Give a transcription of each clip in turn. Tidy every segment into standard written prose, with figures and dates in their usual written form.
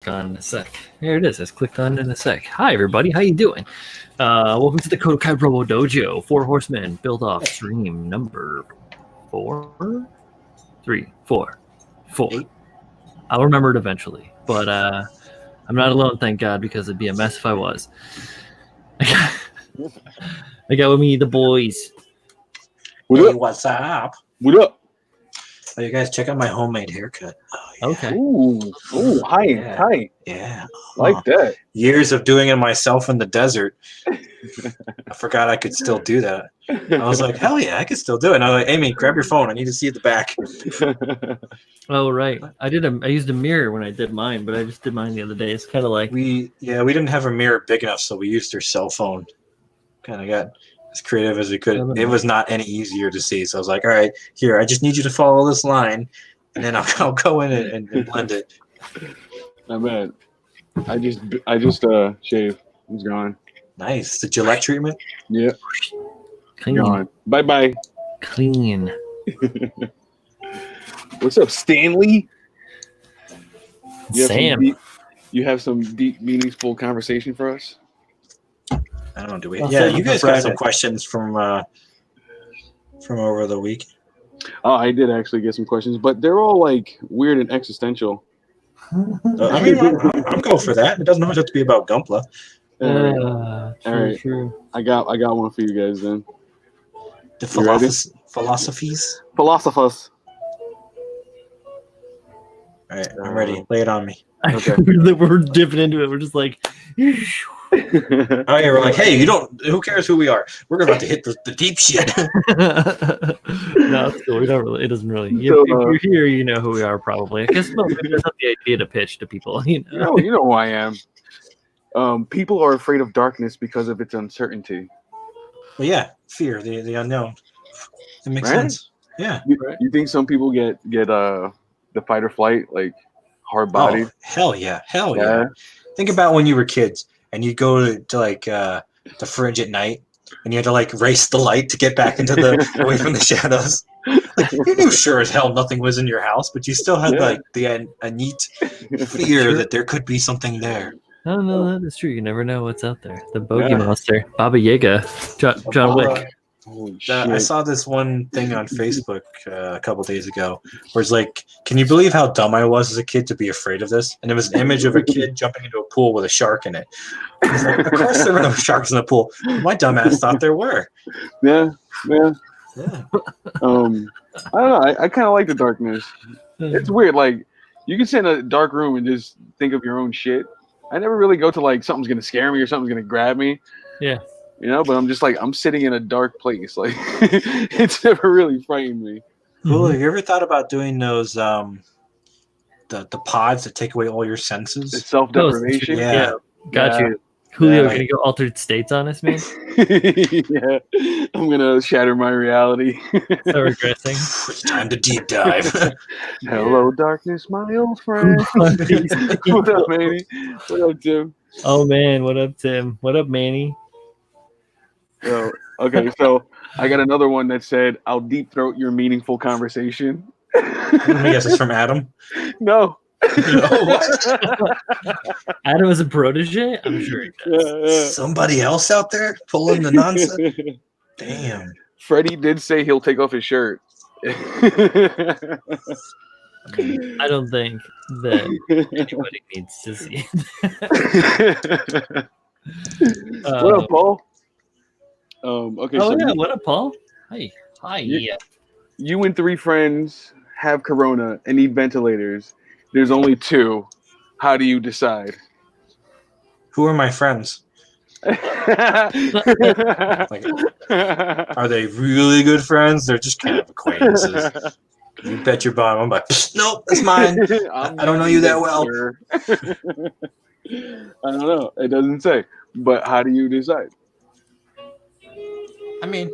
click on in a sec. Here it is. It's clicked on in a sec. Hi, everybody. How you doing? Welcome to the KotoKai Robo-Dojo. 4 Horsemen. Buildoff stream number 4? 3, 4. 4. 8. I'll remember it eventually. But I'm not alone, thank God, because it'd be a mess if I was. I got with me the boys. Hey, what's up? What up? Oh, you guys check out my homemade haircut. Oh, yeah. Okay. Ooh, hi, Yeah. hi. Yeah. Like that. Years of doing it myself in the desert. I forgot I could still do that. I was like, hell yeah, I could still do it. And I was like, Amy, grab your phone. I need to see at the back. Oh, right. I used a mirror when I did mine, but I just did mine the other day. It's kind of like We didn't have a mirror big enough, so we used her cell phone. Kind of got as creative as we could. It was not any easier to see, so I was like, all right, here, I just need you to follow this line, and then I'll go in and blend it. Not bad. I just shaved. It's gone. Nice. The Gillette treatment? Yeah. clean. Gone. Bye. Clean. What's up, Stanley? Sam. You have some deep, meaningful conversation for us? I don't know, do we? Well, Yeah, so you guys got Friday. some questions from over the week. Oh, I did actually get some questions, but they're all like weird and existential. I mean, I'm going for that. It doesn't always have to be about Gunpla. All right. True. I got one for you guys then. The You ready? philosophies. Philosophers. All right, I'm ready. Lay it on me. Okay. We're dipping into it. We're just like, Oh yeah, we're like, hey, who cares who we are? We're about to hit the deep shit. no, it's cool. We don't really. It doesn't really. If you're here, you know who we are, probably. I guess maybe that's not the idea to pitch to people. You know who I am. People are afraid of darkness because of its uncertainty. Well, yeah, fear, the unknown. It makes Right? sense. Yeah. You think some people get the fight or flight, like hard bodied? Oh, hell yeah. Think about when you were kids and you'd go to like the fridge at night and you had to like race the light to get back into away from the shadows. Like, you knew sure as hell nothing was in your house, but you still had like a neat fear that there could be something there. Oh no, that is true. You never know what's out there. The bogey monster, Baba Yaga, John Wick. Holy shit. I saw this one thing on Facebook a couple days ago where it's like, can you believe how dumb I was as a kid to be afraid of this? And it was an image of a kid jumping into a pool with a shark in it. I was like, of course there were no sharks in the pool. My dumb ass thought there were. Yeah. Yeah. I don't know. I kind of like the darkness. It's weird. Like, you can sit in a dark room and just think of your own shit. I never really go to like something's gonna scare me or something's gonna grab me. Yeah. You know, but I'm just like, I'm sitting in a dark place. Like, it's never really frightened me. Cool. Have you ever thought about doing those the pods that take away all your senses? It's self-deprivation. Yeah. Got you. Julio, Yeah, gonna go altered states on us, man? Yeah. I'm gonna shatter my reality. So regressing. It's time to deep dive. Hello, darkness, my old friend. What up, Manny? What up, Tim? Oh man, what up, Tim? What up, Manny? So, okay, so I got another one that said, "I'll deep throat your meaningful conversation." I guess it's from Adam. No. Adam is a protege? I'm sure he does. Somebody else out there pulling the nonsense? Damn. Freddie did say he'll take off his shirt. I don't think that anybody needs to see it. What up, Paul? Okay. Oh so yeah, what up, Paul? Hi. You and 3 friends have corona and need ventilators. There's only 2. How do you decide? Who are my friends? Like, are they really good friends? They're just kind of acquaintances. You bet your bottom. I'm like, nope, that's mine. I don't know you that well. I don't know. It doesn't say. But how do you decide? I mean,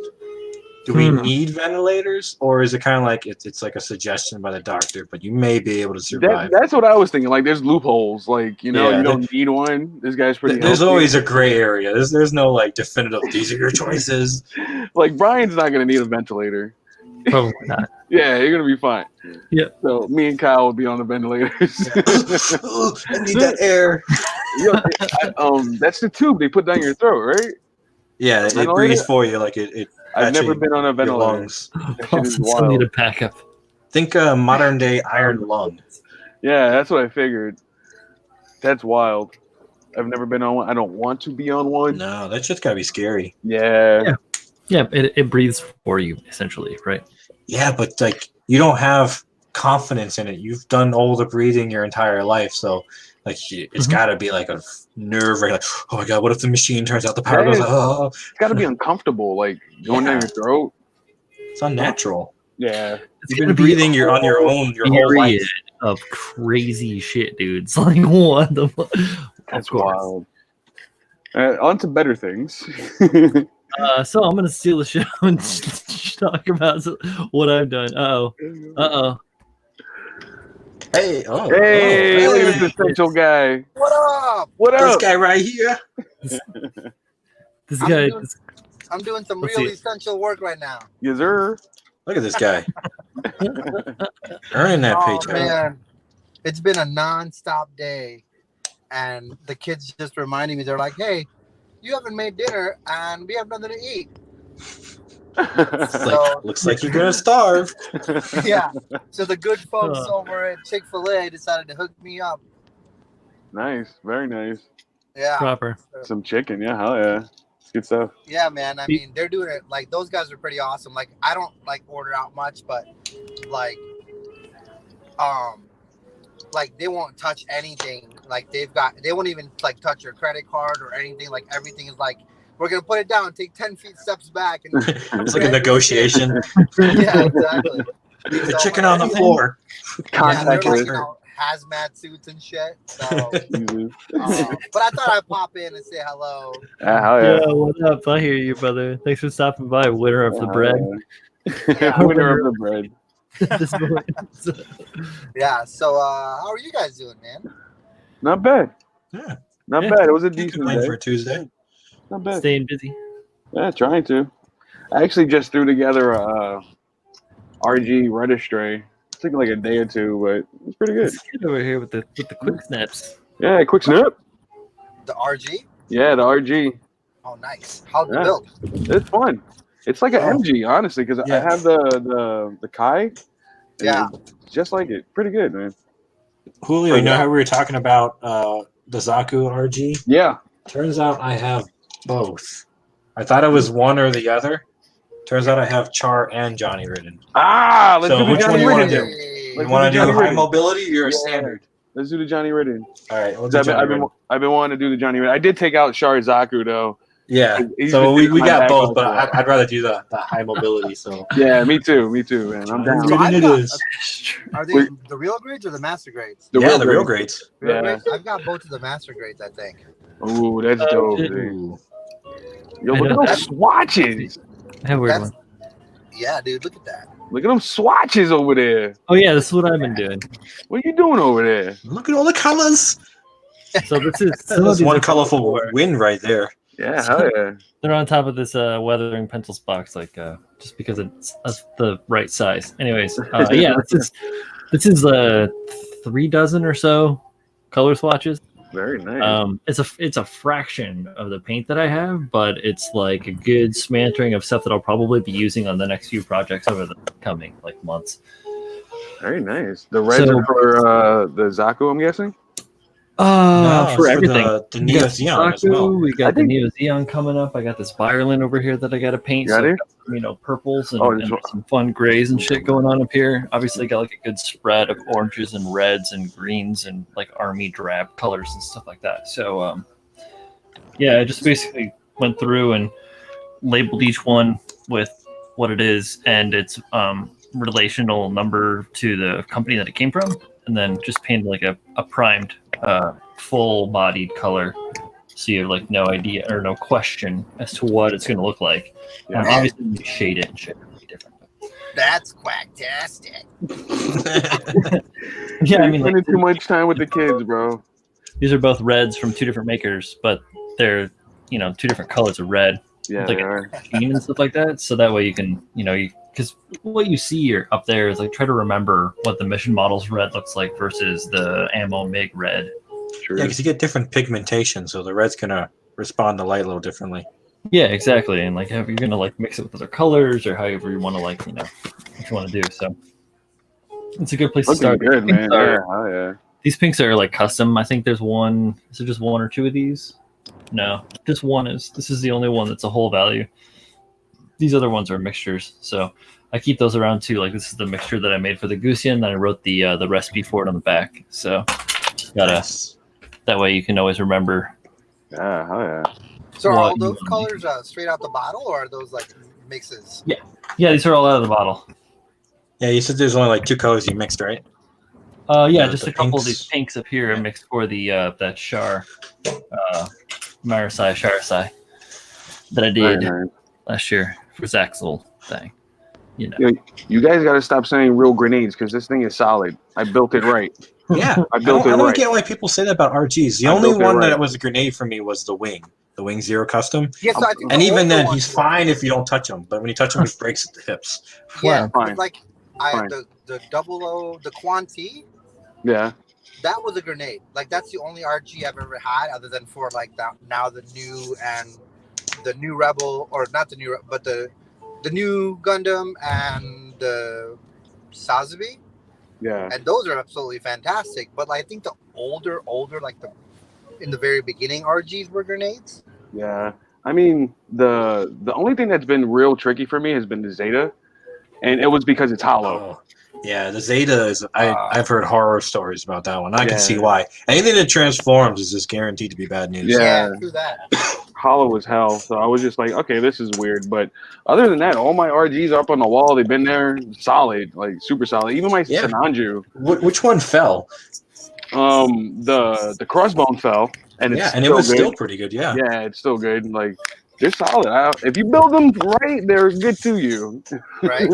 do we need ventilators, or is it kind of like it's like a suggestion by the doctor, but you may be able to survive? That's what I was thinking. Like, there's loopholes. Like, you know, Yeah, you don't need one. This guy's pretty. There's healthy. always a gray area. There's no like definitive. These are your choices. Like, Brian's not gonna need a ventilator. Probably not. Yeah, you're gonna be fine. Yeah. So me and Kyle will be on the ventilators. I need that air. That's the tube they put down your throat, right? Yeah, it Ventilator? breathes for you like it. I've never actually- been on a your ventilator. lungs. That shit is Still need wild. a backup. Think modern day iron lung. Yeah, that's what I figured. That's wild. I've never been on one. I don't want to be on one. No, that shit's gotta be scary. Yeah. Yeah, it breathes for you essentially, right? Yeah, but like you don't have confidence in it. You've done all the breathing your entire life, so like it's Mhm. gotta be like a nerve wreck. Like, oh my god, what if the machine turns out the power goes? Yes. Oh, It's got to be uncomfortable, like going down your throat. it's unnatural. Yeah. It's You've been breathing. You're on your own your whole period life. of crazy shit, dude. It's like what the fuck? That's Of course. wild. On to better things. So I'm gonna steal the show and talk about what I've done. Uh oh. Hey, Hey, look at hey. this essential guy. What up? What This up? guy right here. This I'm guy. doing- I'm doing some Let's really see. essential work right now. Yes, sir. Look at this guy. Earning that Oh paycheck. man, it's been a non-stop day, and the kids just reminding me. They're like, "Hey, you haven't made dinner, and we have nothing to eat." It's So- like, looks like you're gonna starve. Yeah. So the good folks Huh. over at Chick-fil-A decided to hook me up. Nice. Very nice. Yeah. Proper. Some chicken. Yeah, hell yeah. It's good stuff. Yeah, man. I mean, they're doing it. Like those guys are pretty awesome. Like I don't like order out much, but like they won't touch anything. Like they won't even like touch your credit card or anything. Like everything is like, we're gonna put it down, take 10 feet steps back, and It's like a negotiation. yeah, exactly. The chicken on the floor. Yeah, they're like, Contactless. hazmat suits and shit. So, Jesus. but I thought I'd pop in and say hello. Hell yeah. Yeah, what up? I hear you, brother. Thanks for stopping by. Winner of the bread. Yeah. Winner of the bread. This morning. Yeah. So, how are you guys doing, man? Not bad. Yeah. Not Yeah. bad. It was a Can't decent complain day. for a Tuesday. Not bad. Staying busy. Yeah, trying to. I actually just threw together a RG registry. It took like a day or two, but it's pretty good. This kid over here with the quick snaps. Yeah, quick snap. The RG? Yeah, the RG. Oh, nice. How's it Yeah. built? It's fun. It's like an Oh. MG, honestly, because I Yeah. have the Kai. and Yeah. it's just like it. Pretty good, man. Julio, you know how we were talking about the Zaku RG? Yeah. Turns out I have both. I thought it was one or the other. Turns out I have Char and Johnny ridden. Ah, let's So do the which one Johnny you wanna Ridden. do? Hey. You want to do Johnny high Ridden. mobility or Yeah. standard? Let's do the Johnny Ridden. All right, we'll do I've Johnny Ridden. been wanting to do the Johnny Ridden. I did take out Sharizaku though. Yeah, He's so been we in my got bag both, all but the I'd rather do the high mobility. So Yeah, me too, man. I'm down. So Ridden I've it got- is. Are they Wait. the real grades or the master grades? The yeah, real the real grade. grades. Real Yeah. grades? I've got both of the master grades, I think. Ooh, that's Oh, dope. shit. dude. Ooh. Yo, I look at know. those swatches. I have a weird That's- one. Yeah, dude, look at that. Look at them swatches over there. Oh yeah, this is what I've been doing. What are you doing over there? Look at all the colors. So this is some of That's these one are- colorful win right there. Yeah, hell yeah. They're on top of this weathering pencils box, like just because it's the right size. Anyways, yeah, this is 3 dozen or so color swatches. Very nice. It's a fraction of the paint that I have, but it's like a good smattering of stuff that I'll probably be using on the next few projects over the coming like months. Very nice. The reds so- are for the Zaku, I'm guessing. No, For it's everything. the We Neo got Xeon as Saku, well. we I got the think- Neo Xeon coming up. I got this Violin over here that I got to paint. You got So it? I've got some, purples and, Oh, and this one- some fun grays and shit going on up here. Obviously, got like a good spread of oranges and reds and greens and like army drab colors and stuff like that. So, yeah, I just basically went through and labeled each one with what it is and its relational number to the company that it came from, and then just painted like a primed full-bodied color, so you have like no idea or no question as to what it's going to look like. Yeah. Obviously, you shade it and shit will be different. That's quacktastic. Yeah, I You're mean, like, spending too much time with the kids, bro. these are both reds from 2 different makers, but they're 2 different colors of red, Yeah, Like they a- are. sheen and stuff like that. So that way you can, because what you see up there is like try to remember what the mission model's red looks like versus the ammo MIG red. True. Yeah, because you get different pigmentation, so the red's gonna respond to light a little differently. Yeah, exactly. And like, if you're gonna like mix it with other colors or however you want to like, what you want to do. So it's a good place to start. Good, man. Yeah. These pinks are like custom. I think there's one. Is there just one or two of these? No, just one is. This is the only one that's a whole value. These other ones are mixtures. So I keep those around too. Like this is the mixture that I made for the Gusian. Then I wrote the recipe for it on the back. So that way you can always remember. Yeah, hell yeah. So are all those colors straight out the bottle, or are those like mixes? Yeah, these are all out of the bottle. Yeah, you said there's only like 2 colors you mixed, right? Yeah, just the a couple pinks. of these pinks up here are mixed for the that Shar, Sharsai that I did last year for Zach's little thing. You guys got to stop saying real grenades because this thing is solid. I built it right. Yeah, I don't get why people say that about RGs. The only one that was a grenade for me was the Wing. The Wing Zero Custom. Yes, I think and even then, he's fine if you don't touch him. But when you touch him, he breaks at the hips. Yeah, fine. Like the 00, the Quanti. Yeah. That was a grenade. Like that's the only RG I've ever had, other than for like now the new and the new Rebel, or not the new, but the new Gundam and the Sazabi. Yeah. And those are absolutely fantastic. But like, I think the older, like in the very beginning RGs were grenades. Yeah. I mean, the only thing that's been real tricky for me has been the Zeta, and it was because it's hollow. Yeah, the Zeta is. I've heard horror stories about that one. I can see why. Anything that transforms is just guaranteed to be bad news. Yeah, do that. Hollow as hell. So I was just like, okay, this is weird. But other than that, all my RGs are up on the wall. They've been there, solid, like super solid. Even my Sananju. Which one fell? The crossbone fell, and it was still pretty good. Yeah, it's still good. Like they're solid. If you build them right, they're good to you. Right.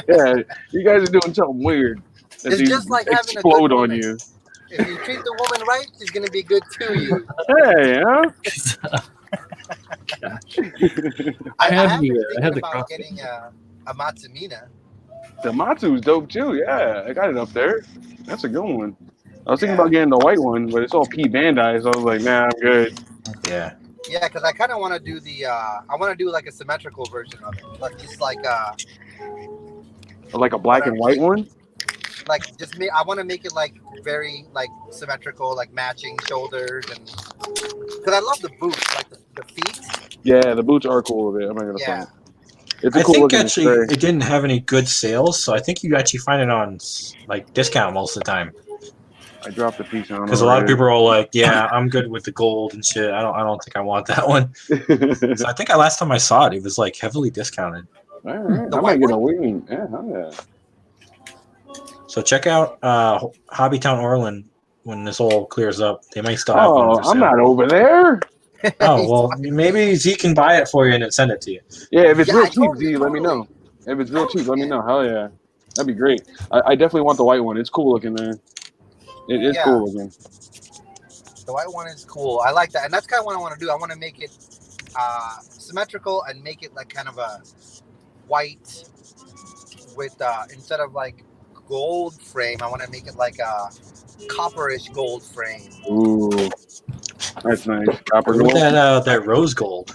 Yeah, you guys are doing something weird. It's just like having a explode good on woman. you. If you treat the woman right, she's gonna be good to you. Hey, I have the about getting a Matsumina. The Matsu's dope too. Yeah, I got it up there. That's a good one. I was thinking about getting the white one, but it's all P Bandai, so I was like, nah, I'm good. Yeah. Yeah, because I kind of want to do I want to do like a symmetrical version of it, like just like a black and white one. Like I want to make it like very like symmetrical, like matching shoulders, and because I love the boots, like the feet. Yeah, the boots are cool with it. I'm not gonna front. It's a I cool think looking actually display. it didn't have any good sales, so I think you actually find it on like discount most of the time. I dropped the piece on Because a lot of people are all like, "Yeah, I'm good with the gold and shit. I don't think I want that one." So I think last time I saw it, it was like heavily discounted. All right, I might get a wing. Yeah, yeah. So check out Hobbytown Orland when this all clears up. They might still have one for sale. I'm not over there. Oh well, maybe Z can buy it for you and then send it to you. Yeah, if it's real cheap, Z, let me know. If it's real cheap, let me know. Hell yeah, that'd be great. I definitely want the white one. It's cool looking, man. It is cool looking. The white one is cool. I like that, and that's kind of what I want to do. I want to make it symmetrical and make it like kind of a white with instead of like gold frame. I want to make it like a copperish gold frame. Ooh, that's nice. Copper gold. That rose gold.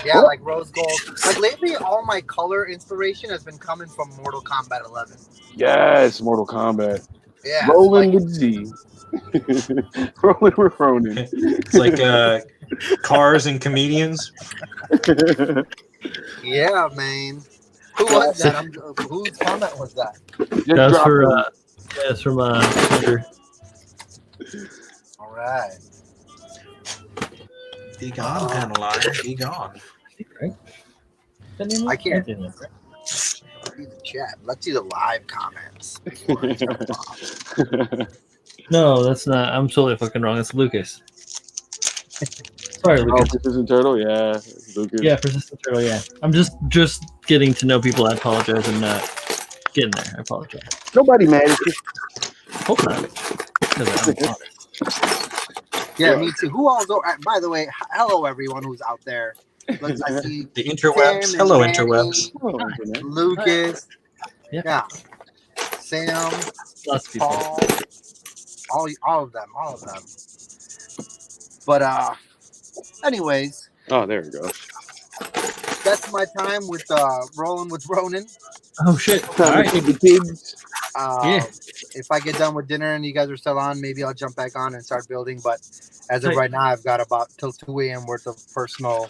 Yeah, like rose gold. Like lately, all my color inspiration has been coming from Mortal Kombat 11. Yes, Mortal Kombat. Yeah, rolling with Z. Rolling with Ronin. It's like cars and comedians. Yeah, man. Who was that? Whose comment was that? That's for it's from Twitter. All right. Be gone, Panelline. Be gone. Right? I can't see the chat. Let's see the live comments. No, that's not. I'm totally fucking wrong. It's Lucas. Sorry, Lucas. Persistent Turtle, yeah. Lucas. Yeah, Persistent Turtle, yeah. I'm just getting to know people. I apologize. I'm not getting there. I apologize. Nobody mad at you. Hope not. Yeah, me too. Who all? By the way, hello everyone who's out there. I see The interwebs. Tim Hello, and Manny, interwebs. Oh, internet. Lucas. Yeah. Yeah. Sam, Lots of people. Paul, all of them. But anyways, Oh, there we go. that's my time with rolling with Ronin. Oh shit! Time to feed the kids. Yeah. If I get done with dinner and you guys are still on, maybe I'll jump back on and start building. But as of Hey. right now, I've got about till 2 a.m. worth of personal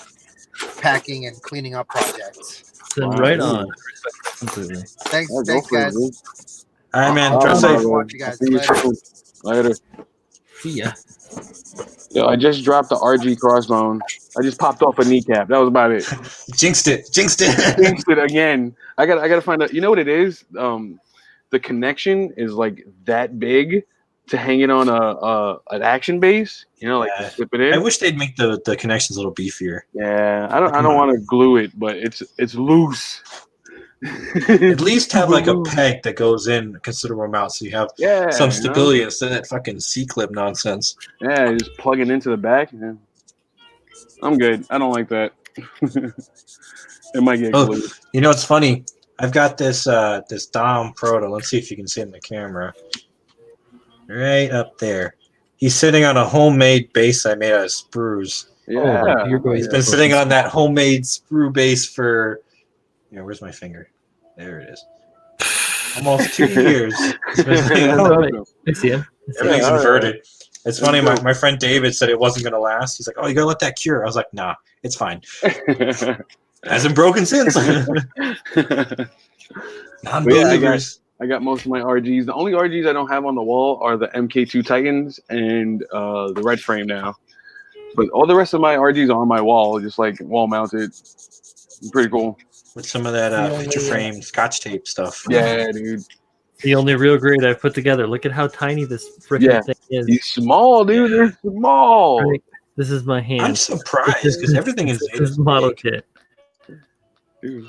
packing and cleaning up projects. Then Wow. right on. Completely. Thanks, Yeah, go thanks, for it, guys. dude. All right, man. I'll Drive Bye, safe. bro. watch you guys. See you Later. soon. Later. See ya. Yo, I just dropped the RG crossbone. I just popped off a kneecap. That was about it. Jinxed it. Jinxed it again. I gotta find out. You know what it is? The connection is like that big to hang it on an action base. You know, like Yeah. to slip it in. I wish they'd make the connections a little beefier. Yeah, I Come don't on. want to glue it, but it's loose. At least have like a peg that goes in a considerable amount, so you have Yeah, some you know? stability instead of that fucking C-clip nonsense. Yeah, you just plug it into the back. Yeah. I'm good. I don't like that. It might get Oh, glued. you know what's funny? I've got this this Dom Proto. Let's see if you can see it in the camera. Right up there. He's sitting on a homemade base I made out of sprues. Yeah, you're going He's been sitting on that homemade sprue base for, where's my finger? There it is. Almost 2 years. He's been sitting on Oh, that. right. I see him. Everything's Yeah, inverted. It's funny. That's My friend David said it wasn't going to last. He's like, "Oh, you gotta let that cure." I was like, "Nah, it's fine. It hasn't broken since." Non-believers. I got most of my RGs. The only RGs I don't have on the wall are the MK2 Titans and the red frame now. But all the rest of my RGs are on my wall, just like wall mounted. Pretty cool. With some of that picture frame scotch tape stuff. Yeah, dude. The only real grade I've put together. Look at how tiny this freaking thing is. He's small, dude. Yeah. They're small. Right? This is my hand. I'm surprised because everything is This is model big. kit. Dude,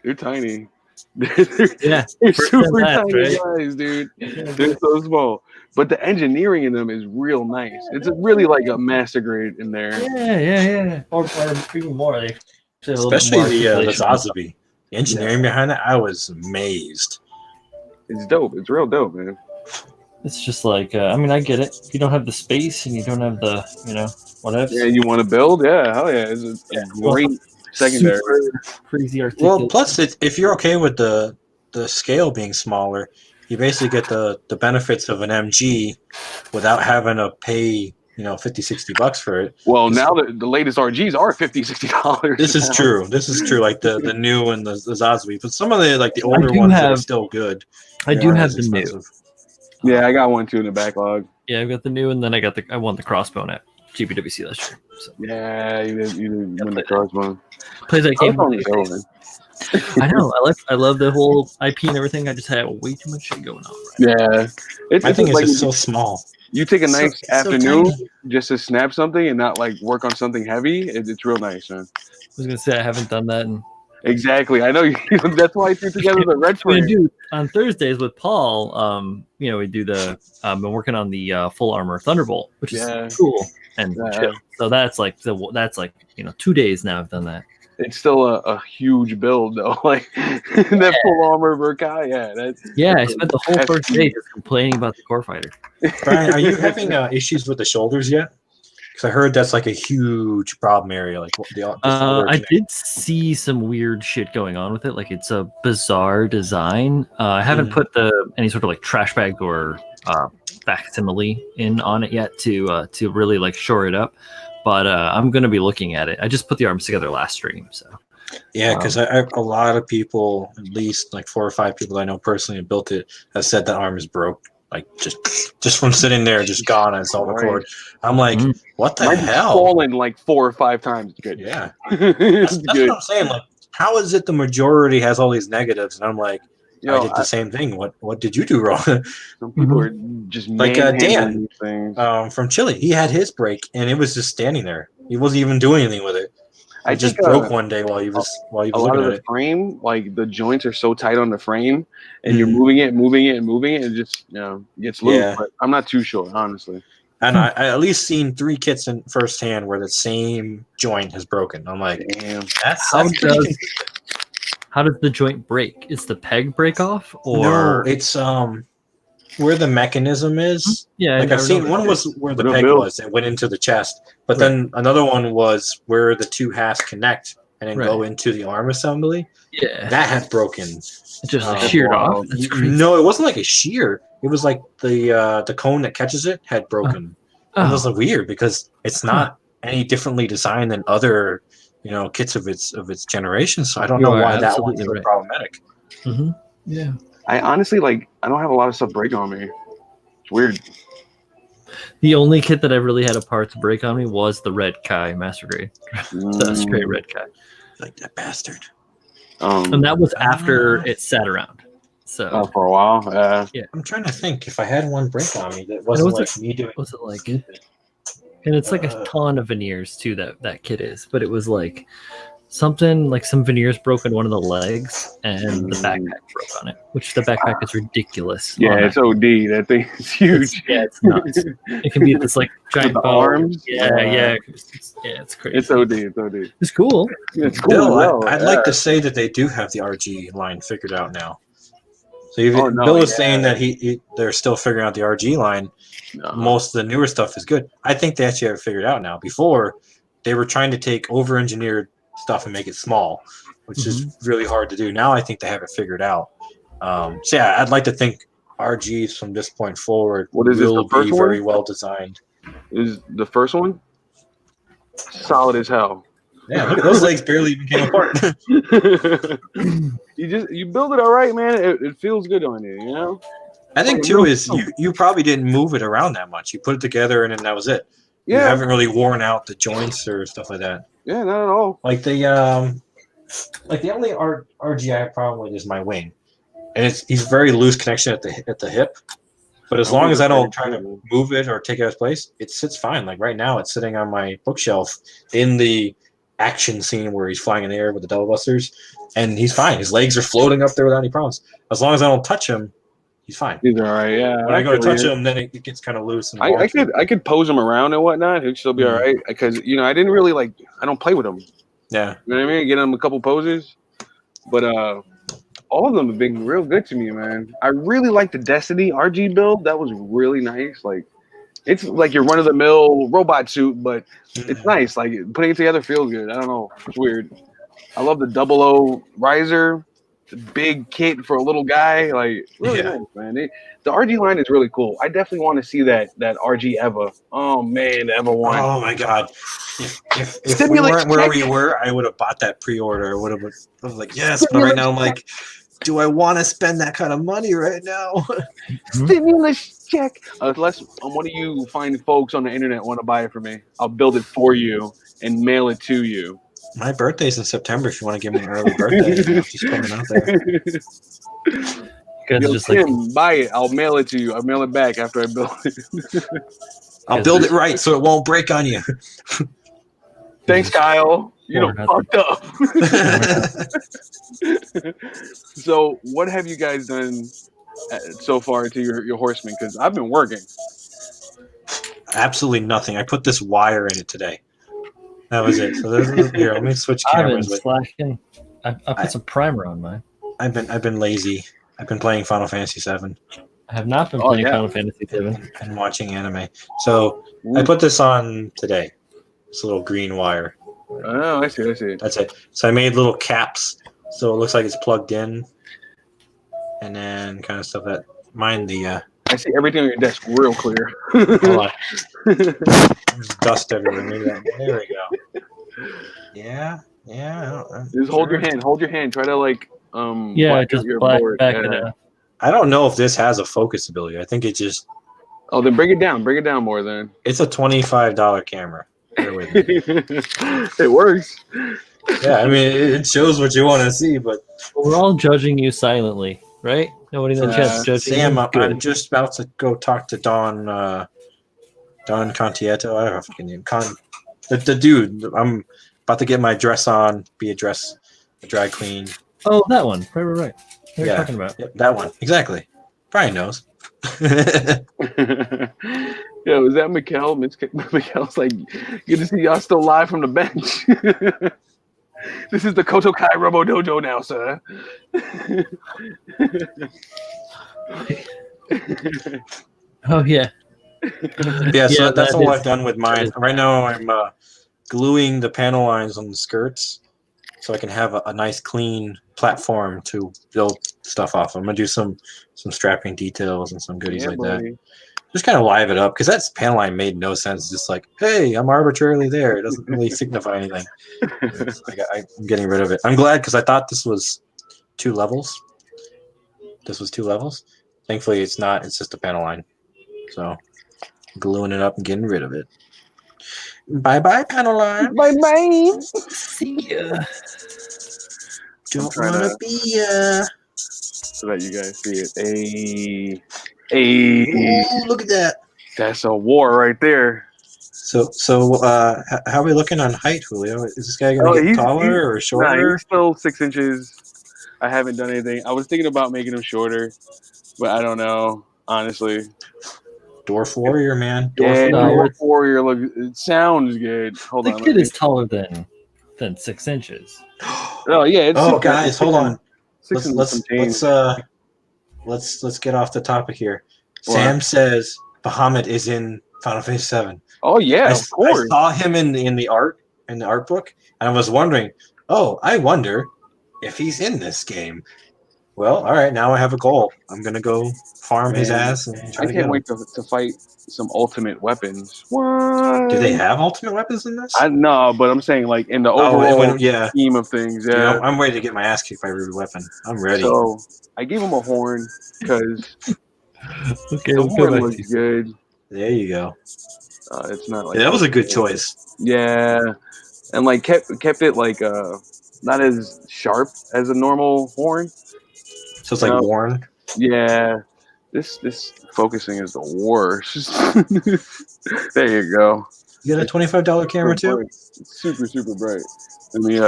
they're tiny. Yeah, They're first super time tiny right? guys, dude. They're so small. But the engineering in them is real nice. It's really like a master grade in there. Yeah. Or even more. They actually have a little bit Especially more the articulation. Zazabi. The engineering behind it, I was amazed. It's dope. It's real dope, man. It's just like, I mean, I get it. If you don't have the space and you don't have the, whatever. Yeah, you want to build? Yeah, hell yeah. It's a great secondary. Super crazy articulation. Well, plus, if you're okay with the scale being smaller, you basically get the benefits of an MG without having to pay, $50-$60 for it. Well, now the latest RGs are $50-$60. This is true. This is true. Like the new and the Zazabi, but some of the I older do ones that are have- still good. I They do aren't have as the new. expensive. Yeah, I got one too in the backlog. Yeah, I've got the new, and then I won the crossbone at GBWC last year. So Yeah, you did win the crossbone. plays that game. Crossbone is over. I know. I love the whole IP and everything. I just had way too much shit going on. Yeah, My thing is like it's so small. you take a nice so afternoon tiny. just to snap something and not like work on something heavy. It's real nice, man. I was gonna say I haven't done that. And Exactly. I know. That's why I threw together the red we're frame. gonna do on Thursdays with Paul. We do the. Been working on the full armor Thunderbolt, which Yeah. is cool and Yeah. chill. So that's like 2 days now. I've done that. It's still a huge build though. Like that full armor Verkai. Yeah, I spent the whole that's first day just complaining about the core fighter. Brian, are you having issues with the shoulders yet? Because I heard that's like a huge problem area. Like I did see some weird shit going on with it. Like it's a bizarre design. I haven't put any sort of like trash bag or facsimile in on it yet to really like shore it up. But I'm gonna be looking at it. I just put the arms together last stream, so Yeah, because a lot of people, at least like 4 or 5 people I know personally have built it, have said that arm is broke. Like just from sitting there, just gone and it's all the cord. I'm like, what the Mine's hell? fallen like 4 or 5 times. Good. Yeah, It's that's good. what I'm saying. Like, how is it the majority has all these negatives? And I'm like, Yo, I did the same thing. What did you do wrong? some people are just Like, manhandling Dan, these things. From Chile, he had his break and it was just standing there. He wasn't even doing anything with it. I It just think, broke one day while he was a lot looking of at the it. frame, like the joints are so tight on the frame, and you're moving it, and it just gets loose. Yeah. But I'm not too sure, honestly. And I at least seen 3 kits in firsthand where the same joint has broken. I'm like, Damn. that's How pretty does consistent. how does the joint break? Is the peg break off, or No, it's where the mechanism is. yeah? Like I I've seen remember. one was where the Good peg build. was and went into the chest, but Right. then another one was where the 2 halves connect and then go Right. into the arm assembly. Yeah, That had broken. it just like Oh, sheared wow. off. That's crazy. No, it wasn't like a shear. It was like the cone that catches it had broken. And it was Oh, weird because it's not any differently designed than other, kits of its generation. So I don't You know are why that one's absolutely so right. problematic. mhm. Yeah. I honestly I don't have a lot of stuff break on me. It's weird. The only kit that I really had a parts break on me was the Red Kai Master Grade, the straight Red Kai, Like that bastard. and that was after it sat around. So for a while. I'm trying to think if I had one break on me that And wasn't was like me doing. was it like? And it's like a ton of veneers too. That kit is, but it was like something like some veneers broke in one of the legs, and the backpack broke on it. Which the backpack is ridiculous. Yeah, on it's that. OD. That thing is huge. Yeah, it's nuts. It can be this like giant the bow. arms? Yeah, it's crazy. It's OD. It's OD. It's cool. It's cool. Bill, as well, I'd like to say that they do have the RG line figured out now. So even no, Bill is yeah. saying that they're still figuring out the RG line. No. Most of the newer stuff is good. I think they actually have it figured out now. Before, they were trying to take over-engineered stuff and make it small, which is really hard to do. Now I think they have it figured out. So yeah, I'd like to think RGs from this point forward What is this, will the first be one? very well designed. Is the first one solid as hell? Yeah, look at those legs barely even came apart. you build it all right, man. It feels good on you, I think too is you probably didn't move it around that much. You put it together and then that was it. You Yeah, haven't really worn out the joints or stuff like that. yeah, not at all. Like the only RG I have problem with is my wing, and he's very loose connection at the hip. But as long as I don't try to move it or take it out of place, it sits fine. Like right now, it's sitting on my bookshelf in the action scene where he's flying in the air with the double busters, and he's fine. His legs are floating up there without any problems. As long as I don't touch him, he's fine. He's all right. Yeah. When I go to touch him, then it gets kind of loose. And I could pose him around and whatnot. He'd still be all right because I didn't really I don't play with him. Yeah. You know what I mean? Get him a couple poses, but all of them have been real good to me, man. I really like the Destiny RG build. That was really nice. Like, it's like your run of the mill robot suit, but it's nice. Like putting it together feels good. I don't know. It's weird. I love the 00 riser. The big kit for a little guy, like really nice, man. The RG line is really cool. I definitely want to see that RG Eva. Oh man, the Eva one. Oh my god! If we weren't where we were, I would have bought that pre-order. I was like, yes, but right now I'm like, do I want to spend that kind of money right now? Stimulus check. Unless one of you fine folks on the internet want to buy it for me, I'll build it for you and mail it to you. My birthday's in September. If you want to give me an early birthday, just put it out there. Yo, Tim, buy it. I'll mail it to you. I'll mail it back after I build it. I'll build it right so it won't break on you. Thanks, Kyle. You fucked up. So, what have you guys done so far to your Horsemen? Because I've been working. Absolutely nothing. I put this wire in it today. That was it. So here, let me switch cameras. I've been slacking. I put some primer on mine. I've been lazy. I've been playing Final Fantasy VII. I have not been playing Final Fantasy VII. And watching anime. So I put this on today. This little green wire. Oh, I see. That's it. So I made little caps so it looks like it's plugged in. And then kind of stuff that I see everything on your desk real clear. Hold on. There's dust everywhere. Maybe there we go. Yeah. Just hold your hand. Hold your hand. Try to just back it up. I don't know if this has a focus ability. I think it just. Oh, then bring it down. Bring it down more. Then it's a $25 camera. Bear with me. It works. Yeah, I mean it shows what you want to see, but we're all judging you silently, right? Nobody in the chat's judging Sam, you. I'm just about to go talk to Don Contieto. I don't know if I can name the dude. I'm about to get my dress on, be a drag queen. Oh, that one. Right. What are you talking about? Yep, that one. Exactly. Brian knows. Yo, is that Mikkel? Mikkel's like, good to see y'all still live from the bench. This is the KotoKai Robo-Dojo now, sir. Oh yeah. Yeah, so Yeah, that's that all is- I've done with mine. is Right now, I'm gluing the panel lines on the skirts so I can have a nice, clean platform to build stuff off. I'm gonna do some strapping details and some goodies like that. Just kind of live it up because that panel line made no sense. Just like, hey, I'm arbitrarily there. It doesn't really signify anything. I'm getting rid of it. I'm glad because I thought this was 2 levels. This was 2 levels. Thankfully, it's not. It's just a panel line. So, gluing it up and getting rid of it. Bye-bye, panel line. Bye-bye. See ya. Don't trying want to to- be ya. So that you guys see it. Hey, Ooh, look at that. that's a war right there. So, how are we looking on height, Julio? Is this guy going to get taller or Nah, shorter? he's still 6 inches. I haven't done anything. I was thinking about making him shorter, but I don't know, honestly. Dwarf warrior, man. Dwarf Yeah, No, warrior. Dwarf Warrior. Look, it sounds good. Hold The on. kid is taller than 6 inches. Oh yeah. It's Oh, 6 guys, inches, hold on. 6 and some change. Let's get off the topic here. What? Sam says Bahamut is in Final Fantasy VII. Oh yeah, I of course. saw him in the art book, and I was wondering, I wonder if he's in this game. Well, all right, now I have a goal. I'm gonna go farm his Man, ass and try I to get can't him. wait to fight some ultimate weapons. What? Do they have ultimate weapons in this? I know, but I'm saying like in the overall Yeah. scheme of things. Dude, Yeah. I'm ready to get my ass kicked by every weapon. I'm ready. So I gave him a horn because Okay, the we'll go horn back looks to you. good. There you go. It's not like Yeah, that was a good choice. Yeah, and like kept it like not as sharp as a normal horn. So it's like No. worn. Yeah, this focusing is the worst. There you go. You got a $25 camera too? Bright. It's super bright. Let me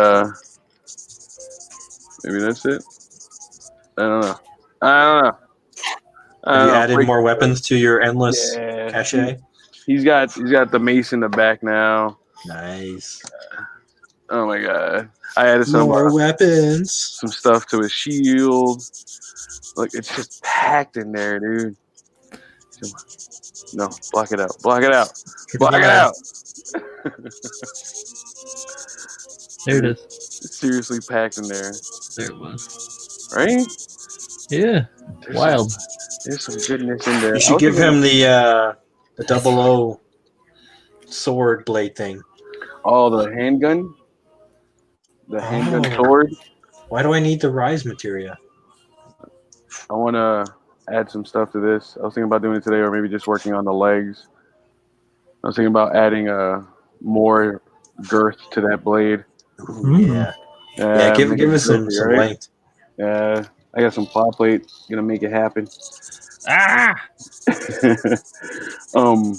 maybe that's it. I don't know. Have you added more weapons to your endless Yeah. cache? He's got the mace in the back now. Nice. Oh my god! I added some More weapons. some stuff to his shield. Look, it's just packed in there, dude. No, block it out. Block it out. Block it out. There it is. It's seriously packed in there, There it was. right? Yeah. There's Wild. There's some goodness in there. You should give him the 00 sword blade thing. Oh, the handgun. The handgun Oh. sword. Why do I need the rise materia? I want to add some stuff to this. I was thinking about doing it today, or maybe just working on the legs. I was thinking about adding more girth to that blade. Yeah. Yeah, give make us it some girthy, right? length. Yeah, I got some plot plate. Gonna make it happen. Ah! Do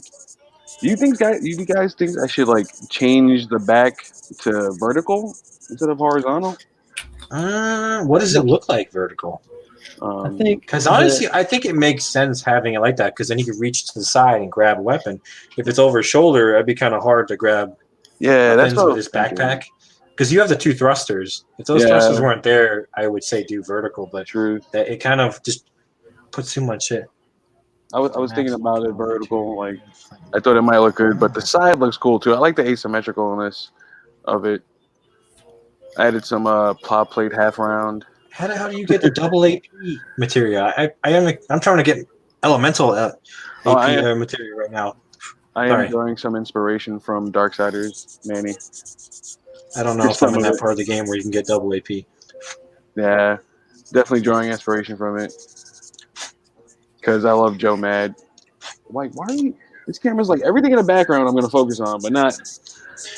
you guys think I should like change the back to vertical instead of horizontal? What does it look like vertical? I think Because honestly, I think it makes sense having it like that because then he can reach to the side and grab a weapon. If it's over shoulder, it'd be kind of hard to grab yeah, that's weapons what with his backpack. Because you have the 2 thrusters. If those thrusters weren't there, I would say do vertical, but True. that it kind of just puts too much shit. I was thinking about it vertical. Like I thought it might look good, but the side looks cool too. I like the asymmetricalness of it. I added some plot plate half round. How do you get the double AP material? I'm trying to get elemental AP material right now. I am Sorry. drawing some inspiration from Darksiders, Manny. I don't know if I'm in that part of the game where you can get double AP. Yeah, definitely drawing inspiration from it. Because I love Joe Mad. Like, why are you... This camera's like, everything in the background I'm going to focus on, but not...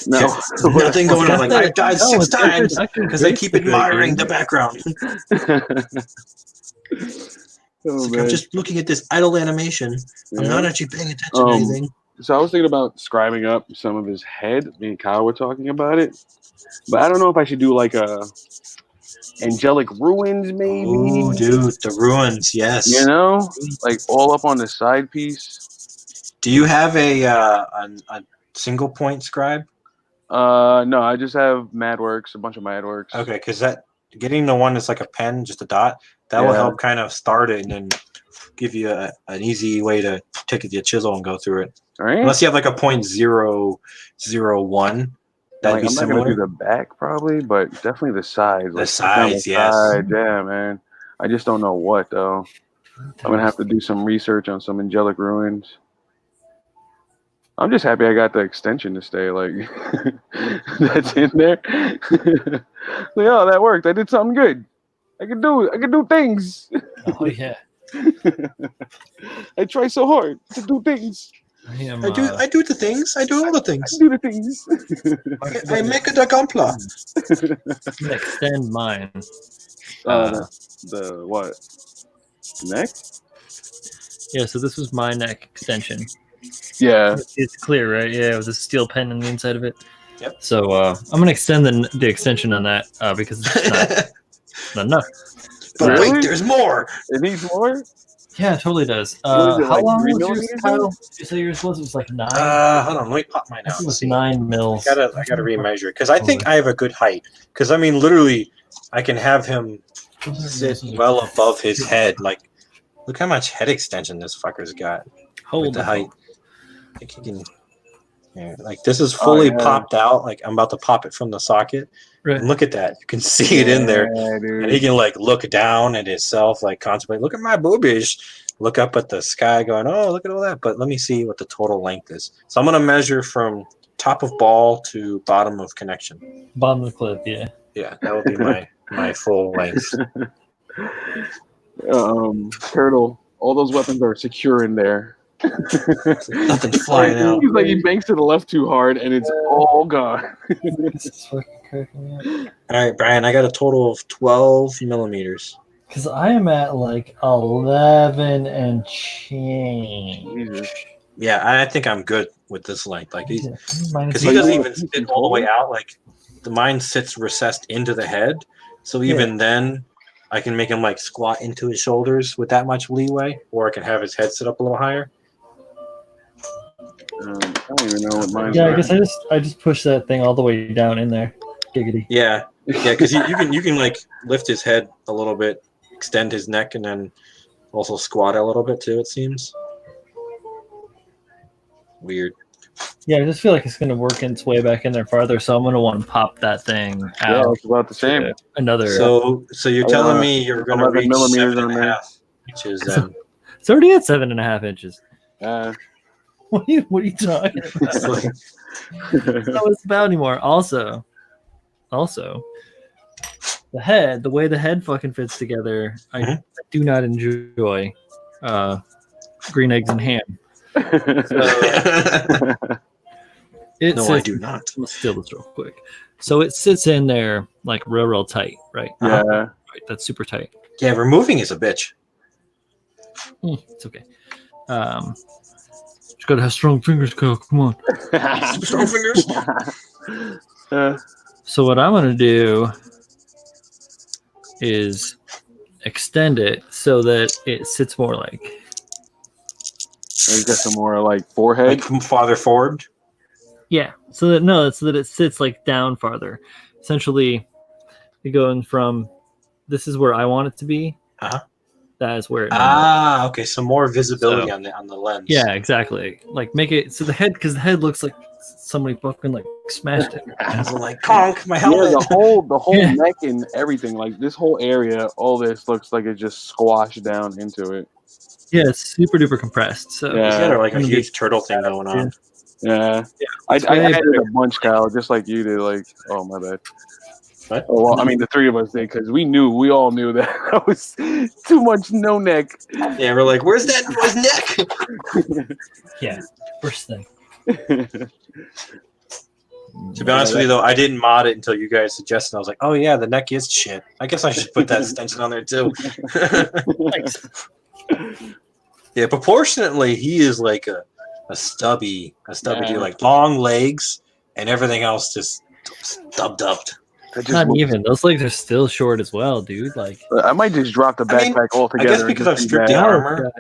No. Nothing going on. Like, I've died No, 6 it's got times the because they keep Dr. admiring Grayson. the background. Oh, I'm just looking at this idle animation. I'm not actually paying attention to anything. So I was thinking about scribing up some of his head. Me and Kyle were talking about it. But I don't know if I should do like a angelic ruins, maybe. Ooh, dude, the ruins, yes. You know, like all up on the side piece. Do you have a single point scribe? No, I just have MadWorks, a bunch of MadWorks. Okay, because that getting the one that's like a pen, just a dot, that will help kind of start it and then give you an easy way to take your chisel and go through it. All right. Unless you have like a .001, that'd be I'm similar. not gonna do the back probably, but definitely the sides. The sides, yes. Yeah, man. I just don't know what though. I'm gonna have to do some research on some angelic ruins. I'm just happy I got the extension to stay. Like that's in there. Like, oh, that worked. I did something good. I can do things. Oh yeah. I try so hard to do things. I do the things. I do all the things. I do the things. I make it a gunpla. I'm gonna extend mine. The what? Neck? Yeah, so this was my neck extension. Yeah. It's clear, right? Yeah, with a steel pen on the inside of it. Yep. So I'm gonna extend the extension on that because it's not enough. But Really? wait, there's more. It needs more? Yeah, it totally does. What is it, How like long 3 was yours, millimeters Kyle? Did you say yours was? It was like 9? Hold on, let me pop mine I out. think it and was see. 9 mils. I gotta remeasure because I think I have a good height. Because I mean, literally, I can have him sit well above his head. Like, look how much head extension this fucker's got. With the height. I think he can. Yeah, like this is fully popped out. Like I'm about to pop it from the socket. Right. And look at that. You can see it in there. Dude. And he can like look down at himself, like contemplate. Look at my boobies. Look up at the sky, going, "Oh, look at all that." But let me see what the total length is. So I'm gonna measure from top of ball to bottom of connection. Bottom of the clip, yeah. Yeah, that would be my full length. Turtle. All those weapons are secure in there. Nothing's flying out. He's like he banks to the left too hard, and it's all gone. This is fucking cracking me up. All right, Brian, I got a total of 12 millimeters. Because I am at like 11 and change. Jesus. Yeah, I think I'm good with this length. Like Yeah, because he doesn't even sit all the way out. Like the mine sits recessed into the head, so even then, I can make him like squat into his shoulders with that much leeway, or I can have his head sit up a little higher. I don't even know what mine. Yeah, I guess I just push that thing all the way down in there. Giggity. Yeah, because you can like lift his head a little bit, extend his neck, and then also squat a little bit too. It seems weird. Yeah, I just feel like it's going to work its way back in there farther, so I'm going to want to pop that thing out. Yeah, it's about the same. Another. So you're telling me you're going to 11 reach millimeters 7.5 inches then? It's already at 7.5 inches. What What are you talking about? It's like, That's not what it's about anymore. Also, the way the head fucking fits together, I do not enjoy green eggs and ham. I do not. I'm gonna steal this real quick. So it sits in there like real tight, right? Yeah. Right, that's super tight. Yeah, removing is a bitch. It's okay. Just gotta have strong fingers, Kyle. Come on. Strong fingers. So what I'm gonna do is extend it so that it sits more like. He's got some more like forehead. Like farther forward. Yeah, so that it sits like down farther. Essentially, you're going from this is where I want it to be. That is where it. Okay, so more visibility on the lens. Yeah, exactly. Like make it so the head, because the head looks like somebody fucking like smashed it. I was like, conk my helmet. Yeah, the whole neck and everything, like this whole area, all this looks like it just squashed down into it. Yeah, it's super duper compressed. So He's got like a huge turtle thing going on. Yeah. I added a bunch, Kyle, just like you did. Like, oh my bad. What? Oh, well, I mean, the three of us did because we all knew that that was too much no neck. Yeah, we're like, where's that boy's neck? Yeah, first thing. To be honest with you, though, I didn't mod it until you guys suggested. I was like, oh yeah, the neck is shit. I guess I should put that extension on there too. Thanks. Yeah, proportionately, he is like a stubby dude, like long legs and everything else just stubbed up. That just Not looks- even. Those legs are still short as well, dude. Like I might just drop the I mean, backpack altogether. I guess and because just I've do stripped the that. armor.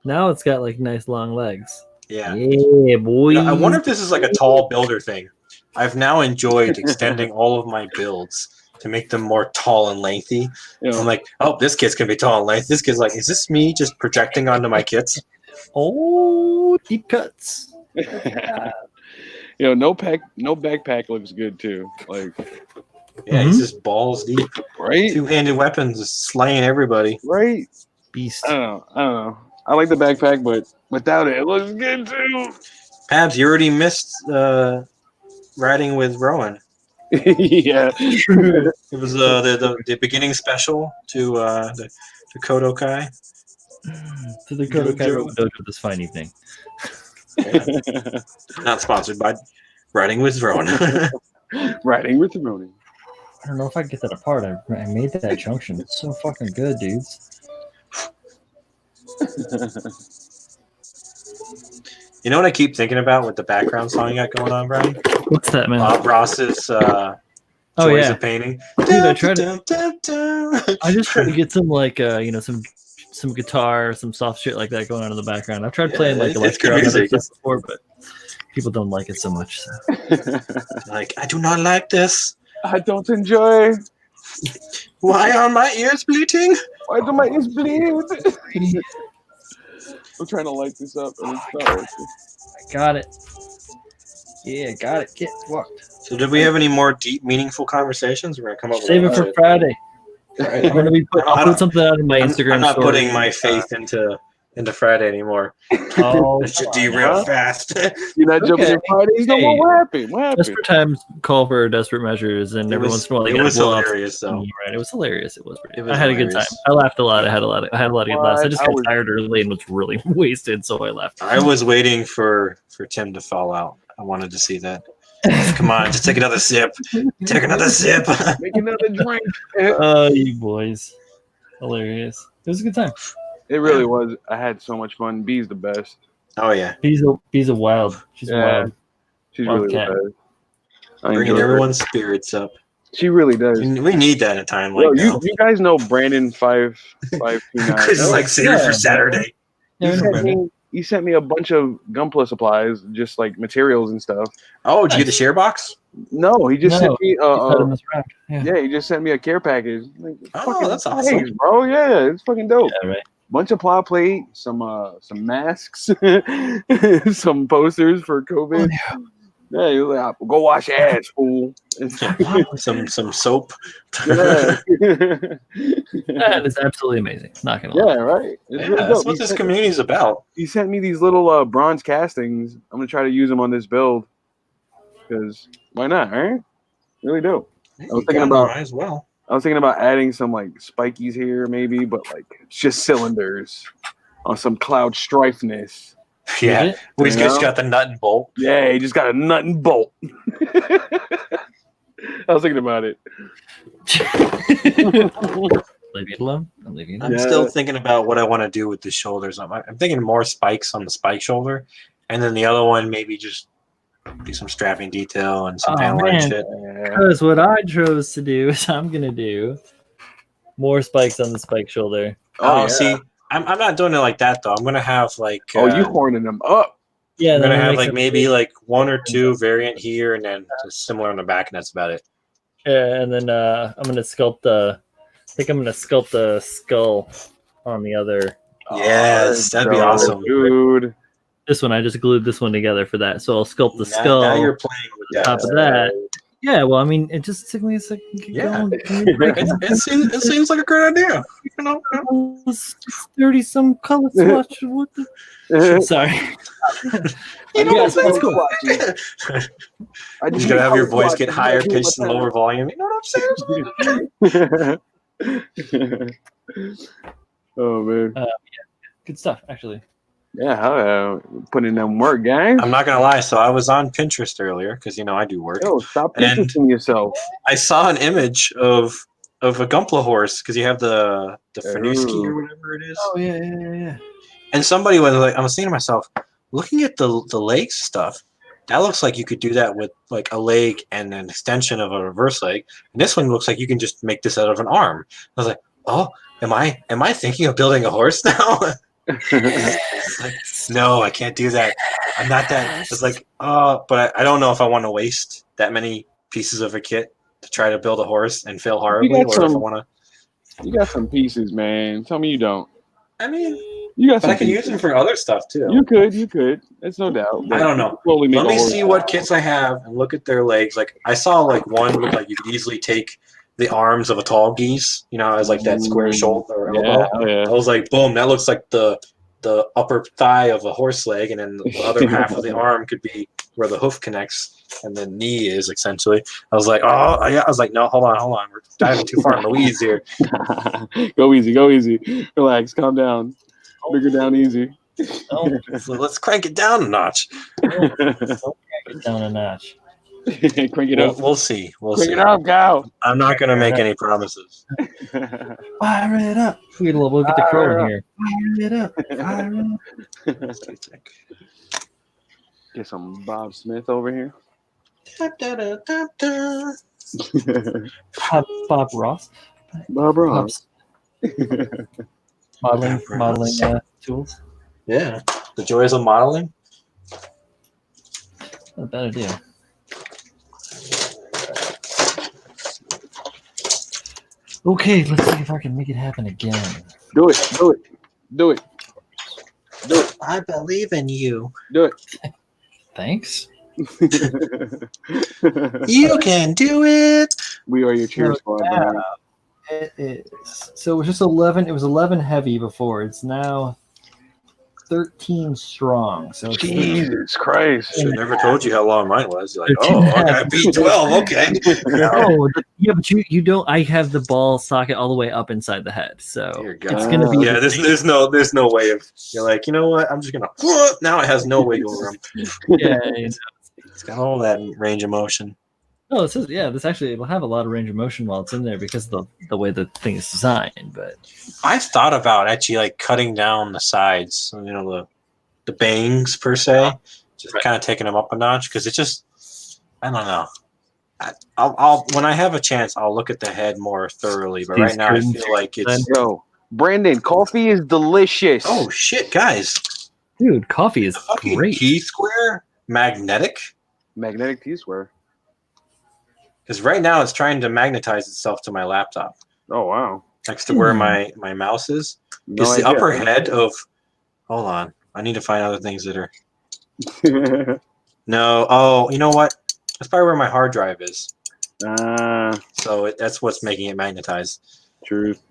now it's got like nice long legs. Yeah. Yeah, boy. I wonder if this is like a tall builder thing. I've now enjoyed extending all of my builds to make them more tall and lengthy. You know, I'm like, oh, this kid's gonna be tall and lengthy. This kid's like, is this me just projecting onto my kits? Oh, deep cuts. you know, no backpack looks good too. Like, Yeah, he's just balls deep. right, Two-handed weapons, just slaying everybody. right. Beast. I don't know. I like the backpack, but without it, it looks good too. Pabs, you already missed riding with Rowan. Yeah. It was the beginning special to the KotoKai. To the KotoKai Robo-Dojo this fine evening. Not sponsored by Riding with Rowan. Riding with the Ronin. I don't know if I can get that apart. I made that junction. It's so fucking good, dudes. You know what I keep thinking about with the background song you got going on, Brian? What's that, man? Bob Ross's Oh, Joys yeah. of Painting. Dude, I tried to. I just tried to get some like some guitar, some soft shit like that going on in the background. I've tried playing like it's good electro and other music. stuff before, but people don't like it so much. So. Like, I do not like this. I don't enjoy. Why are my ears bleeding? Why do my ears bleed? I'm trying to light this up and it's not working. I got it. Yeah, got it. Get fucked. So did we have any more deep, meaningful conversations? We're gonna come up with Save it for Friday. I'm gonna be I'll put something out in my Instagram. I'm not story. putting my faith into Friday anymore. Oh, It should derail fast. You're not jumping Okay. in Fridays no more. What happened? What happened? Desperate times call for desperate measures, and every once in a while, it you gotta was blow off. hilarious though. Right, it was hilarious. It was. It was I had a good time. hilarious. I laughed a lot. I had a lot of good laughs. I just I got was- tired early and was really wasted, so I left. I was waiting for Tim to fall out. I wanted to see that. Come on, just take another sip. Take another sip. Make another drink. Oh, you boys, hilarious. It was a good time. It really was. I had so much fun. B's the best. Oh yeah, Bee's a wild. She's Yeah. wild. She's Wild really cat. the best. I bringing enjoy her. everyone's spirits up. She really does. We need that in a time like Yo, now. you guys know Brandon 529. Chris is like save it for Saturday. Yeah, I know, Brandon. He sent me a bunch of Gunpla supplies, just like materials and stuff. Oh, did you get the share box? No, he just sent me He's letting us round. yeah, he just sent me a care package. Like, Oh, fucking that's awesome. thanks, bro. Yeah, it's fucking dope. Yeah, right. Bunch of plow plate, some masks, some posters for COVID. Yeah, he was like, go wash your ass, fool. some soap. Yeah. That is absolutely amazing. Not gonna lie. Yeah, right. It's Yeah, really that's dope. what this community is about. He sent me these little bronze castings. I'm gonna try to use them on this build because why not, right? Really dope. Was thinking about- might as well. I was thinking about adding some like spikies here, maybe, but like it's just cylinders on some cloud strifeness. Yeah, it? we just You know? got the nut and bolt. Yeah, he just got a nut and bolt. I was thinking about it. Leave it alone. I'm leaving it I'm alone. Yeah. still thinking about what I want to do with the shoulders. I'm thinking more spikes on the spike shoulder, and then the other one maybe just do some strapping detail and some Oh, paneling man. shit. Yeah. Because what I chose to do is I'm gonna do more spikes on the spike shoulder. Oh, yeah. see, I'm not doing it like that though. I'm gonna have like Oh, you horning them up. Yeah, I'm then gonna I have make like some- maybe like one or two variant here, and then just similar on the back, and that's about it. Yeah, and then I'm gonna sculpt the. I think I'm gonna sculpt the skull on the other. Yes, that'd be Oh, awesome. dude. This one I just glued this one together for that, so I'll sculpt the skull. Now you're playing with that. top of that. Yeah, well, I mean, it just took me a second to get Yeah. going. It seems like a great idea. You know, It's 30-some color swatch. What the? Sorry. You know Yeah, what so I'm that's cool. I You gotta have your voice get higher pitched and lower volume. You know what I'm saying? Oh man, Good stuff, actually. yeah, putting in them work, guys. I'm not gonna lie. So I was on Pinterest earlier because you know I do work. Yo, stop And- Pinteresting yourself. I saw an image of a Gunpla horse because you have the Fanuski or whatever it is. Oh yeah. And somebody was like, I was thinking to myself, looking at the legs stuff, that looks like you could do that with like a leg and an extension of a reverse leg. And this one looks like you can just make this out of an arm. I was like, oh, am I thinking of building a horse now? It's like, no, I can't do that. I'm not that. It's like, but I don't know if I want to waste that many pieces of a kit to try to build a horse and fail horribly, or if I want to. You got some pieces, man. Tell me you don't. I mean, you got. But I can use them for other stuff too. You could. It's no doubt. I don't know. Totally Let me see what kits I have and look at their legs. Like I saw, like one looked like you could easily take the arms of a tall geese. You know, as like that square shoulder or elbow. Yeah. I was like, boom, that looks like the upper thigh of a horse leg, and then the other half of the arm could be where the hoof connects and the knee is essentially. I was like, oh yeah. I was like, no, hold on, we're diving too far in the weeds here. Go easy. Relax, calm down. Bigger down easy. Oh, So let's crank it down a notch. don't crank it down a notch. Crank it up. We'll see. Crank it up, go. I'm not going to make any promises. Fire it up. We'll get the crow in here. Fire it up. Fire it up. Get some Bob Smith over here. Bob Ross. Bob Ross. Modeling tools. Yeah. The joys of modeling. Not a bad idea. Okay, let's see if I can make it happen again. Do it. I believe in you. Do it. Thanks. You can do it. We are your cheer squad. Man. It is. So it was just 11. It was 11 heavy before. It's now 13 strong. So it's Jesus Christ! I never told you how long mine was. You're like, oh, I got B12. Okay. Oh, yeah, but you don't. I have the ball socket all the way up inside the head, so Dear it's God. gonna be. Yeah, there's no way of. You're like, you know what? I'm just gonna. Now it has no wiggle room. Yeah. It's got all that range of motion. No, this is this actually will have a lot of range of motion while it's in there because of the way the thing is designed. But I've thought about actually like cutting down the sides, you know, the bangs per se, just kind of taking them up a notch because it just, I don't know. I'll when I have a chance, I'll look at the head more thoroughly. But right now, I feel like it's. Yo, Brandon, coffee is delicious. Oh shit, guys! dude, coffee is great. T-square magnetic. Magnetic T-square. Because right now it's trying to magnetize itself to my laptop. Oh wow! Next to where my mouse is. No It's the idea. upper head of. Hold on, I need to find other things that are. No, oh, you know what? That's probably where my hard drive is. So that's what's making it magnetize. Truth.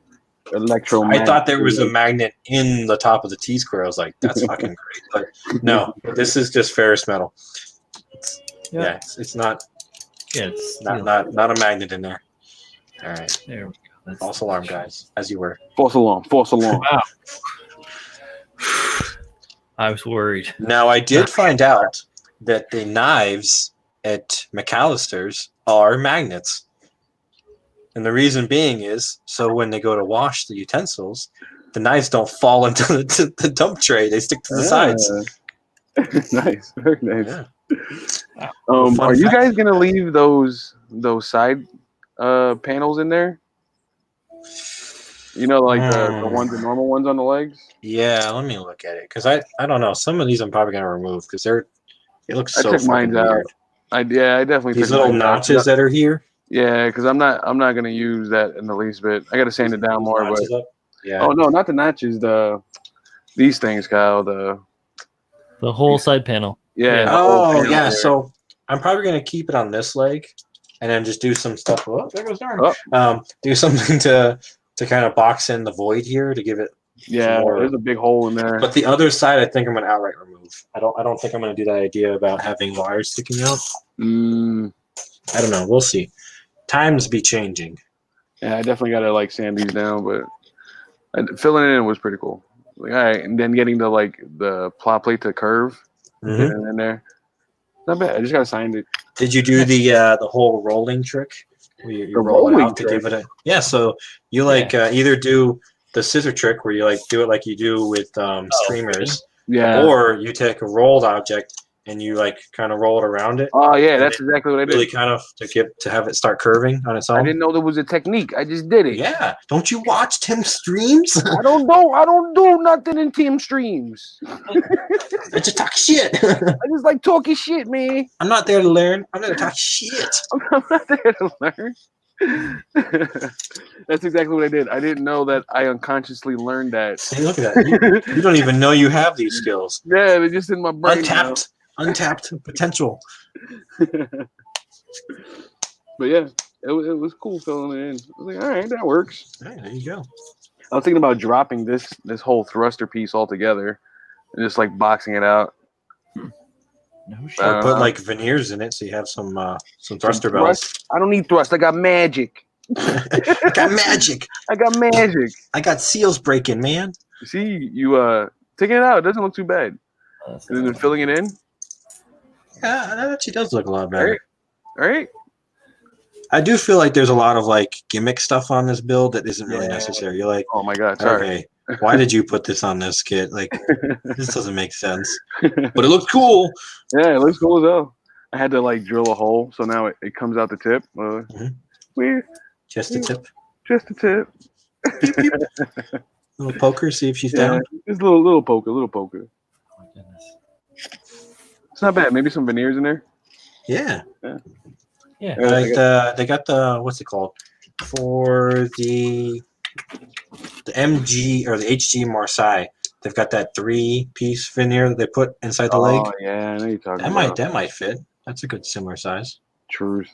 Electromagnetic. I thought there was a magnet in the top of the T-square. I was like, that's fucking great. But no, this is just ferrous metal. It's not. Yeah, it's Not a magnet in there. All right. there we go. False alarm, guys, as you were. False alarm. Wow. I was worried. Now, I did find out that the knives at McAllister's are magnets. And the reason being is so when they go to wash the utensils, the knives don't fall into the dump tray. They stick to the sides. Nice. Very nice. Yeah. Are you guys gonna leave those side panels in there? You know, like the normal ones on the legs. Yeah, let me look at it because I don't know. Some of these I'm probably gonna remove because it looks so. I took mine out. Weird. I definitely These took little mine out. notches that are here. Yeah, because I'm not gonna use that in the least bit. I gotta sand it down more. But yeah. oh no, not the notches. These things, Kyle. The whole side panel. yeah. the whole Oh panel yeah. there. So I'm probably gonna keep it on this leg, and then just do some stuff. Oh, there goes Darn. Oh. Do something to kind of box in the void here to give it. Yeah, more. there's a big hole in there. But the other side, I think I'm gonna outright remove. I don't think I'm gonna do that idea about having wires sticking out. I don't know. We'll see. Times be changing. Yeah, I definitely gotta like sand these down, but filling it in was pretty cool. Like, all right, and then getting the plow plate to curve, Mm-hmm. getting it in there. Not bad. I just gotta sand it. Did you do the whole rolling trick? Where you roll it rolling out to trick? give it a So you like either do the scissor trick where you like do it like you do with streamers, Yeah. or you take a rolled object and you like kind of roll it around it. Oh yeah, And that's exactly what I did. Really kind of to have it start curving on its own. I didn't know there was a technique. I just did it. Yeah. Don't you watch Tim streams? I don't do nothing in team streams. I just talk shit. I just like talking shit, man. I'm not there to learn. I'm there to talk shit. I'm not there to learn. That's exactly what I did. I didn't know that I unconsciously learned that. Hey, look at that. You don't even know you have these skills. Yeah, they're just in my brain. Untapped potential. But yeah, it was cool filling it in. I was like, all right, that works. All right, there you go. I was thinking about dropping this whole thruster piece altogether and just like boxing it out. No shit. Or put like veneers in it so you have some thruster bells. I don't need thrust. I got magic. I got magic. I got magic. I got seals breaking, man. See, you taking it out. It doesn't look too bad. And then filling it in. Yeah, that actually does look a lot better. All right. I do feel like there's a lot of like gimmick stuff on this build that isn't really necessary. You're like, oh my god, sorry. Okay, why did you put this on this kit? Like, this doesn't make sense. But it looks cool. Yeah, it looks cool as hell. I had to like drill a hole, so now it comes out the tip. Weird. Just a tip. Just a tip. Beep, beep. Little poker, see if she's down. Just a little poker. Oh my goodness. It's not bad. Maybe some veneers in there. Yeah. Yeah. Like they got the what's it called for the MG or the HG Marseille. They've got that 3-piece veneer that they put inside the leg. Oh yeah, I know you're talking That about. that might fit. That's a good similar size. Truth.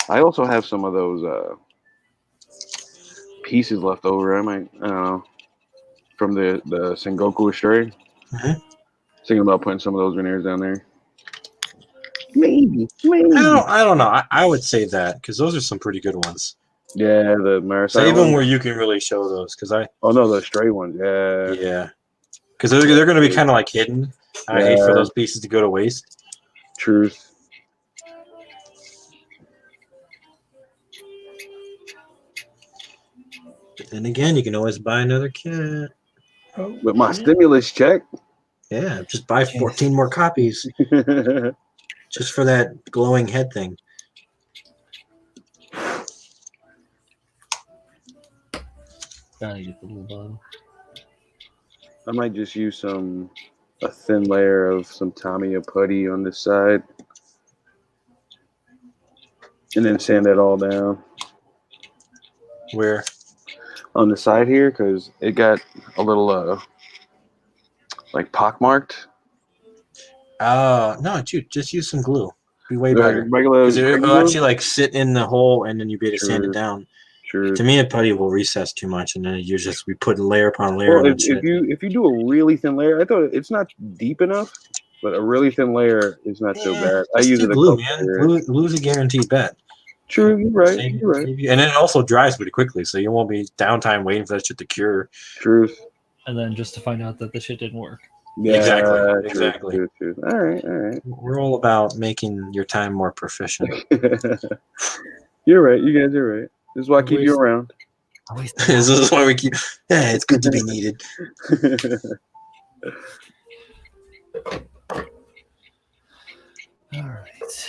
I also have some of those pieces left over. I don't know, from the Sengoku Astray. Thinking about putting some of those veneers down there. Maybe. I don't know. I would say that because those are some pretty good ones. Yeah, the Marseille. So even ones. where you can really show those, because Oh no, the stray ones. Yeah. Because they're going to be kind of like hidden. I hate for those pieces to go to waste. Truth. But then again, you can always buy another kit. With my stimulus check. Yeah, just buy 14 more copies just for that glowing head thing. Gotta get the little bottle. I might just use a thin layer of some Tamiya putty on this side. And then sand it all down. Where? On the side here, because it got a little like pockmarked. No, dude, just use some glue. Be way better. Regular. It'll actually like sit in the hole, and then you be able to sand it down. Sure. To me, a putty will recess too much, and then you just be putting layer upon layer. Well, if you do a really thin layer, I thought it's not deep enough, but a really thin layer is not so bad. I use it. Glue, man. Glue's a guaranteed bet. True, you're right. You're right. And then it also dries pretty quickly, so you won't be downtime waiting for that shit to cure. Truth. And then just to find out that the shit didn't work. Yeah, Exactly. True. All right. We're all about making your time more proficient. You're right. You guys are right. This is why I keep you around. This is why we keep. Yeah, it's good to be needed. All right.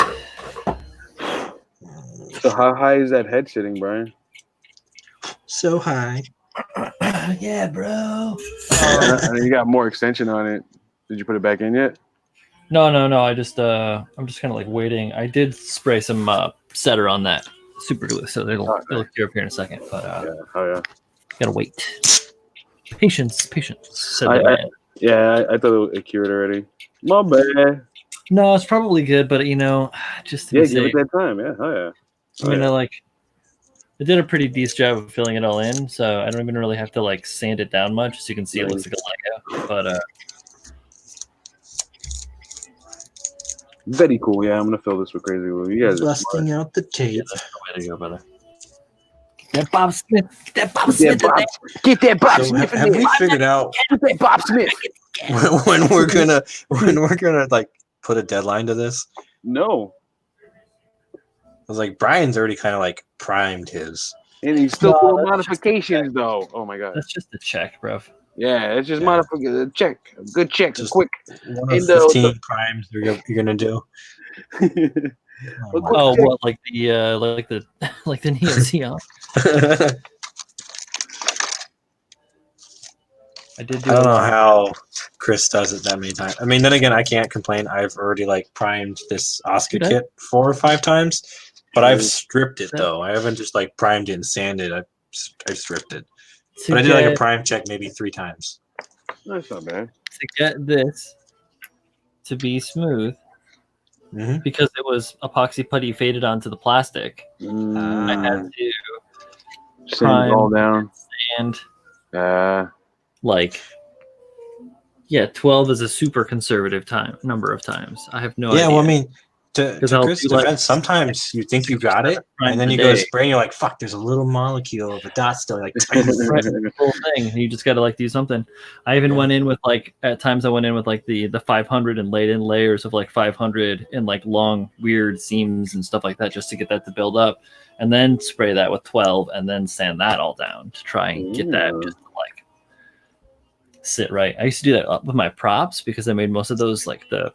So how high is that head sitting, Brian? So high. Yeah, bro. And you got more extension on it. Did you put it back in yet? No. I just I'm just kind of like waiting. I did spray some setter on that super glue, so it'll cure up here in a second. But gotta wait. Patience. Said the man. I thought it cured already. My bad. No, it's probably good, but just to be give safe. it that time. Yeah. I did a pretty decent job of filling it all in, so I don't even really have to like sand it down much, so you can see it looks like a Lego. But very cool. Yeah, I'm gonna fill this with crazy glue. You guys busting out the tape. yeah, that's the way to go, brother. Get Bob Smith. Get that Bob So Smith. have we figured out Get that Bob Smith. when we're gonna like put a deadline to this? No. I was like, Brian's already kind of like primed his. And he's still No, full of that's just a modifications, though. Oh my god. That's just a check, bro. Yeah, it's just Yeah. modification. Check, a good check, Just quick. One of Indo- 15 primes you're gonna do. A Oh, quick Oh, check. what like the like the Neo Xeon? I did do I don't know a lot. how Chris does it that many times. I mean, then again, I can't complain. I've already like primed this Oscar Did I? kit 4 or 5 times, but I've Mhm. stripped it though. I haven't just like primed it and sanded. I've stripped it. To But I did like a get- prime check maybe 3 times. That's not bad. to get this to be smooth Mm-hmm. because it was epoxy putty faded onto the plastic. I had to Sand it all down. and Uh, yeah, 12 is a super conservative number of times. I have no idea. Yeah, well, I mean, to 'Cause I'll Chris' do, like, defense, sometimes you think you got it, prime and then a you go to day. spray, and you're like, "Fuck!" There's a little molecule of a dot still, like tiny. Right, the whole thing. You just got to like do something. I even went in with like at times I went in with like the 500 and laid in layers of like 500 and like long weird seams and stuff like that just to get that to build up, and then spray that with 12 and then sand that all down to try and get that just to like sit right. I used to do that with my props because I made most of those like the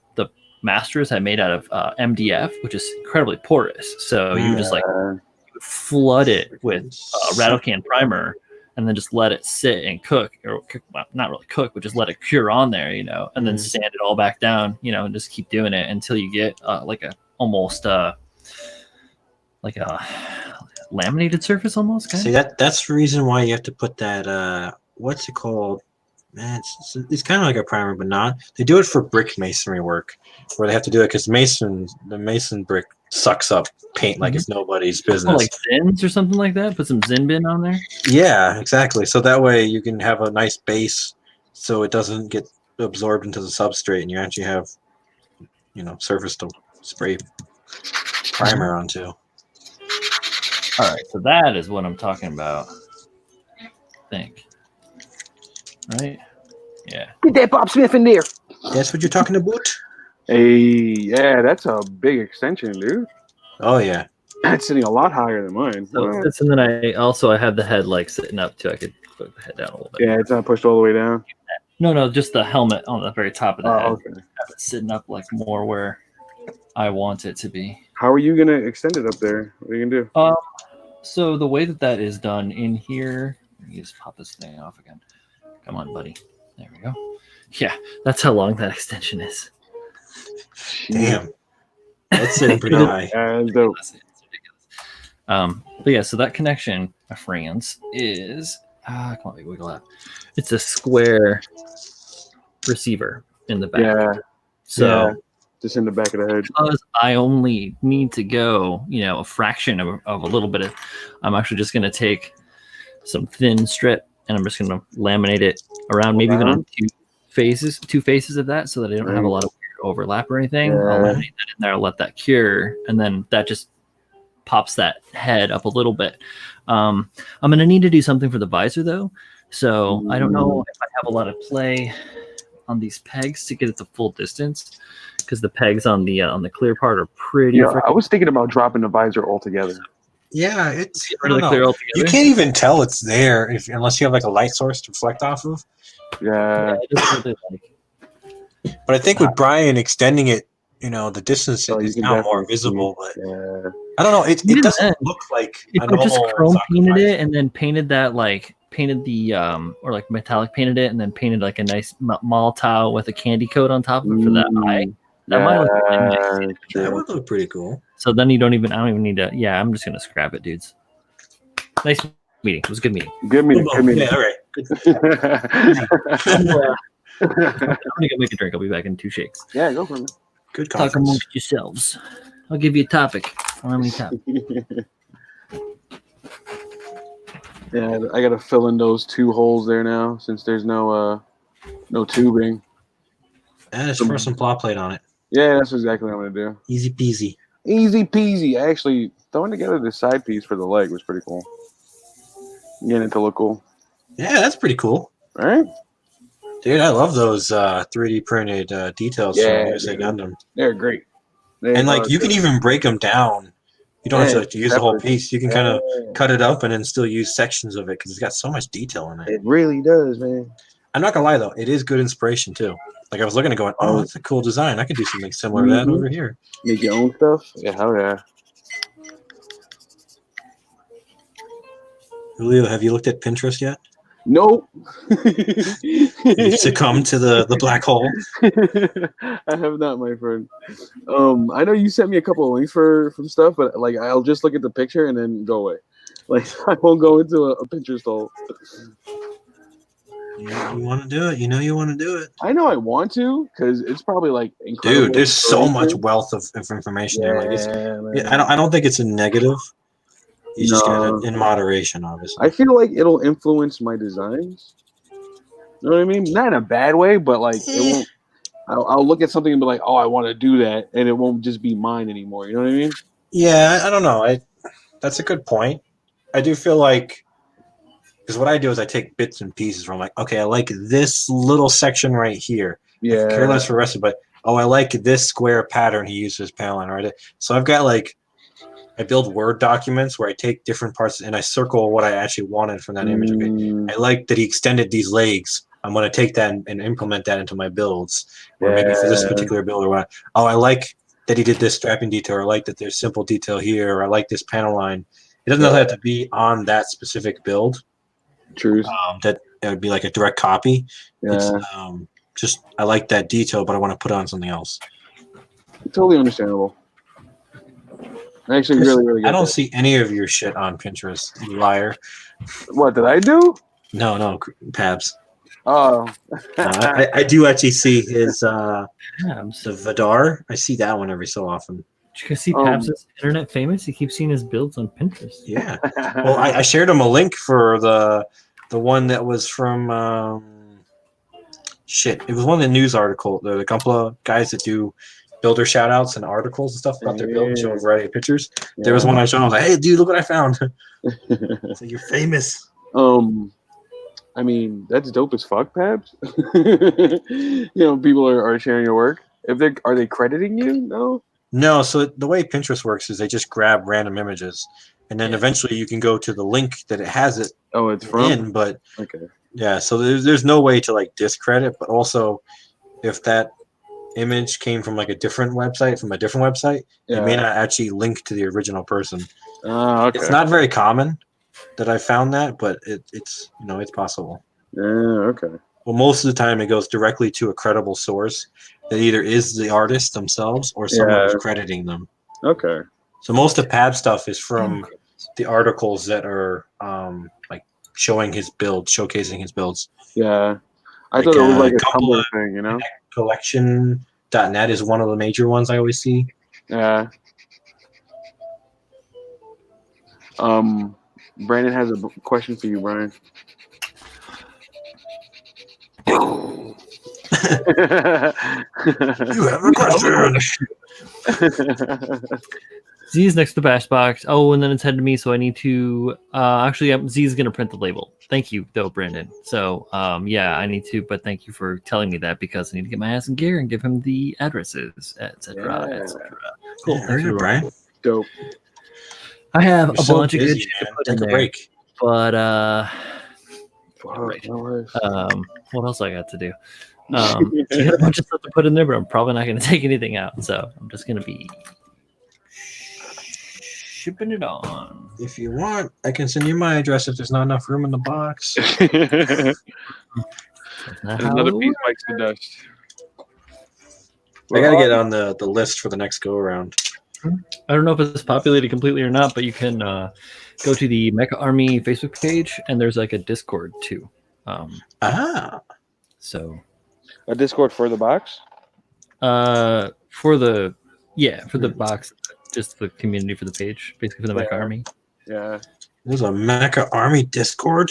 masters I made out of MDF, which is incredibly porous. So you just like flood it with rattle can primer and then just let it sit and cook, or well, not really cook, but just let it cure on there, and then sand it all back down, and just keep doing it until you get like a almost like a laminated surface almost. See, that's the reason why you have to put that what's it called? Man, it's kind of like a primer, but not. They do it for brick masonry work, where they have to do it because the mason brick sucks up paint like it's nobody's business. Oh, like Zins or something like that. Put some Zin bin on there. Yeah, exactly. So that way you can have a nice base, so it doesn't get absorbed into the substrate, and you actually have, surface to spray primer onto. All right, so that is what I'm talking about. I think. Right? Yeah. Get that Bob Smith in there. That's what you're talking about? Hey, yeah, that's a big extension, dude. Oh, yeah. That's sitting a lot higher than mine. So What? and then I have the head like sitting up too. I could put the head down a little bit. Yeah, it's not pushed all the way down. No, just the helmet on the very top of the head. Okay. Have it sitting up like more where I want it to be. How are you gonna extend it up there? What are you gonna do? So the way that is done in here, let me just pop this thing off again. Come on, buddy. There we go. Yeah, that's how long that extension is. Damn. That's sitting pretty high. That's dope. It's ridiculous. But yeah, so that connection, my friends, is come on, big wiggle out. It's a square receiver in the back. Yeah. So Yeah. Just in the back of the head. because I only need to go, a fraction of a little bit of, I'm actually just going to take some thin strip and I'm just going to laminate it around, maybe even on two faces of that, so that I don't have a lot of weird overlap or anything. Yeah. I'll laminate that in there, I'll let that cure, and then that just pops that head up a little bit. I'm going to need to do something for the visor though, so I don't know if I have a lot of play on these pegs to get it to full distance, because the pegs on the clear part are pretty. Yeah, I was thinking about dropping the visor altogether. Yeah, it's. Get I rid of don't the clear know. altogether. You can't even tell it's there unless you have like a light source to reflect off of. Yeah. it doesn't really, like, But I think with Brian extending it, the distance So you is can now more definitely visible. But Yeah. I don't know. It Even doesn't then, look like if a I just normal chrome soccer painted visor. it and then painted the or like metallic painted it and then painted like a nice Molotov with a candy coat on top of it for that eye. That might look really nice. That would look pretty cool. So then I don't even need to. Yeah, I'm just gonna scrap it, dudes. Nice meeting. It was a good meeting. Good meeting. Oh, Good meeting. yeah, all right. I'm gonna go make a drink. I'll be back in 2 shakes. Yeah, go for it. Good Talk conference. amongst yourselves. I'll give you a topic. How many topics? Yeah, I gotta fill in those 2 holes there now since there's no tubing. And just throw some plot plate on it. Yeah, that's exactly what I'm gonna do. Easy peasy. Easy peasy. Actually, throwing together the side piece for the leg was pretty cool. Getting it to look cool. Yeah, that's pretty cool. All right. Dude, I love those 3D printed details Yeah, from USA dude. Gundam. They're great. They And like are you can good. even break them down You don't have to use the whole separate. piece. You can kind of cut it up and then still use sections of it because it's got so much detail in it. It really does, man. I'm not gonna lie though, it is good inspiration too. Like I was looking at going, oh, that's a cool design. I could do something similar to that over here. Make your own stuff. Yeah, hell yeah. Julio, have you looked at Pinterest yet? Nope. You succumb to the black hole. I have not, my friend. I know you sent me a couple of links for stuff, but like I'll just look at the picture and then go away. Like I won't go into a Pinterest hole. You want to do it. You know you want to do it. I know I want to because it's probably like incredible. Dude, there's so much wealth of information there. Like I don't think it's a negative. You just get it in moderation, obviously. I feel like it'll influence my designs. You know what I mean? Not in a bad way, but like it won't. I'll look at something and be like, "Oh, I want to do that," and it won't just be mine anymore. You know what I mean? Yeah, I don't know. That's a good point. I do feel like because what I do is I take bits and pieces from like, okay, I like this little section right here. Yeah. I care less for the rest of it. But, oh, I like this square pattern he uses panel line, right? So I've got like. I build Word documents where I take different parts and I circle what I actually wanted from that image. Okay, I like that he extended these legs. I'm going to take that and implement that into my builds. Or maybe for this particular build, or I like that he did this strapping detail, or I like that there's simple detail here, or I like this panel line. It doesn't have to be on that specific build. True. That it would be like a direct copy. Yeah. It's just I like that detail, but I want to put it on something else. Totally understandable. Actually, really good. I don't see any of your shit on Pinterest, you liar. What did I do? No, Pabs. Oh, I do actually see his the Vidar. I see that one every so often. Did you guys see Pabs is internet famous? He keeps seeing his builds on Pinterest. Yeah. Well, I shared him a link for the one that was from shit. It was one of the news articles. The Gunpla guys that do builder shout outs and articles and stuff about their build and show a variety of pictures. Yeah. There was one I showed. I was like, "Hey, dude, look what I found!" So you're famous. I mean, that's dope as fuck, Pabs. People are sharing your work. Are they crediting you? No. So the way Pinterest works is they just grab random images, and then eventually you can go to the link that it has it. Oh, it's from. In, but okay. Yeah, so there's no way to like discredit, but also if that image came from like a different website, it may not actually link to the original person. Okay. It's not very common that I found that, but it's it's possible. Yeah, okay. Well, most of the time it goes directly to a credible source that either is the artist themselves or someone who's crediting them. Okay. So most of Pab's stuff is from the articles that are like showing his build, showcasing his builds. Yeah. I thought it was like a Tumblr thing, Collection.net is one of the major ones I always see. Yeah. Brandon has a question for you, Brian. You have a question. Z's next to the bash box. Oh, and then it's headed to me, so I need to Z's gonna print the label. Thank you though, Brandon. So I need to, but thank you for telling me that because I need to get my ass in gear and give him the addresses, etc. etc. Cool. Yeah, Brian. Dope. I have a so bunch busy, of good shit to put Take in a there, break. but right. what else I got to do? I got a bunch of stuff to put in there, but I'm probably not going to take anything out, so I'm just going to be shipping it on. If you want, I can send you my address if there's not enough room in the box. Another piece bites the dust. I gotta get on the list for the next go around. I don't know if it's populated completely or not, but you can go to the Mecha Army Facebook page, and there's like a Discord too. So a Discord for the box? For the box, just the community for the page, basically for the Mecha Army. Yeah. There's a Mecha Army Discord?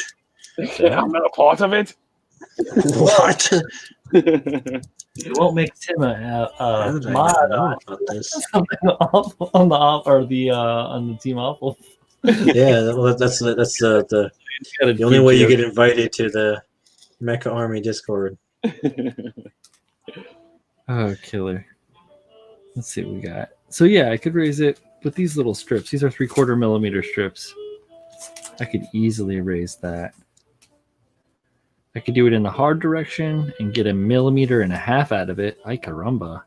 Yeah, I'm not a part of it. What? It won't make Tim a mod on the team awful. Yeah, that's the only way you get invited to the Mecha Army Discord. Oh, killer. Let's see what we got. So yeah, I could raise it, with these little strips, these are 3/4 millimeter strips. I could easily erase that. I could do it in the hard direction and get 1.5 millimeters out of it. Ay caramba.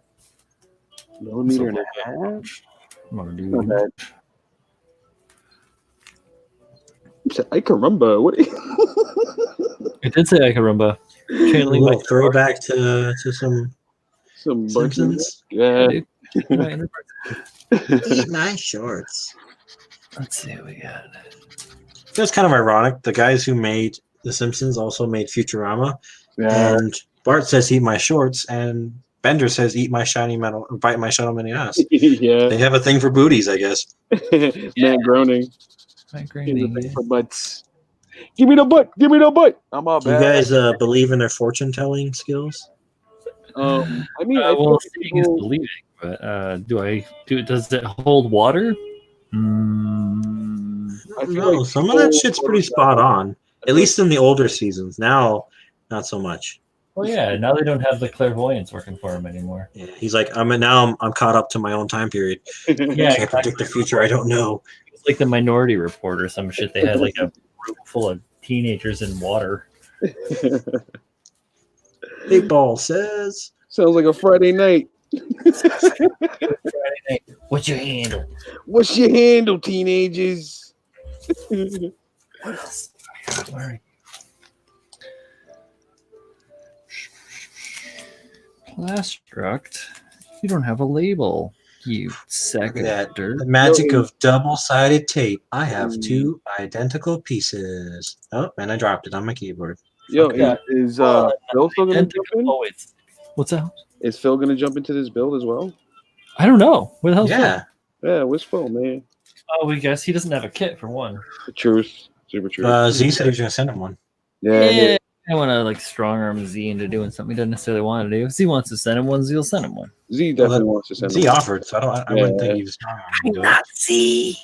Millimeter and a half? I'm gonna do Not bad. You said, ay caramba. What? I did say ay caramba. A Channeling my little throwback to some Simpsons. Simpsons. Yeah. dude. My inner part. Eat my shorts. Let's see what we got. It's kind of ironic. The guys who made The Simpsons also made Futurama, Yeah. and Bart says "eat my shorts," and Bender says "eat my shiny metal, bite my shiny metal ass." Yeah. They have a thing for booties, I guess. Man groaning. My Here's the granny. thing for butts. Give me the butt. Give me the butt. I'm all Do you bad. guys believe in their fortune telling skills? I mean, I Well, feel seeing is people- believing, but does it hold water? I feel No, like some of that people- shit's pretty spot on. At least in the older seasons. Now, not so much. Well, yeah. Now they don't have the clairvoyance working for him anymore. Yeah, he's like, I'm caught up to my own time period. Yeah, I can't predict the future. I don't know. It's like the Minority Report or some shit. They had like a room full of teenagers in water. Big Ball says. Sounds like a Friday night. Friday night. What's your handle? What's your handle, teenagers? What else? Where are you? Plastruct. You don't have a label, you sack of that. dirt. The magic of double-sided tape. I have 2 identical pieces. Oh, and I dropped it on my keyboard. Yo, Yeah. is Phil still gonna jump in? Oh, what's that? Is Phil gonna jump into this build as well? I don't know. Where the hell's Yeah. Yeah, where's Phil, man? Phil? Oh, we guess he doesn't have a kit for one. Truth. Super true. Z said he was going to send him one. yeah. I want to like strong arm Z into doing something he doesn't necessarily want to do. If Z wants to send him one, Z'll send him one. Z definitely wants to send Z him. offered, so I wouldn't think he was strong enough to do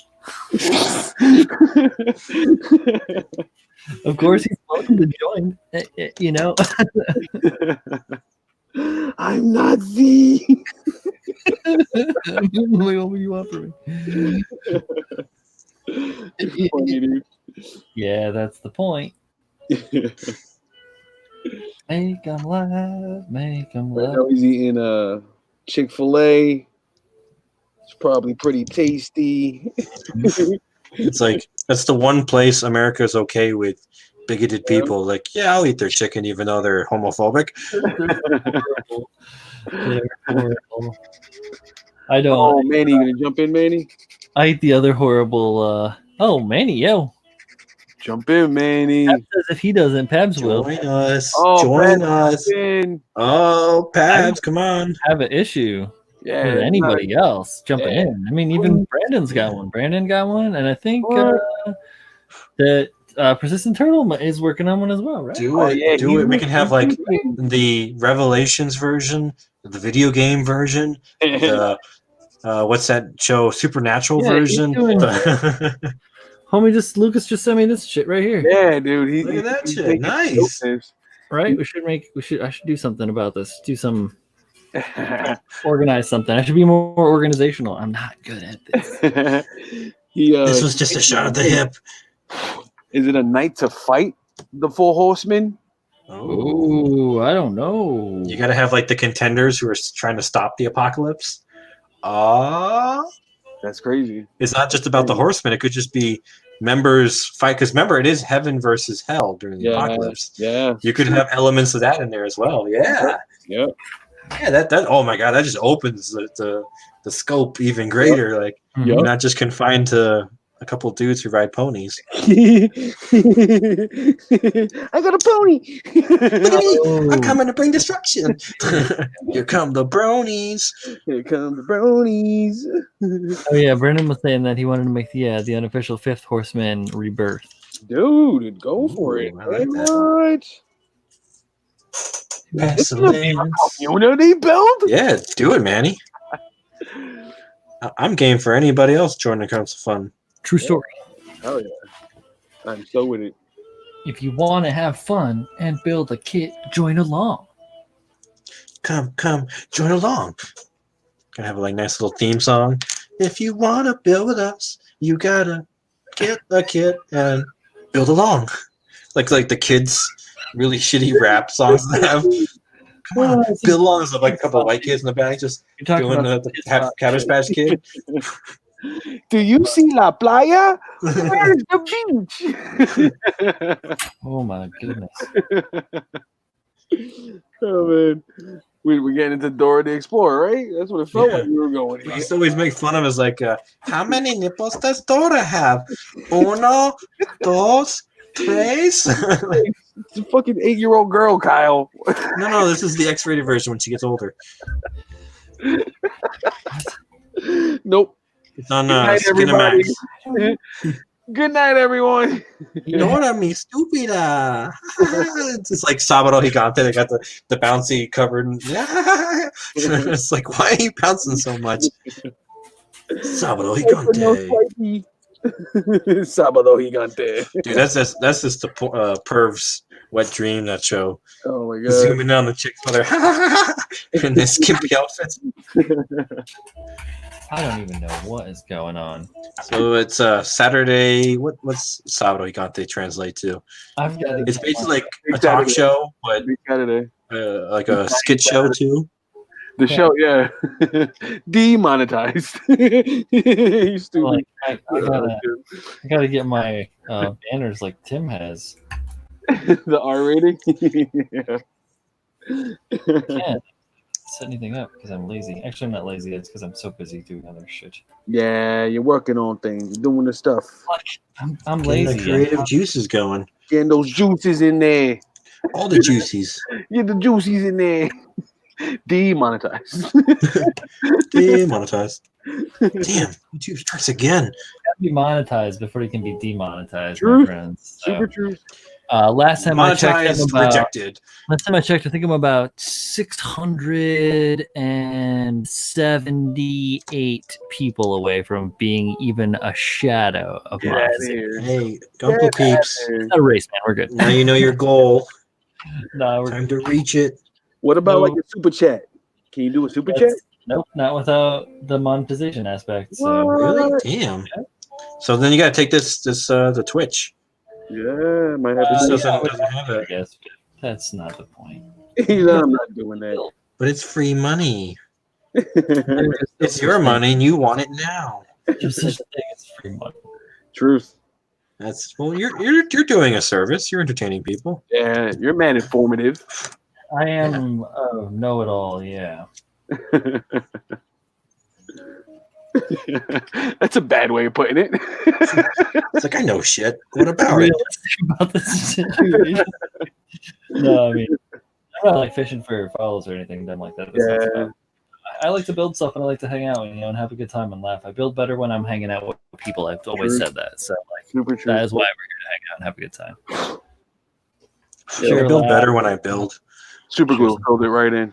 it. Of course, he's welcome to join. You know. I'm not Z. What do you want from me? It's funny, dude. Yeah, that's the point. Make 'em laugh, make 'em Right laugh. now he's eating Chick-fil-A. It's probably pretty tasty. It's like, that's the one place America's okay with bigoted people. Like, yeah, I'll eat their chicken even though they're homophobic. Horrible. They're horrible. I don't. Oh, Manny, you gonna jump in, Manny? I eat the other horrible. Oh, Manny, yo. Jump in, Manny. Pabs says if he doesn't, Pabs will. Join us. Oh, Join Pat, us. in. Oh, Pabs, come on. Have an issue Yeah, with it's anybody else jumping Yeah. in. I mean, even Brandon's got one. Brandon got one, and I think What? that Persistent Turtle is working on one as well, right? Do Oh, it. yeah, Do he it. We can have like was- the Revelations version, the video game version, the what's that show? Supernatural Yeah, he's version. doing- Homie, Lucas just sent me this shit right here. Yeah, dude. Look at that he's shit. taking Nice. notice. Right? I should do something about this. Do some organize something. I should be more organizational. I'm not good at this. This was just a shot at the hip. Is it a night to fight the full horsemen? Oh, I don't know. You got to have like the contenders who are trying to stop the apocalypse. That's crazy. It's not just about the horsemen. It could just be members fight. Because remember, it is heaven versus hell during the apocalypse. Yeah. You could have elements of that in there as well. Yeah. Yeah. Yeah. That. Oh my God. That just opens the scope even greater. Like Mhm. you're not just confined to a couple of dudes who ride ponies. I got a pony. I'm coming to bring destruction. Here come the bronies. Here come the bronies. Oh yeah, Brendan was saying that he wanted to make the unofficial fifth Horseman rebirth. Dude, go for it. Ooh, I like that. What? This is a Excellent. community build? Yeah, do it, Manny. I'm game for anybody else joining the Council Fun. True story. Oh yeah. I'm so with it. If you want to have fun and build a kit, join along. Come, join along. Gonna have a like nice little theme song. If you want to build with us, you gotta get a kit and build along. Like the kids' really shitty rap songs they have. Come on, build along. There's like a couple of white kids in the back just doing the Cabbage Patch Kid. Do you see La Playa? Where's the beach? Oh my goodness. Oh man, we're getting into Dora the Explorer, right? That's what it felt like we were going. We used to always make fun of us like, how many nipples does Dora have? Uno, dos, tres. It's a fucking 8-year-old girl, Kyle. No, this is the X-rated version when she gets older. Nope. It's on Good night, Skinamax. Good night, everyone. Dora mi stupida. It's just like Sabado Gigante. They got the bouncy covered. It's like, why are you bouncing so much? Sabado Gigante. Sabado Gigante. Dude, that's just the perv's wet dream, that show. Oh my god. Zooming down the chicks while they're in their skimpy outfits. I don't even know what is going on. So it's Saturday. What's Sábado Gigante translate to? It's basically like a talk show, but like a skit show too. The show, yeah, demonetized. You stupid. Like, I gotta get my banners like Tim has. The R rating. I can't set anything up because I'm lazy. Actually, I'm not lazy. It's because I'm so busy doing other shit. Yeah, you're working on things. You're doing the stuff. I'm lazy. The creative juices going. Getting those juices in there. All the juices. Get the juices in there. Demonetized. Demonetized. Damn, YouTube starts again. Be monetized before you can be demonetized, True. my friends. So, Super true. last time I checked, rejected. Last time I checked, I think I'm about 678 people away from being even a shadow of monetization. Hey, Gunpla peeps. It's not a race, man. We're good. Now you know your goal. No, we're Time to reach it. What about like a super chat? Can you do a super chat? Nope, not without the monetization aspect. So. Really? Damn. So then you got to take this the Twitch. Yeah, might have to do doesn't have I it. guess that's not the point. I'm not doing that. But it's free money. It's your money and you want it now. There's such a thing as free money. Truth. That's you're doing a service. You're entertaining people. Yeah, you're man informative. I am know-it-all, yeah. That's a bad way of putting it. It's like, I know shit. What about it? About this situation. No, I mean, I'm not like fishing for follows or anything dumb like that. Yeah. I like to build stuff and I like to hang out, and have a good time and laugh. I build better when I'm hanging out with people. I've always said that. So, like, Super true. that is why we're here to hang out and have a good time. I build better when I build. Super glue filled it right in.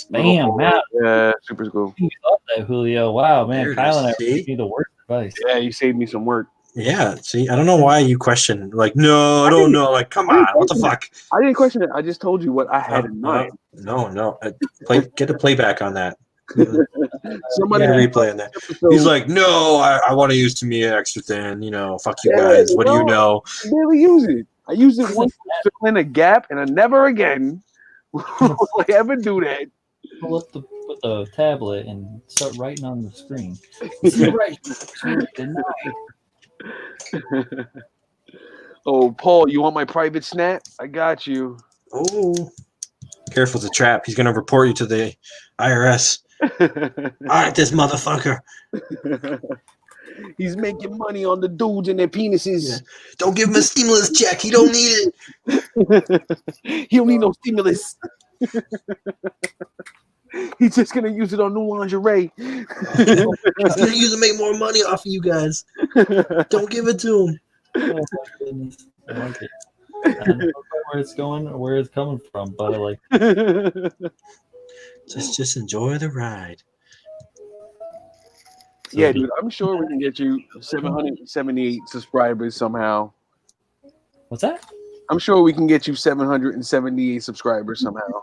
Bam, Matt. Yeah, super glue. You love that, Julio. Wow, man. There it Kyle is. and I See? gave you the worst advice. Yeah, you saved me some work. Yeah. See, I don't know why you question. Like, no, I don't know. Like, come on, what the fuck? I didn't question it. I just told you what I had in mind. No. Get a playback on that. Somebody Get a replay on that. He's like, no, I want to use Tamiya extra thin. Fuck you guys. What do you know? I barely use it. I used it once to fill in a gap, and I never again will I ever do that. Pull up the tablet and start writing on the screen. Oh, Paul, you want my private snap? I got you. Oh, careful, it's a trap. He's gonna report you to the IRS. All right, this motherfucker. He's making money on the dudes and their penises. Yeah. Don't give him a stimulus check. He don't need it. He don't need no stimulus. He's just gonna use it on new lingerie. He's gonna use it to make more money off of you guys. Don't give it to him. Oh my goodness. I like it. I don't know where it's going or where it's coming from, but I like it. Just enjoy the ride. Yeah, dude, I'm sure we can get you 778 subscribers somehow. What's that? I'm sure we can get you 778 subscribers somehow.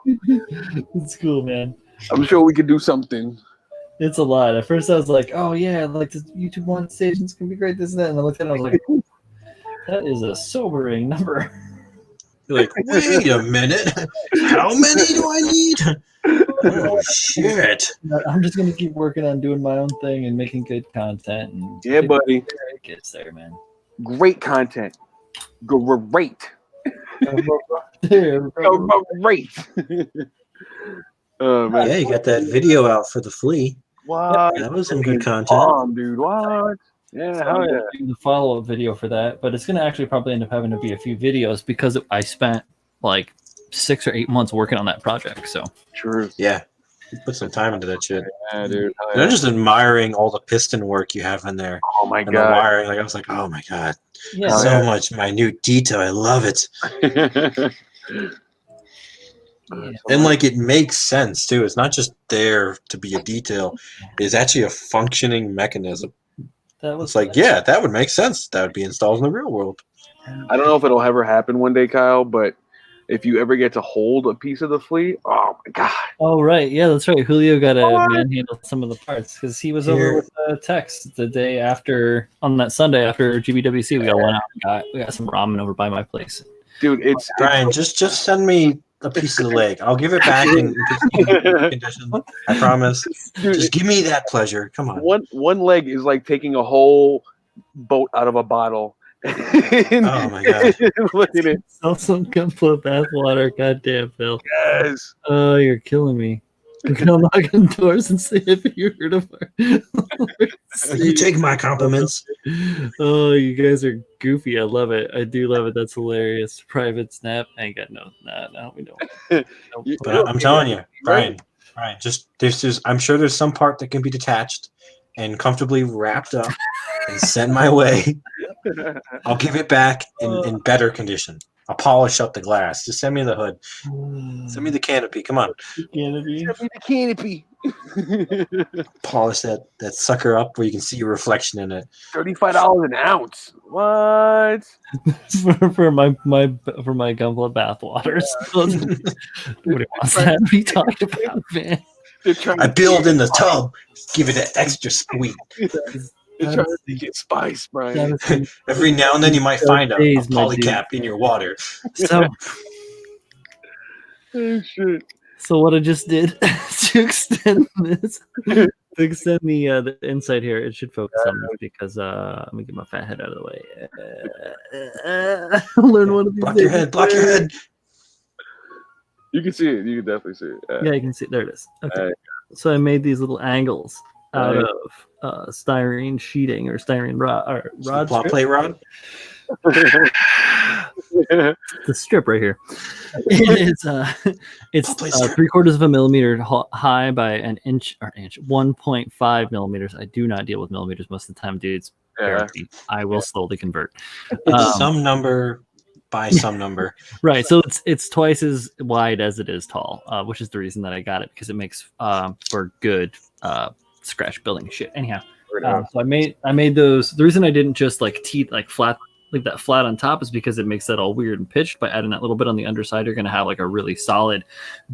It's cool, man. I'm sure we could do something. It's a lot. At first, I was like, "Oh yeah, like the YouTube monetizations can be great, this and that." And I looked at it, I was like, "That is a sobering number." You're like, wait a minute, how many do I need? Oh shit! I'm just gonna keep working on doing my own thing and making good content. And Yeah, buddy. it gets there, man. Great content. Great. There, Great. Oh man. Yeah, you got that video out for the flea. What? That was some good content. Dude. What? Yeah, So hell I'm yeah. gonna do the follow-up video for that, but it's gonna actually probably end up having to be a few videos because I spent like 6 or 8 months working on that project. So True. Yeah, you put some time into that shit. Yeah, dude. Hell And I'm yeah. just admiring all the piston work you have in there Oh my and the god. wiring. Like I was like, oh my god, yeah, Oh, so yeah. much minute detail. I love it. And like it makes sense too. It's not just there to be a detail. It's actually a functioning mechanism. that was It's like, yeah, that would make sense. That would be installed in the real world. I don't know if it'll ever happen one day, Kyle, but if you ever get to hold a piece of the flea, oh my god. Oh right, yeah, that's right. Julio got to What? manhandle some of the parts because he was Here. over with Tex the day after on that Sunday after GBWC. We got one out. We got some ramen over by my place. Dude, it's Brian, just send me a piece of the leg. I'll give it back in condition. I promise. dude, Just give me that pleasure. Come on. one leg is like taking a whole boat out of a bottle. Oh my god. Look at it. Sell some Gunpla bathwater. Goddamn, Phil. Yes. Oh, you're killing me. I'm gonna knock on doors and see if you heard of her. You take my compliments. Oh, you guys are goofy. I love it. I do love it. That's hilarious. Private snap. I ain't got no, we don't. Nope. But I'm telling you, Brian, just I'm sure there's some part that can be detached and comfortably wrapped up and sent my way. I'll give it back in better condition. I'll polish up the glass. Just send me the hood. Send me the canopy. Come on. Canopy. The canopy. Polish that sucker up where you can see your reflection in it. $35 an ounce. What? for my Gunpla bathwaters. Nobody wants that. What are you talking about, man? I build in the tub. Give it that extra sweet. They're trying to get spice, Brian. Every now and then you might find a Days, my polycap in your water. So, Oh, shit. so what I just did to extend this, to extend the insight here, it should focus on this because let me get my fat head out of the way. Learn one of these Block days. your head. Block your head. You can see it. You can definitely see it. Yeah, you can see. There it is. Okay. Alright. So I made these little angles out Right. of styrene sheeting or styrene rod Plot strip. plate rod. The strip right here. It's Plate strip. 3/4 of a millimeter high by an inch 1.5 millimeters. I do not deal with millimeters most of the time, dudes. Yeah. I will slowly convert. Some number by some number. Right, so it's twice as wide as it is tall, which is the reason that I got it because it makes for good scratch building shit. Anyhow, so I made those. The reason I didn't just like flat like that flat on top is because it makes that all weird and pitched. By adding that little bit on the underside, you're going to have like a really solid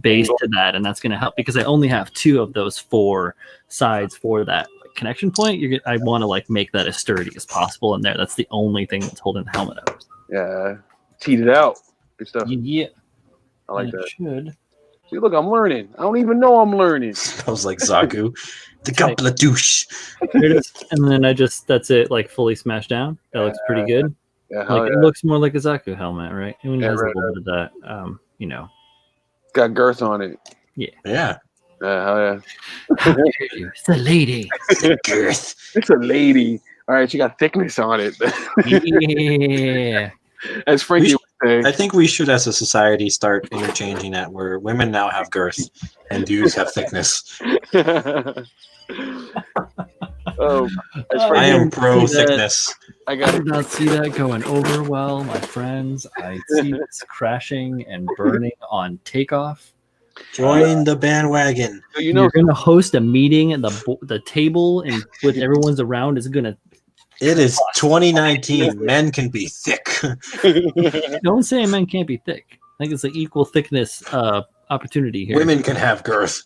base to that, and that's going to help because I only have 2 of those 4 sides for that connection point. I want to like make that as sturdy as possible in there. That's the only thing that's holding the helmet up. Yeah. Teed it out. Good stuff. Yeah, I like and it that. should. See, look, I'm learning. I don't even know I'm learning. Smells like Zaku. The Gunpla douche. There it is. And then that's it, like fully smashed down. That looks pretty good. Yeah, hell Like yeah. it looks more like a Zaku helmet, right? It Yeah, has right, a little bit of that, It's got girth on it. Yeah. Yeah, hell yeah. How dare you? It's a lady. The girth. It's a lady. All right, she got thickness on it. Yeah. As Frankie would I think we should, as a society, start interchanging that where women now have girth and dudes have thickness. say. Oh, as Oh, I Frankie, am pro see that. thickness. I I got did not see that going over well, my friends. I see this crashing and burning on takeoff. Join the bandwagon. so you know. You're gonna host a meeting, and the table and with everyone's around is gonna. It is 2019. Men can be thick. Don't say men can't be thick. I think it's like equal thickness opportunity here. Women can have girth.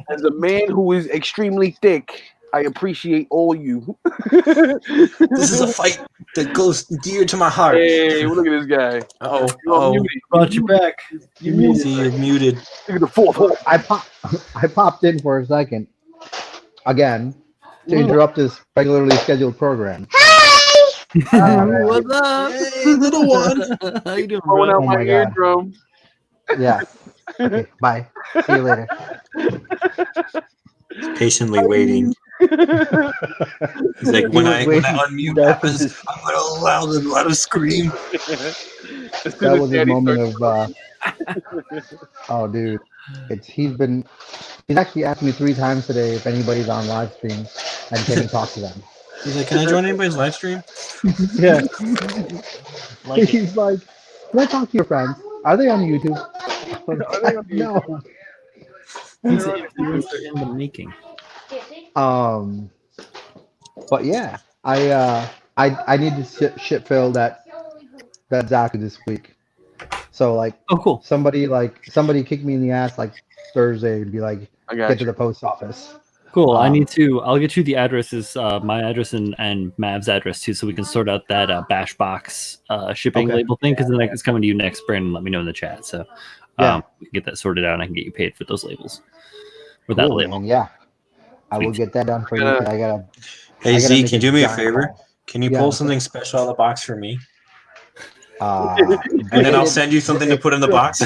As a man who is extremely thick, I appreciate all you. This is a fight that goes dear to my heart. Hey, look at this guy. Oh, Brought you back. You muted. see, you're muted. Look at the fourth hole. I popped in for a second. Again, to interrupt this regularly scheduled program. What's up? Hey, little one. How you doing, Blowing bro? out Oh my my God. eardrum. Yeah. Okay, bye. See you later. Patiently waiting. He's like, when I unmute happens, I'm gonna let him scream. That was his moment of. Oh, dude, he's actually asked me 3 times today if anybody's on live stream and can he talk to them. He's like, can I join anybody's live stream? Yeah. He's like, can I talk to your friends? Are they on YouTube? No. He's an influencer in the making. But yeah, I need to ship fill that Zaku this week. So like, Oh, cool. somebody kicked me in the ass like Thursday and be like, I get got to you. the post office. Cool. I'll get you the addresses, my address and Mav's address too, so we can sort out that bash box shipping Okay. label thing, because it's coming to you next, Brandon. Let me know in the chat, so Yeah. we can get that sorted out, and I can get you paid for those labels with that Cool, label. man. Yeah, I will get that done for you. I gotta. Hey, I gotta Z, make can you do me a giant favor? call. Can you Yeah, pull what's something special out of the box for me? And And then I'll send you something to put in the box.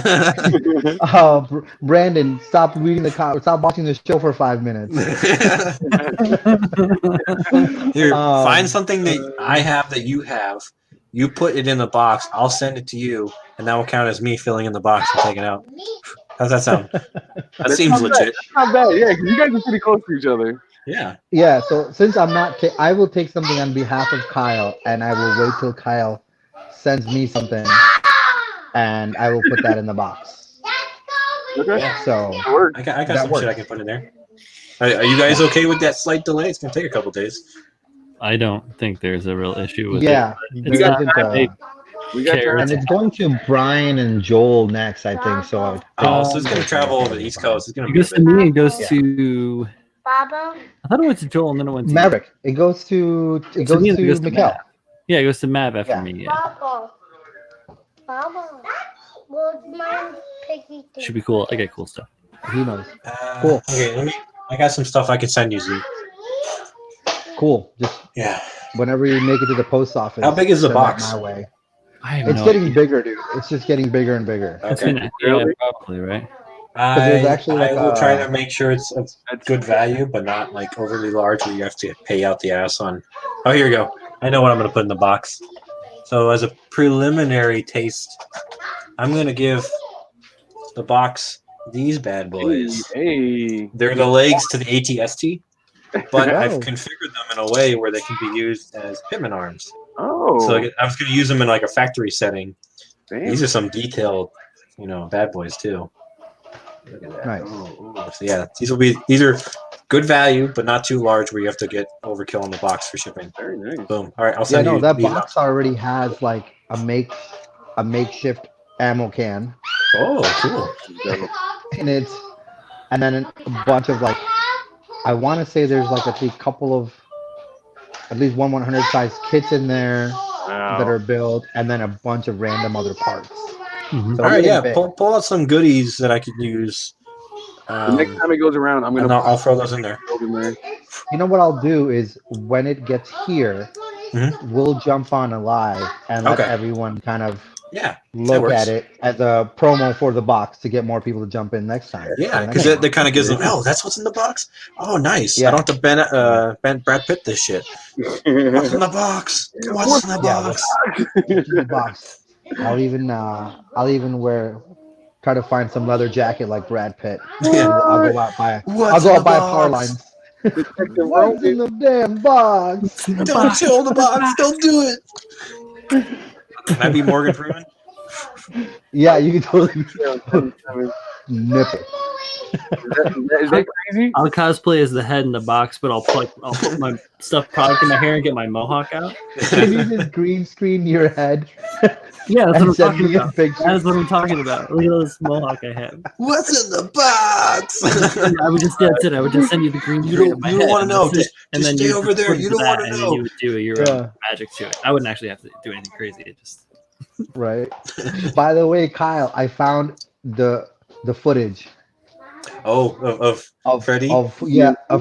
Brandon, stop reading stop watching the show for 5 minutes. Here, Um, find something that I have that you have. You put it in the box. I'll send it to you, and that will count as me filling in the box and taking it out. How's that sound? That seems legit. Not bad, yeah, because you guys are pretty close to each other. Yeah. Yeah, so since I'm not, I will take something on behalf of Kyle, and I will wait till Kyle sends me something, and I will put that in the box. Okay. Yeah. So Work. I got That some works. shit I can put in there. Are you guys okay with that slight delay? It's gonna take a couple days. I don't think there's a real issue with yeah, it. there It's not isn't, that big. We got Care. and it's going to Brian and Joel next, I think. So I think Oh, so it's gonna travel over the East Coast. It's gonna It be a goes to bit. me and goes Yeah. to. Baba. I thought it went to Joel and then it went to Maverick. It goes to me and it goes to Mikkel. Mav. Yeah, it goes to Mav after Yeah. me. Yeah, Baba. Baba. Where's my piggy thing? should be cool. I get cool stuff. He knows. Cool. Okay, I got some stuff I can send you, Z. Cool. Just Yeah. whenever you make it to the post office. How big is the send that box? My way. I have It's no getting idea. bigger, dude. It's just getting bigger and bigger. Okay. Yeah, probably right. there's actually I like will a- try to make sure it's of good value, but not like overly large where you have to pay out the ass on. Oh, here we go. I know what I'm going to put in the box. So as a preliminary taste, I'm going to give the box these bad boys. Hey. They're the legs to the ATST, but Oh. I've configured them in a way where they can be used as Pitman arms. Oh. So I was going to use them in like a factory setting. damn. These are some detailed, bad boys too. Look at that. Nice. Ooh. So yeah, these are good value, but not too large where you have to get overkill on the box for shipping. Very nice. Boom. All right, I'll Yeah, send no, you that these box already has like a makeshift ammo can, Oh, cool. and then a bunch of like, I want to say there's like at least one 100 size kits in there that are built, and then a bunch of random other parts. Mhm. So All right, it's yeah. big. Pull out some goodies that I could use. The next time it goes around, I'm And gonna I'll throw those in there. put in there. You know what I'll do is when it gets here, we'll jump on a live and let Okay. everyone kind of Yeah, look works. at it as a promo for the box to get more people to jump in next time. yeah, For the because next that kind of gives them. Oh, that's what's in the box. Oh, nice. Yeah. I don't have to Ben Brad Pitt this shit. What's in the box? What's in the Yeah, box? in the box. I'll even try to find some leather jacket like Brad Pitt. Yeah. I'll go out buy What's a in the power box? line. What's in the damn box? Don't show the box. Don't do it. Can I be Morgan Freeman? Yeah, you can totally Yeah, nip it. Is that crazy? I'll cosplay as the head in the box, but I'll put my stuffed product in my hair and get my mohawk out. Can you just green screen your head? Yeah, that's and what I'm send talking me a about. picture? That's what I'm talking about. Look at this mohawk I have. What's in the box? I would just that's it. I would just send you the green You screen don't- of my you don't head, wanna and know. that's it. Just and then stay you over just there. put it You to don't that, wanna and know. then you would do your Yeah. own magic to it. I wouldn't actually have to do anything crazy. It just Right. By the way, Kyle, I found the footage of Freddy. of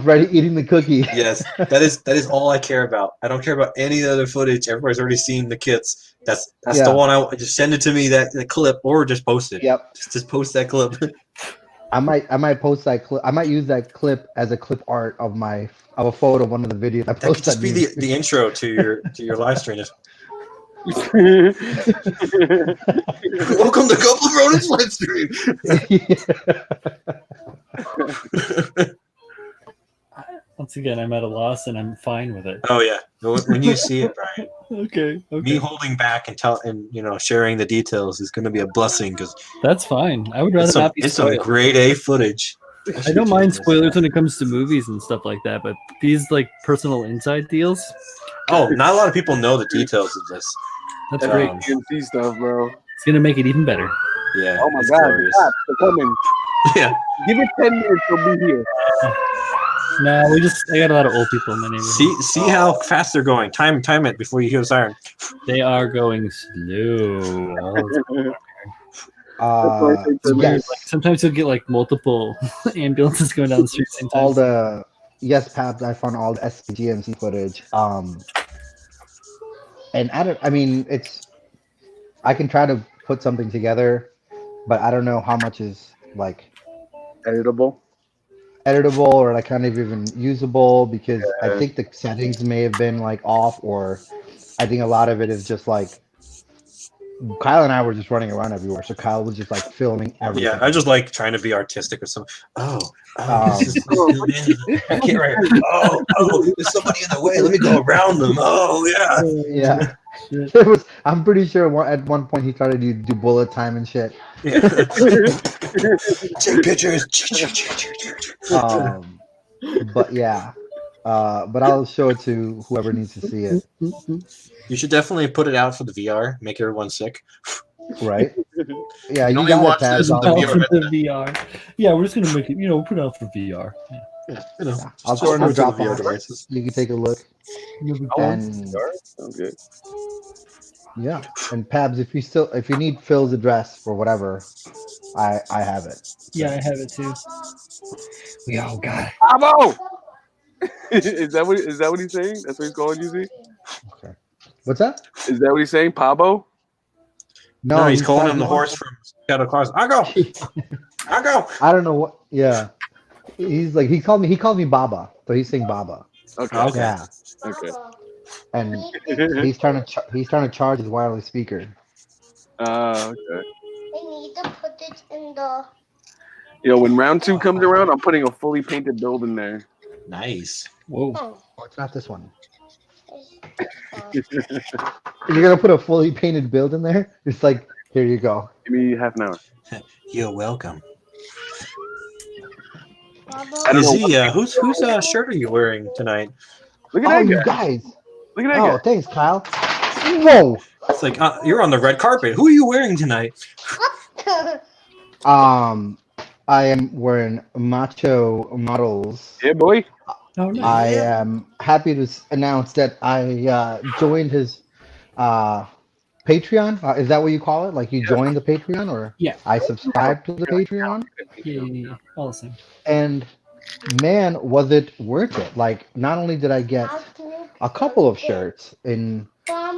Freddy eating the cookie. Yes, that is all I care about. I don't care about any other footage. Everybody's already seen the kits. That's Yeah. the one. I just send it to me the clip, or just post it. Yep. Just post that clip. I might post that clip. I might use that clip as a clip art of a photo of one of the videos. I That could just be posted. the intro to your live stream. Just, welcome to Couple Ronin's live stream. once again, I'm at a loss, and I'm fine with it. Oh yeah, when you see it, Brian. Okay. Me holding back and sharing the details is going to be a blessing because That's fine. I would rather not be it's some spoiled. grade A footage. I don't mind spoilers when it comes to movies and stuff like that, but these like personal inside deals, Oh, not a lot of people know the details of this. that's Yeah. great. DNC stuff, bro. It's gonna make it even better. Yeah. Oh my it's god, glorious. the cops are coming. Yeah. Give it 10 minutes, they'll be here. No, I got a lot of old people in my neighborhood. See how fast they're going. Time it before you hear the siren. They are going slow. Yes. Like sometimes you'll get like multiple ambulances going down the street at the same time. All the Pabs. I found all the SPGMC footage. And I can try to put something together, but I don't know how much is like Editable. or like kind of even usable because I think the settings may have been like off, or I think a lot of it is just like Kyle and I were just running around everywhere, so Kyle was just like filming everything. Yeah, I just like trying to be artistic or something. This is I can't write. There's somebody in the way. Let me go around them. Oh yeah. Yeah. I'm pretty sure at one point he tried to do bullet time and shit. Yeah. Take pictures. But yeah. But I'll show it to whoever needs to see it. You should definitely put it out for the VR. Make everyone sick. Right? Yeah, You you only got watch it, Tabs. this with Out the for the VR. Yeah, we're just gonna make it. Put it out for VR. I'll throw it in the just for Dropbox. devices. You can take a look. And Okay. yeah, and Pabs, if you need Phil's address for whatever, I have it. Yeah, I have it too. Oh God. Bravo! Is that what he's saying? That's what he's calling you, Z? Okay. What's that? Is that what he's saying, Pabo? No, he's calling him the horse from Shadow Cars. I go. I don't know what. Yeah, he's like he called me Baba, so he's saying Baba. Okay. Okay. Yeah, Okay. and he's trying to charge his wireless speaker. Okay. I need to put it in the. Yo, when round 2 comes around, I'm putting a fully painted build in there. Nice. Whoa. Oh, Oh, it's not this one. If you're gonna put a fully painted build in there, it's like, here you go. Give me half an hour. You're welcome. I don't know. Whose shirt are you wearing tonight? Look at Oh, that you guy. guys! Look at that Oh, guy. thanks, Kyle. Whoa. It's like you're on the red carpet. Who are you wearing tonight? I am wearing Macho Models. Yeah, boy. Oh, nice. I am happy to announce that I joined his Patreon. Is that what you call it? Like you joined the Patreon, or Yeah. I subscribed to the Patreon, Yeah. All the same. and man, was it worth it! Like, not only did I get a couple of shirts in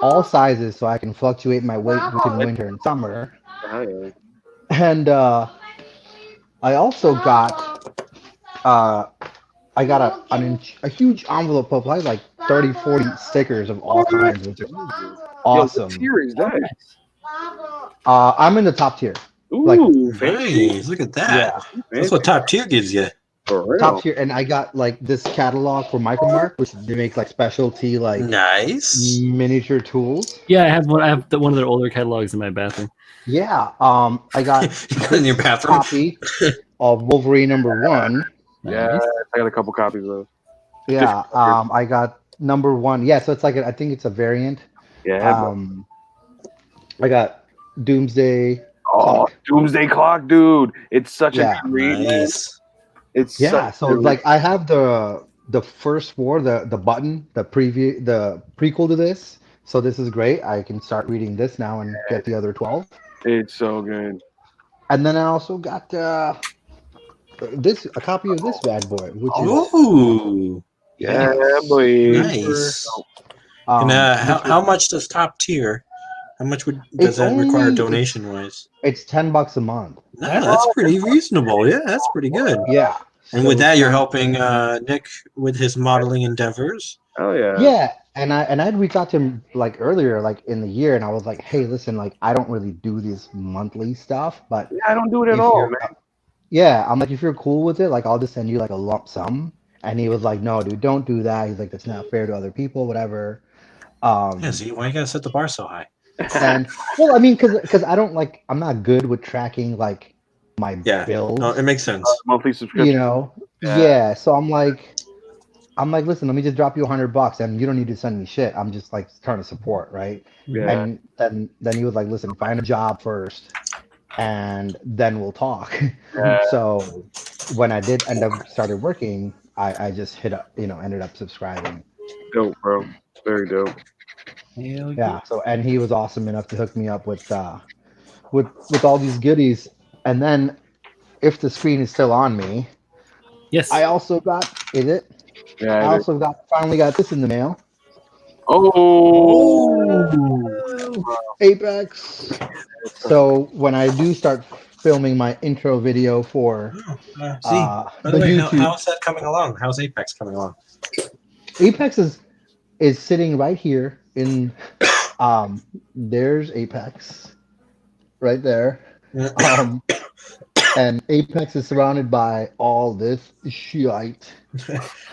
all sizes, so I can fluctuate my weight between winter and summer, and I also got a huge envelope of like 30, 40 stickers of all kinds, which is awesome. Yo, what tier is that? I'm in the top tier. Like, Ooh, fancy. Nice. Look at that. Yeah, That's what top tier gives you. For real. top tier, and I got like this catalog for Micromark, which they make like specialty like Nice. miniature tools. Yeah, I have one of their older catalogs in my bathroom. Yeah, I got In your bathroom. copy. of Wolverine #1. Yeah, Nice. I got a couple copies of those. Yeah, I got #1. Yeah, so it's like I think it's a variant. Yeah, bro. I got Doomsday Oh, Clock. Doomsday Clock, dude! It's such Yeah. a good read, man. Nice. It's Yeah, such so a good like I have the first war, the button, the prequel to this. So this is great. I can start reading this now and get the other 12. read. It's so good. And then I also got a copy of this bad boy, which is Ooh. Yeah, Yeah. boy. Nice. And which how much does top tier? How much does It's that require only- donation wise? it's $10 a month. No, that's pretty reasonable. Yeah, that's pretty good. Yeah. And So with that, it's you're not- helping Nick with his modeling endeavors. Oh yeah. Yeah, and I'd reached out to him like earlier, like in the year, and I was like, hey, listen, like I don't really do this monthly stuff, but Yeah, I don't do it at if all, you're man. yeah, I'm like, if you're cool with it, like I'll just send you like a lump sum. And he was like, no, dude, don't do that. He's like, that's not fair to other people, whatever. Yeah, see, why you gotta set the bar so high? And well, I mean, because I don't like, I'm not good with tracking like my Yeah, bills, no, it makes sense. Monthly subscription. you know? Yeah. Yeah. So I'm like, listen, let me just drop you $100, and you don't need to send me shit. I'm just like trying to support, right? Yeah. And then he was like, listen, find a job first, and then we'll talk. Yeah. So when I did end up started working, I just hit up, ended up subscribing. Dope, bro. Very dope. Yeah. So and he was awesome enough to hook me up with all these goodies. And then if the screen is still on me, Yes. I also got I Yeah. also finally got this in the mail. Oh. Apex. So when I do start filming my intro video for By the the way, YouTube, how's that coming along? How's Apex coming along? Apex is sitting right here in there's Apex right there. And Apex is surrounded by all this shite.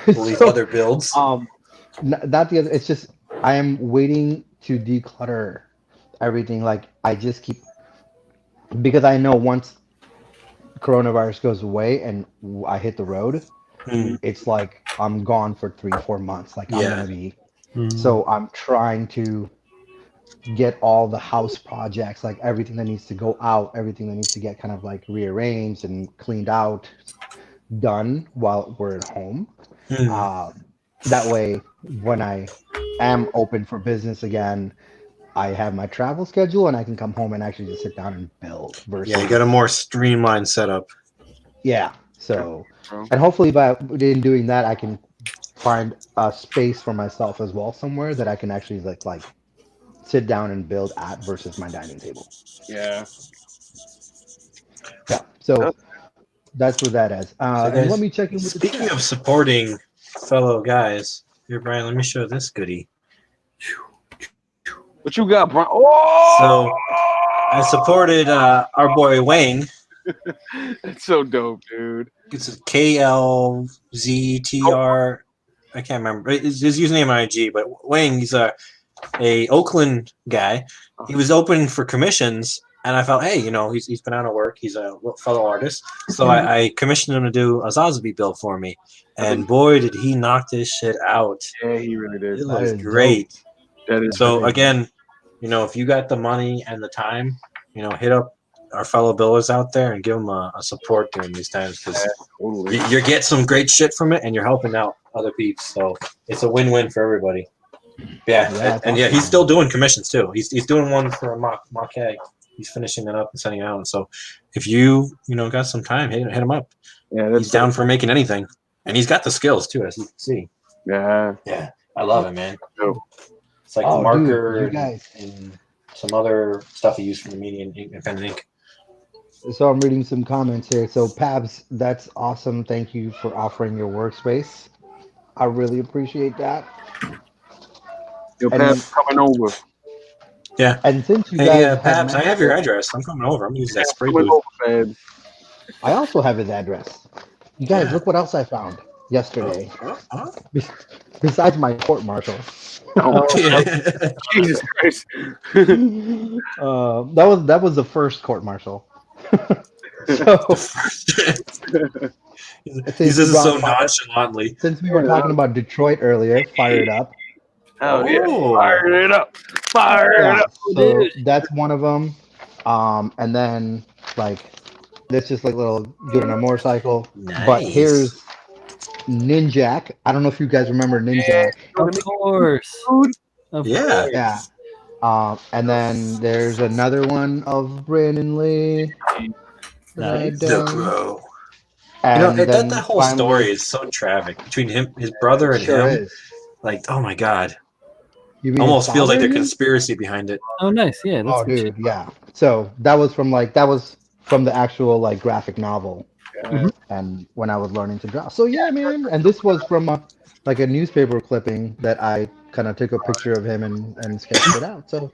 Believe So, other builds. not the other. It's just I am waiting to declutter everything. Like I just keep because I know once coronavirus goes away and I hit the road, it's like I'm gone for 3-4 months. Like I'm gonna be. So I'm trying to get all the house projects, like everything that needs to go out, everything that needs to get kind of like rearranged and cleaned out, done while we're at home. That way, when I am open for business again, I have my travel schedule and I can come home and actually just sit down and build. Versus, Yeah, you got a more streamlined setup. yeah. So, and hopefully in doing that, I can find a space for myself as well somewhere that I can actually like sit down and build at versus my dining table. Yeah. Yeah. So that's what that is. guys, and let me check in with the Speaking chat. of supporting fellow guys, here, Brian, let me show this goodie. What you got, Brian? Oh! So I supported our boy Wang. That's so dope, dude. It's a KLZTR. I can't remember his username on IG, but Wang, he's a Oakland guy. He was opening for commissions, and I felt, hey, he's been out of work. He's a fellow artist, so I commissioned him to do a Zazabi build for me, and boy, did he knock this shit out! Yeah, he really did. It was great. That is So again, if you got the money and the time, hit up our fellow builders out there and give them a support during these times, because you get some great shit from it, and you're helping out other peeps. So it's a win-win for everybody. Yeah, and he's still doing commissions too. He's doing one for Marquet. He's finishing it up and sending it out. So if you got some time, hit him up. Yeah, he's down for making anything, and he's got the skills too, as you can see. Yeah, I love it, man. It's like Oh, marker dude, you guys. and some other stuff he used from the median pen and ink. So I'm reading some comments here. So Pabs, that's awesome. Thank you for offering your workspace. I really appreciate that. Yo, Pabs coming over. Yeah. And since you guys Pabs, I have your address. I'm coming over. I'm using that spray booth. I also have his address. You guys, look what else I found yesterday. Besides my court martial. Jesus Christ. That was the first court martial. So He says it so nonchalantly. since we were talking about Detroit earlier, Fire It Up. Oh yeah, Oh. fire it up, fire it Yeah, up. so that's one of them. And then like this just like little dude on a motorcycle. But Nice. here's Ninjak. I don't know if you guys remember Ninjak. Of course. Of Yeah. course. Yeah. And then there's another one of Brandon Lee. that I Nice. The done. Crow. And that then whole finally- story is so tragic between him, his brother, and sure him. is. Like, oh my god, You mean almost his feels like father, the you mean? conspiracy behind it. Oh, nice. Yeah. That's Oh, good dude, yeah. So that was from the actual like graphic novel, and when I was learning to draw. So yeah, man. And this was from a newspaper clipping that I kind of took a picture of him and sketched it out. So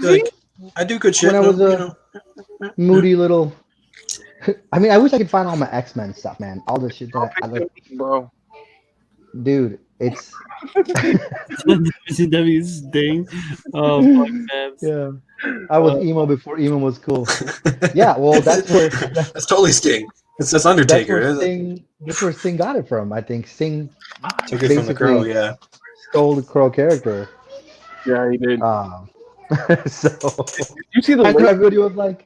Like, I do good shit. when I was you know. moody little. I mean, I wish I could find all my X-Men stuff, man. All the shit that I like, Bro. dude. It's WCW's thing. Oh, fuck, man. yeah. I was emo before emo was cool. Yeah, well, that's where That's totally Sting. It's that's Undertaker. where Isn't it? Sting. That's where Sting got it from. I think Sting Took it from the Crow. basically Yeah. stole the Crow character. Yeah, he did. So You see the I got a later, video of like,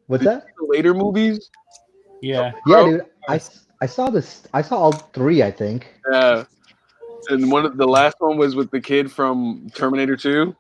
what's that? later movies? Yeah. Yeah, dude. I saw this. I saw all three. I think. Yeah. And the last one was with the kid from Terminator 2.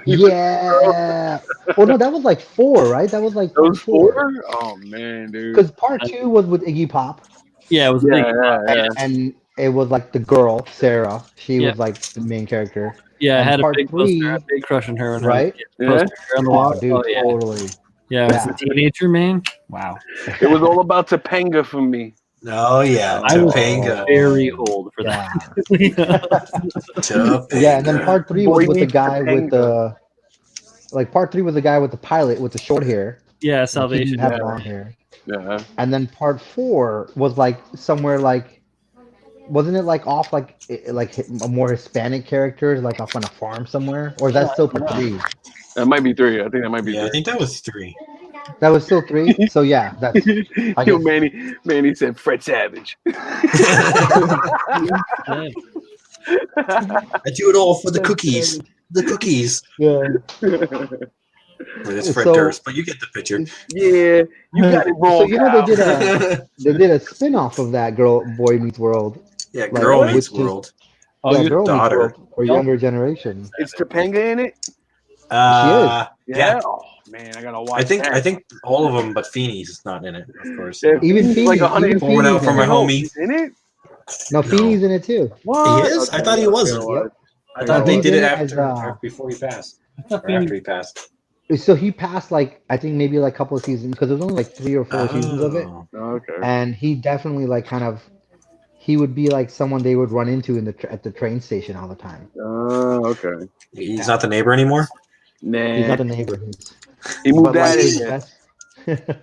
Yeah. Well, no, that was like 4, right? That was like Those part 4. 4? Oh man, dude. Because part 2 was with Iggy Pop, Yeah, it was Yeah, big. yeah. and it was like the girl Sarah. She Yeah. was like the main character. Yeah, I And had a part big 3, poster, a big crush on her. When right? I was Yeah. poster on the Oh, wall. dude, Oh, yeah. totally. Yeah, Yeah. as a teenager, man. Wow. It was all about Topanga for me. Oh yeah. I was Topanga. very old for Yeah. that. Topanga. Yeah, and then part 3 Boy was with the meets guy with Topanga. part 3 was the guy with the pilot with the short hair. Yeah, Like, he Salvation. didn't have Yeah. long hair. Yeah. And then part 4 was like somewhere like, wasn't it like off like a more Hispanic character, like off on a farm somewhere, or is that still part 3? That might be 3. I think that might be Yeah, I 3. think that was 3. That was still 3. So yeah, that's I Yo, guess. Manny said Fred Savage. Yeah. I do it all for the cookies. The cookies. Yeah. It's Fred So- Durst, but you get the picture. Yeah, you got it wrong. So you know pal. they did a spin-off of that Boy Meets World. Yeah, Like, Girl what? Meets Which is- World. Oh, yeah, your Girl Meets daughter. World for younger generation. It's Topanga in it. Yeah. Oh man, I gotta watch. I think that. all of them, but Feeney's is not in it, of course. Yeah, Even Feeney's like Feeney- 100 even Pouring out Feeney's for my in it. homie. He's in it. No, Feeney's in it too. What? He is? I thought he wasn't. Yep. I thought they He's did in it it as, after before he passed. Or after he passed. So he passed like I think maybe like a couple of seasons because there's only like 3 or 4 seasons of it, Oh. Okay. and he definitely like kind of he would be like someone they would run into at the train station all the time. Okay. He's not the neighbor anymore? Nah. He's not a neighbor. He moved But, like, out his of best-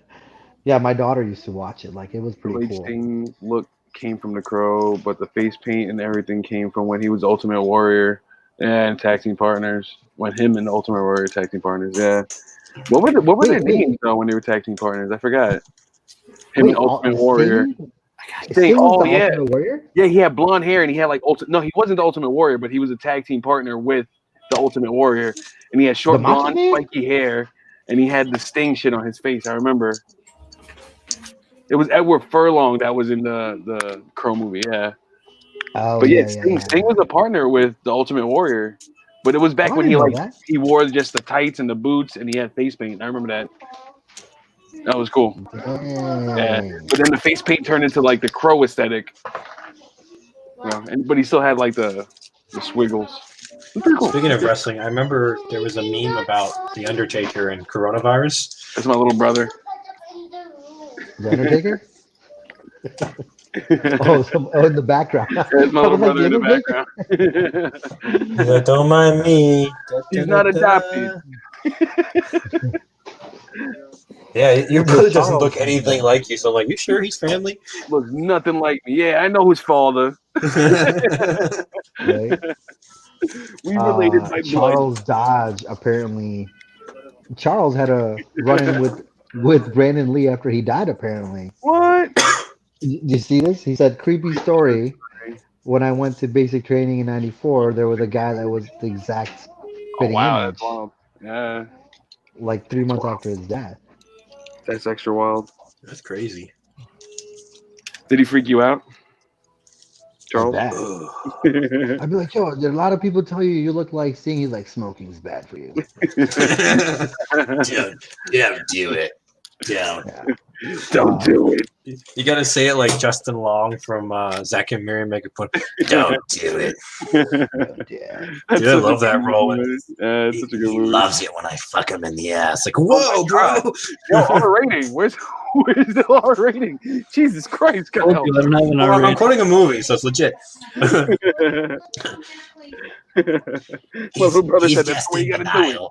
yeah, my daughter used to watch it. Like it was The pretty cool. wasting look came from the Crow, but the face paint and everything came from when he was Ultimate Warrior and tag team partners. When him and the Ultimate Warrior tag team partners, yeah. What were their Wait. names though when they were tag team partners? I forgot. Him Wait, and Ultimate Warrior. Sting was Oh, the yeah. Ultimate Warrior? Yeah, he had blonde hair and he had like no, he wasn't the Ultimate Warrior, but he was a tag team partner with the Ultimate Warrior, and he had short The Macho blonde, Man? spiky hair, and he had the Sting shit on his face. I remember. It was Edward Furlong that was in the Crow movie, yeah. Oh, But yeah, yeah. Sting was a partner with the Ultimate Warrior, but it was back Oh, I when didn't he know like that. he wore just the tights and the boots, and he had face paint. I remember that. That was cool. Yeah. Dang. But then the face paint turned into like the Crow aesthetic. But he still had like the swiggles. It was pretty cool. Speaking of wrestling, I remember there was a meme about The Undertaker and coronavirus. That's my little brother. The Undertaker? In the background. That's my I little was like, brother in the Undertaker? background. Don't mind me. He's not adopted. Yeah, your brother doesn't Charles. look anything like you, so I'm like, you sure he's family? Looks nothing like me. Yeah, I know his father. Right? We related by blood. Charles Dodge apparently. Charles had a run-in with with Brandon Lee after he died. Apparently, What? did you see this? He said, "Creepy story. When I went to basic training in '94, there was a guy that was the exact Oh spitting wow, image, that's wild. Yeah, like 3 months after his death." that's extra wild. That's crazy. Did he freak you out, Like Charles? that. I'd be like, "Yo, there are a lot of people tell you look like seeing you like smoking's bad for you." Don't do it. Don't. Yeah. Don't do it. You gotta say it like Justin Long from Zack and Miri Make a Point. Don't do it. Yeah. That's Dude, I such love a that good role. movie. Yeah, it's such a good movie. Loves it when I fuck him in the ass. Like, Oh whoa, my bro. God. Yo, R rating. Where's the R rating? Jesus Christ, Told God. you I don't have an Well, I'm R-rated. quoting a movie, so it's legit. My little brother said that's the way you gotta do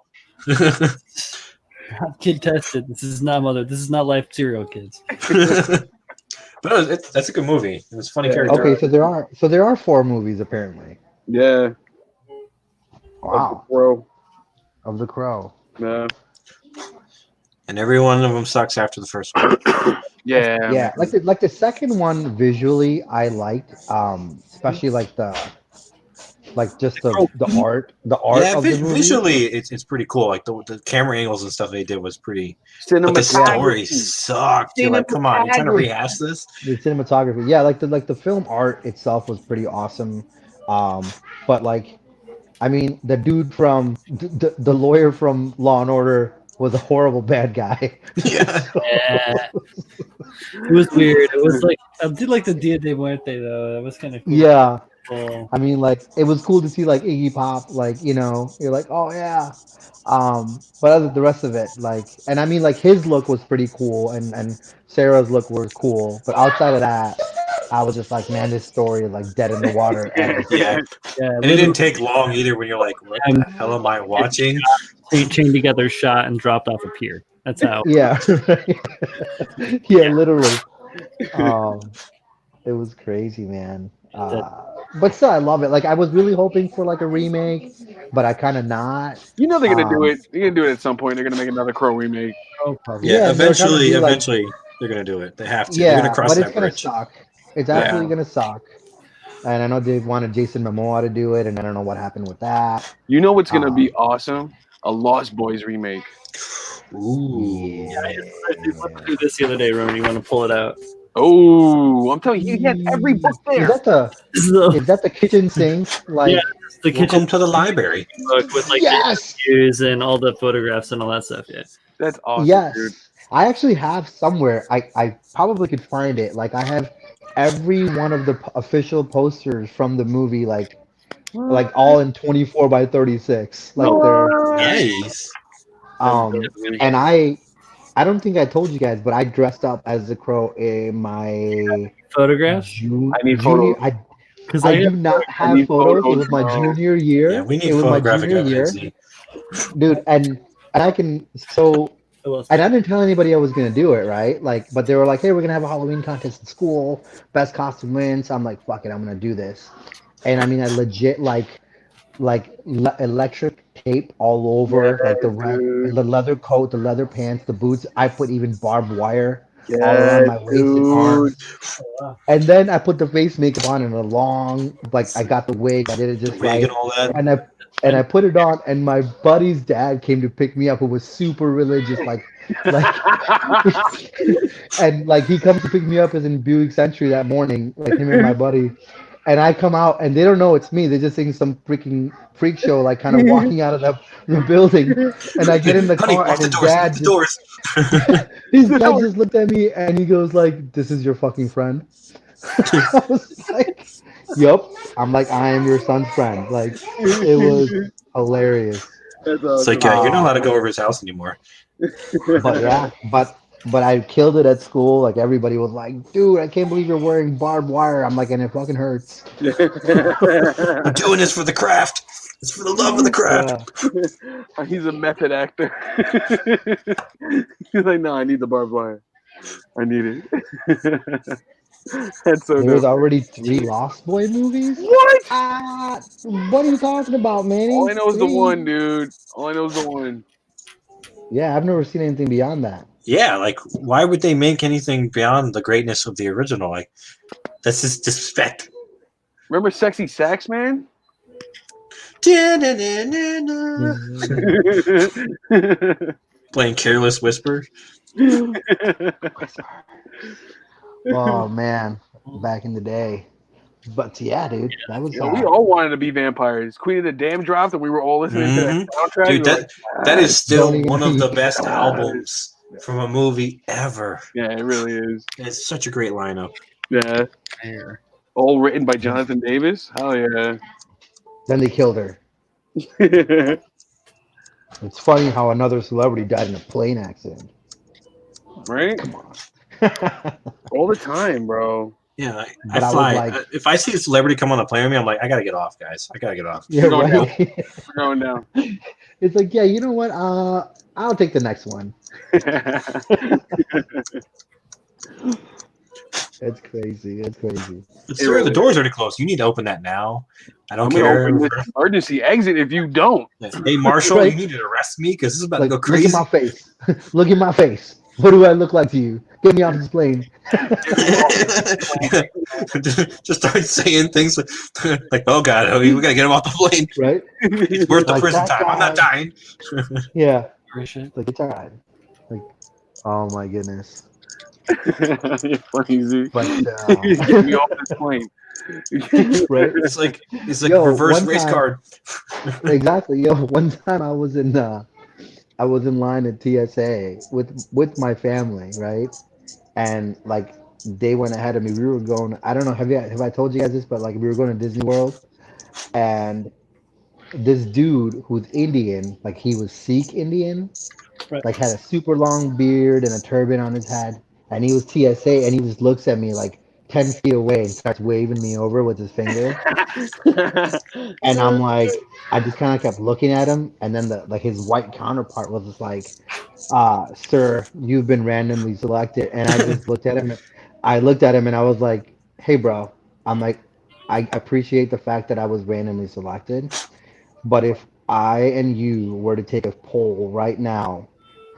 it. Kid tested. This is not mother. This is not life cereal, kids. But no, that's a good movie. It was a funny Yeah. character. Okay, so there are 4 movies apparently. Yeah. Wow, Bro. of The Crow. Yeah. And every one of them sucks after the first one. Yeah. Yeah, like the second one visually, I liked, especially like just the art Yeah, of the movie. visually, it's pretty cool. Like the camera angles and stuff they did was pretty. But the story sucked. You're like, come on, you trying to rehash this? The cinematography, yeah, like the film art itself was pretty awesome. But like, I mean, the dude from the lawyer from Law and Order was a horrible bad guy. Yeah. Yeah. It was weird. It was like I did like the Dia de Muerte though. That was kind of cool. Yeah. Cool. I mean, like, it was cool to see like Iggy Pop, like, you're like, oh yeah. But other the rest of it, like, and I mean, like, his look was pretty cool, and Sarah's look was cool. But outside of that, I was just like, man, this story is like dead in the water. Yeah. Yeah, And it didn't take long either when you're like, what the hell am I watching? they chained together, shot, and dropped off a pier. That's how. Yeah. Yeah, literally. It was crazy, man. But still, I love it. Like, I was really hoping for like a remake, but I kind of not. You know they're gonna do it. They're gonna do it at some point. They're gonna make another Crow remake. Oh, probably. Yeah, they're trying to do, like- eventually they're gonna do it. They have to. Yeah, They're gonna cross but it's that gonna bridge. suck. It's absolutely gonna suck. And I know they wanted Jason Momoa to do it, and I don't know what happened with that. You know what's gonna be awesome? A Lost Boys remake. Ooh. I went through this the other day, Ronin. You want to pull it out? Oh, I'm telling you, he had every book there. Is that the kitchen sink? Like, Yeah, it's the kitchen Welcome to the library. book with like yes, the reviews and all the photographs and all that stuff. Yeah. That's awesome, yes. dude. I actually have somewhere. I probably could find it. Like, I have every one of the official posters from the movie, like all in 24 by 36. Like they're Nice. and I don't think I told you guys, but I dressed up as the Crow in my Photographs? I need photos. Because I do not have photos. It was my junior year. Yeah, we need it was my photographic junior year, evidence. dude. And I can and I didn't tell anybody I was gonna do it, right? Like, but they were like, "Hey, we're gonna have a Halloween contest in school. Best costume wins." So I'm like, "Fuck it, I'm gonna do this." And I mean, I legit electric tape all over, like the leather coat, the leather pants, the boots. I put even barbed wire all around my waist and arms. And then I put the face makeup on in a long, like, I got the wig. I did it just right. And all that. And I put it on, and my buddy's dad came to pick me up, who was super religious, and like he comes to pick me up as in Buick Century that morning, like him and my buddy. And I come out, and they don't know it's me. They're just seeing some freaking freak show, like kind of walking out of the building. And I get in the car, and his dad just looked at me, and he goes like, "This is your fucking friend." I was like, "Yup." I'm like, "I am your son's friend." Like, it was hilarious. It's like, you're not allowed to go over his house anymore. But yeah, but I killed it at school. Like, everybody was like, "Dude, I can't believe you're wearing barbed wire." I'm like, and it fucking hurts. I'm doing this for the craft. It's for the love of the craft. Yeah. He's a method actor. He's like, "No, I need the barbed wire. I need it." That's so There's dope. already 3 Lost Boy movies? What? What are you talking about, Manny? All I know is the 3? one, dude. All I know is the one. Yeah, I've never seen anything beyond that. Yeah, like why would they make anything beyond the greatness of the original? Like that's just disrespect. Remember Sexy Sax Man? Playing Careless Whisper. Oh man, back in the day. But yeah, dude, that was. We all wanted to be vampires. Queen of the Dam dropped, and we were all listening to that soundtrack. Dude, that is still Don't one of even- the best albums from a movie ever. Yeah, it really is. It's such a great lineup. Yeah, all written by Jonathan Davis. Hell yeah. Then they killed her. It's funny how another celebrity died in a plane accident. Right? Come on. All the time, bro. Yeah, But I was fly. like- If I see a celebrity come on the plane with me, I'm like, I gotta get off, guys. I gotta get off. Yeah, Going right. We're going down. It's like, yeah, you know what? I'll take the next one. It's crazy. It's crazy. But sir, the door's already closed. You need to open that now. I don't I'm gonna care. open this emergency exit if you don't. Hey, Marshall, Right. you need to arrest me because this is about Like, to go look crazy. at my face. Look at my face. What do I look like to you? Get me off this plane. Just start saying things like, "Oh God, we gotta get him off the plane. Right? It's worth the Like prison that time. I'm not guy. dying." Yeah. Like, it's all right. Like, oh my goodness. You're crazy. But, Get me off this plane. right? It's like Yo, reverse one race time- card. Exactly. Yo, one time I was in line at TSA with my family, right? And like they went ahead of me. We were going. I don't know. Have I told you guys this? But like we were going to Disney World, and this dude who's Indian, like he was Sikh Indian, Right. like had a super long beard and a turban on his head, and he was TSA, and he just looks at me like 10 feet away and starts waving me over with his finger. And I'm like, I just kind of kept looking at him, and then his white counterpart was just like, "Sir, you've been randomly selected." And I just looked at him. I looked at him, and I was like, "Hey, bro," I'm like, "I appreciate the fact that I was randomly selected, but if I and you were to take a poll right now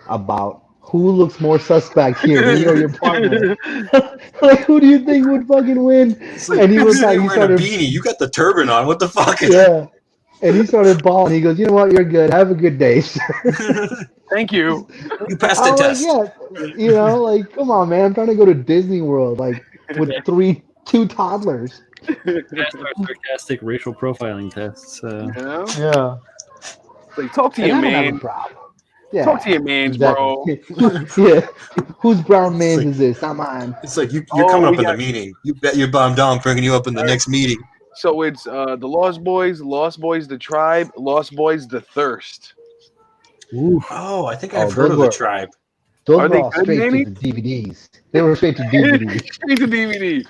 about who looks more suspect here, me or your partner, like who do you think would fucking win?" It's like, And he you're was like, sitting he wearing a started, beanie. You got the turban on. What the fuck? yeah. And he started bawling. He goes, "You know what? You're good. Have a good day." Thank you. You passed the I'm like, test. yeah, you know, like, come on, man. I'm trying to go to Disney World, like, with two toddlers. That's our sarcastic racial profiling tests. You know? Yeah. Like, talk to And your I don't have a man. problem. Yeah. Talk to your mans, bro. Exactly. Yeah. Whose brown man's is this? Not mine. It's like you're Oh, coming up we in got- the meeting. You bet your bomb down, bringing you up in the next meeting. So it's the Lost Boys, the Tribe, Lost Boys, the Thirst. Ooh, Oh, I think Oh, I've heard those of the were- tribe. Those Are were they all good, straight Manny? to the DVDs. They were straight to DVD. Straight to DVD.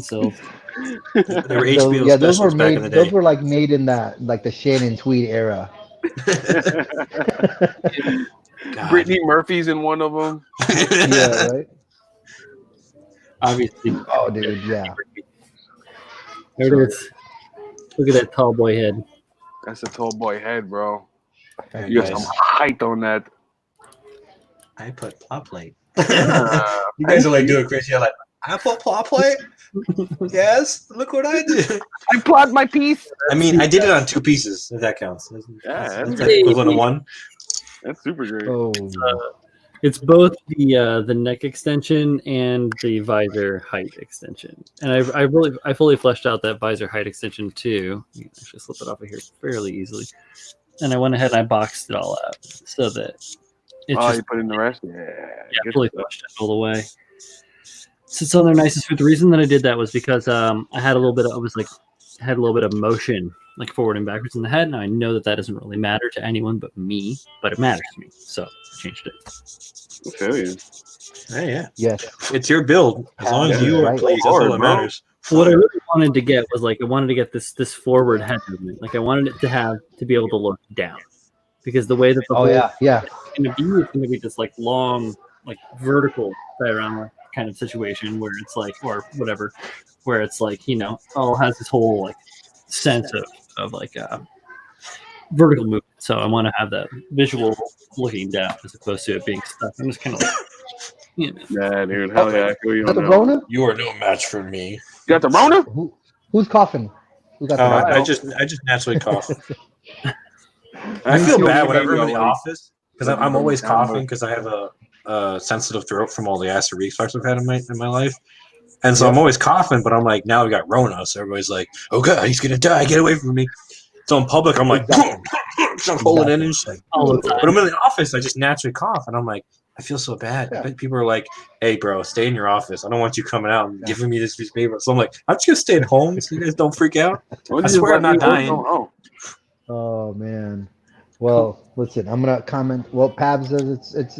so They were HBO Yeah, those were specials back made. in the Those day. were like made in the Shannon Tweed era. God. Brittany Murphy's in one of them. Yeah, right. obviously, Oh, dude, yeah. there it is. Look at that tall boy head. That's a tall boy head, bro. Hey, You got guys, some height on that. I put plot plate. Uh, You guys are like doing crazy. You're like, I put plot plate? Yes, look what I did. I plot my piece. I mean, I did it on 2 pieces, if that counts. That's Yeah, like equivalent of 1. That's super great. Oh, It's both the neck extension and the visor height extension, and I fully fleshed out that visor height extension too. You can actually slip it off of here fairly easily, and I went ahead and I boxed it all out so that it's Oh, just you put in the rest? Yeah. yeah, fully fleshed it all the way. Sits on there nice and smooth. The reason that I did that was because I had a little bit of motion like forward and backwards in the head. Now I know that doesn't really matter to anyone but me, but it matters to me, so I changed it. I feel you. Hey, yeah. yes. It's your build. As long as Yeah, you are right. pleased, that's Hard, all that bro. matters. What I really wanted to get was I wanted to get this forward head movement. Like I wanted it to be able to look down, because the way that the Oh whole yeah, yeah. it's going to be this long vertical around kind of situation where it's or whatever, where it's has this whole sense of vertical movement So I want to have that visual looking down as opposed to it being stuck. I'm just kind of like, you know. Yeah, dude. Hell yeah. I feel you Is that on the that. Rona? You are no match for me. You got the Rona? Who's coughing? Who got the I Rona? just naturally cough. I Me feel too, bad me whenever I'm in too, the like- office because like I'm always down coughing because I have a sensitive throat from all the acid reflux I've had in my life. And so I'm always coughing, but I'm like, now we got Rona, so everybody's like, oh god, he's gonna die, get away from me. So in public, I'm like, Exactly. I'm holding in and shit. All the time. But I'm in the office, I just naturally cough, and I'm like, I feel so bad. Yeah. I bet people are like, hey, bro, stay in your office. I don't want you coming out and giving me this piece of paper. So I'm like, I'm just gonna stay at home so you guys don't freak out. Why don't I you just swear let I'm not me work dying. from home? Oh man. Well, listen, I'm gonna comment. Well, Pab says it's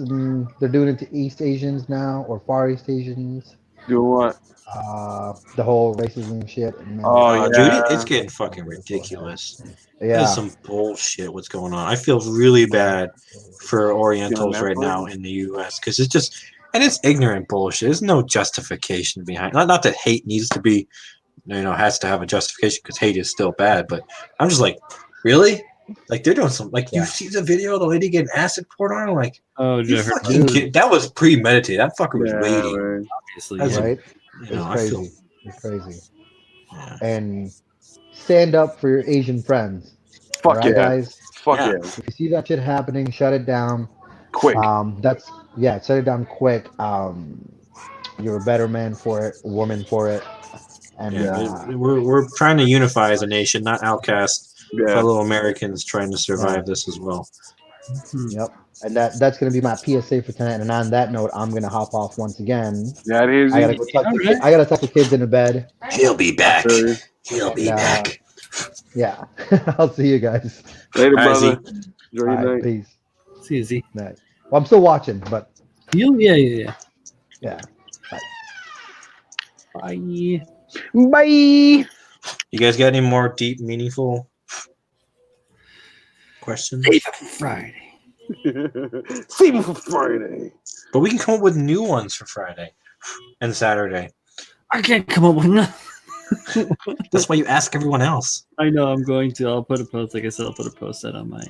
they're doing it to East Asians now or Far East Asians. Do what? The whole racism shit. And then, Oh, yeah. Dude, it's getting fucking ridiculous. yeah. There's some bullshit what's going on. I feel really bad for Orientals Yeah, right now in the U.S. because it's just, and it's ignorant bullshit. There's no justification behind. Not that hate needs to be, has to have a justification because hate is still bad. But I'm just like, really? Like they're doing some. Like you see the video of the lady getting acid poured on her. Like, Oh, you Jeffrey. fucking kid, that was premeditated. That fucker was waiting. Man. Obviously, That's yeah. Right? It's I crazy. feel. It's crazy. Yeah. And stand up for your Asian friends. Fuck Alright, yeah. guys. Fuck Yeah. yeah. If you see that shit happening, shut it down. Quick. Shut it down quick. You're a better man for it, a woman for it. And We're trying to unify as a nation, not outcast Yeah. fellow Americans trying to survive this as well. Yep. And that's gonna be my PSA for tonight. And on that note, I'm gonna hop off once again. That is I gotta it. go tuck I gotta tuck the kids into bed. He'll be back. Sure. He'll be Yeah. back. Yeah. I'll see you guys. Later, All right, brother. Z. Enjoy your All right, night. peace. It's easy. Night. Well, I'm still watching, but Yeah. yeah. Bye. Bye. You guys got any more deep, meaningful questions? Friday. Save me for Friday. But we can come up with new ones for Friday and Saturday. I can't come up with nothing. That's why you ask everyone else. I know I'm going to. I'll put a post. Like I said, I'll put a post out on my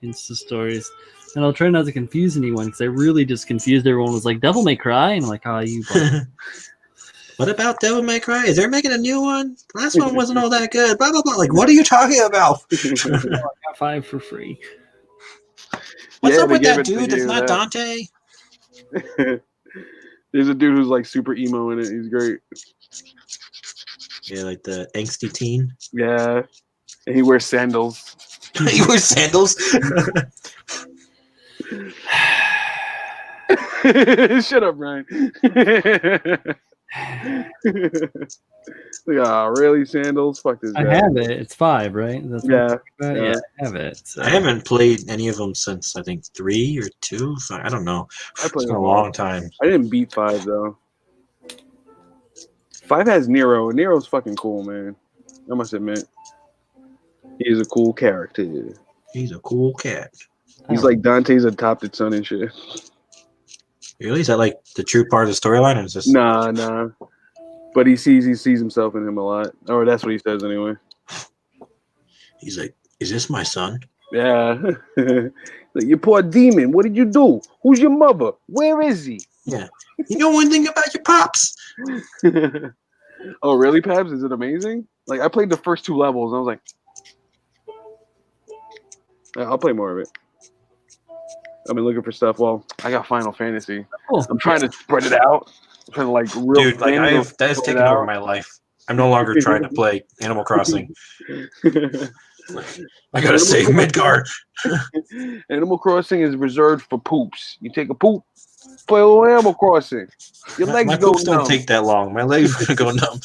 Insta stories, and I'll try not to confuse anyone because I really just confused everyone. Was like, "Devil May Cry," and I'm like, "Oh, you." What about Devil May Cry? Is there making a new one? The last one wasn't all that good. Blah blah blah. Like, what are you talking about? I got 5 for free. What's Yeah, up they with gave that it to dude that's you, not that. Dante? There's a dude who's like super emo in it. He's great. Yeah, like the angsty teen. Yeah. And he wears sandals. He wears sandals. Shut up, Ryan. Really? Sandals? Fuck this guy. I have it. It's 5, right? That's what Yeah. I'm Yeah. yeah, I have it. So. I haven't played any of them since I think 3 or 2. I don't know. I It's played been a them long time. I didn't beat 5 though. 5 has Nero. Nero's fucking cool, man. I must admit. He is a cool character. He's a cool cat. He's like Dante's adopted son and shit. Really? Is that like the true part of the storyline, or is this? Nah. But he sees himself in him a lot. Or that's what he says anyway. He's like, is this my son? Yeah. Like, you poor demon, what did you do? Who's your mother? Where is he? Yeah. You know one thing about your pops? Oh, really, Pabs? Is it amazing? Like, I played the first 2 levels, and I was like, I'll play more of it. I've been looking for stuff. Well, I got Final Fantasy. Cool. I'm trying to spread it out. I'm trying to, like, real Dude, like that has taken over my life. I'm no longer trying to play Animal Crossing. I gotta save Midgard. Animal Crossing is reserved for poops. You take a poop, play a little Animal Crossing. Your legs My go poops numb. don't take that long. My legs are gonna go numb.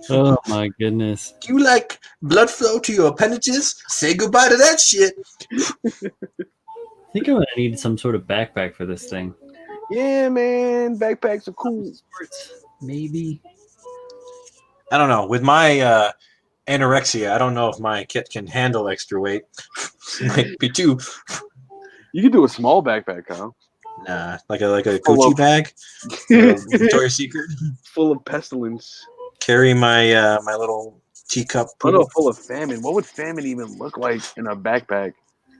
Oh my goodness. Do you like blood flow to your appendages? Say goodbye to that shit. I think I'm gonna need some sort of backpack for this thing. Yeah, man. Backpacks are cool. Maybe. I don't know. With my anorexia, I don't know if my kit can handle extra weight. Might be too. You can do a small backpack, Kyle. Nah, like a Full Gucci of- bag. Victoria's Secret. Full of pestilence. Carry my my little teacup Oh poodle. no, full of famine. What would famine even look like in a backpack?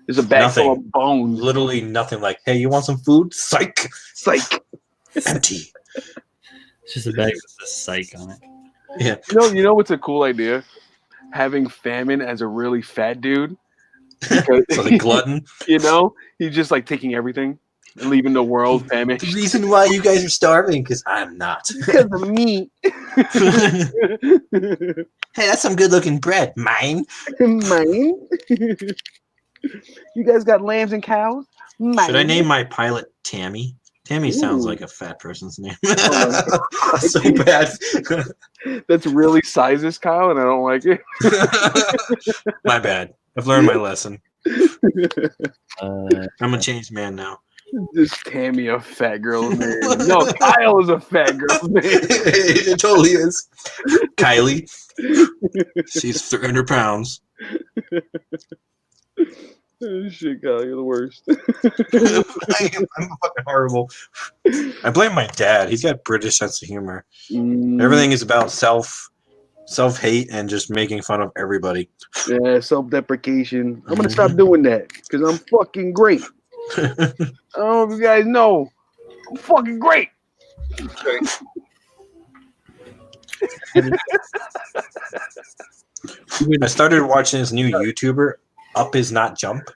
There's a bag full of bones. Literally nothing. Like, hey, you want some food? Psych. Psych. Empty. It's just a bag with a psych on it. Yeah. You know what's a cool idea? Having famine as a really fat dude. Because, So the glutton. you know, he's just like taking everything and leaving the world famished. The reason why you guys are starving, because I'm not. Because of me. Hey, that's some good looking bread. Mine. Mine. You guys got lambs and cows? Mine. Should I name my pilot Tammy? Tammy sounds like a fat person's name. Oh So bad. That's really sizes, Kyle, and I don't like it. My bad. I've learned my lesson. Uh, I'm a changed man now. This Tammy a fat girl's name. No, Kyle is a fat girl's name. It totally is. Kylie. She's 300 pounds. Oh, shit, Kyle, you're the worst. I'm fucking horrible. I blame my dad. He's got British sense of humor. Everything is about self-hate and just making fun of everybody. Yeah, self-deprecation. I'm gonna stop doing that because I'm fucking great. I don't know if you guys know, I'm fucking great. I started watching this new YouTuber, Up Is Not Jump.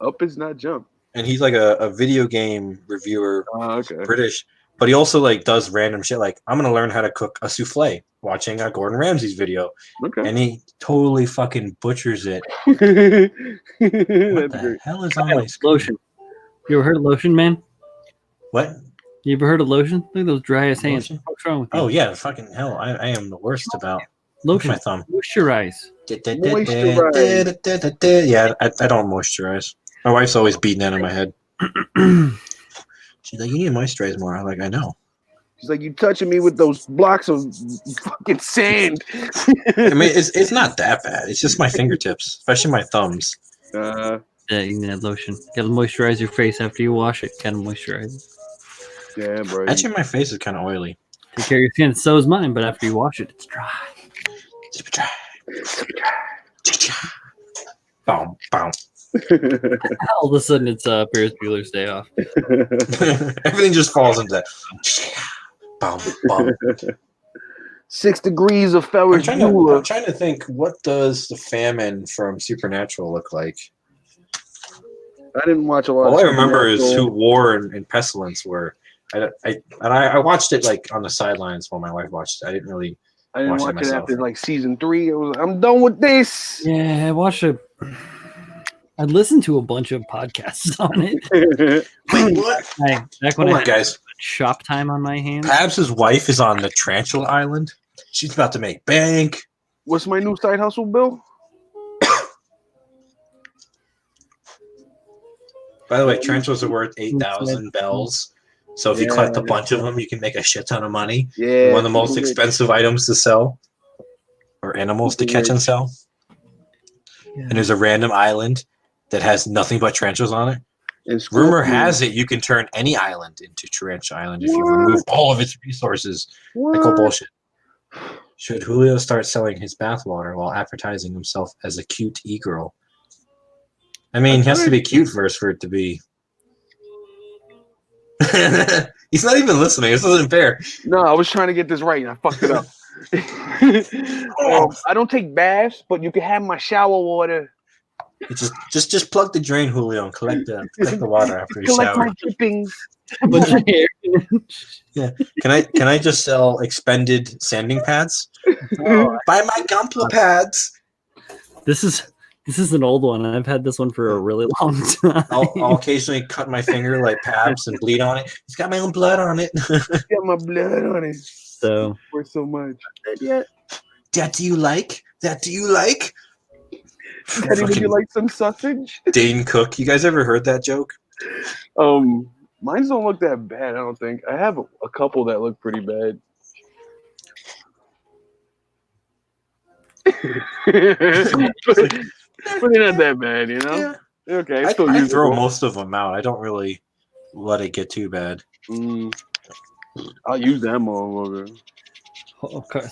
Up is not jump. And he's like a video game reviewer, Okay. British. But he also like does random shit like, I'm going to learn how to cook a souffle watching a Gordon Ramsay's video. Okay. And he totally fucking butchers it. What That's the great. hell is on my screen? lotion. You ever heard of lotion, man? What? You ever heard of lotion? Look at those dry ass hands. Lotion? What's wrong with you? Oh, yeah. Fucking hell. I am the worst about lotion. my thumb. Moisturize. Moisturize. Yeah, I don't moisturize. My wife's always beating that in my head. She's like, you need to moisturize more. I'm like, I know. She's like, you touching me with those blocks of fucking sand. I mean, it's not that bad. It's just my fingertips, especially my thumbs. Yeah, you need that lotion. Gotta moisturize your face after you wash it. Gotta moisturize it. Yeah, bro. Actually, my face is kind of oily. Take care of your skin. So is mine, but after you wash it, it's dry. Boom, boom. All of a sudden, it's Ferris Bueller's Day Off. Everything just falls into that. Boom, boom. 6 degrees of I'm Ferris Bueller. trying to think, what does the famine from Supernatural look like? I didn't watch a lot. All of I remember is Supernatural. who War and Pestilence were. I watched it like on the sidelines while my wife watched it. I didn't really. I didn't watch it watch it myself. after like season 3. I'm done with this. Yeah, I listened to a bunch of podcasts on it. Wait, what? Back when Hold I on, had guys. shop time on my hands. Pabs' wife is on the Tarantula Island. She's about to make bank. What's my new side hustle, Bill? By the way, tarantulas are worth 8,000 bells. So if you collect a bunch of them, you can make a shit ton of money. Yeah. One of the most expensive items to sell, or animals to catch and sell. Yeah. And there's a random island that has nothing but tarantulas on it. And Rumor Scorpion. has it you can turn any island into Tarantula Island if you remove all of its resources. I call bullshit. Should Julio start selling his bathwater while advertising himself as a cute e-girl? I mean, he has to be cute first for it to be. He's not even listening. This isn't fair. No, I was trying to get this right and I fucked it up. I don't take baths, but you can have my shower water. It's just plug the drain, Julio, and collect the water after you Collect shower. my drippings. Yeah. Can I just sell expended sanding pads? Buy my Gunpla pads. This is an old one. I've had this one for a really long time. I'll occasionally cut my finger like Pabs and bleed on it. It's got my own blood on it. Got my blood on it. So Worth so much. That do you like? Daddy, would you like some sausage? Dane Cook. You guys ever heard that joke? Mine don't look that bad, I don't think. I have a couple that look pretty bad. But they're not that bad, you know? Yeah. Okay. I still throw usable. most of them out. I don't really let it get too bad. I'll use that motherfucker. okay.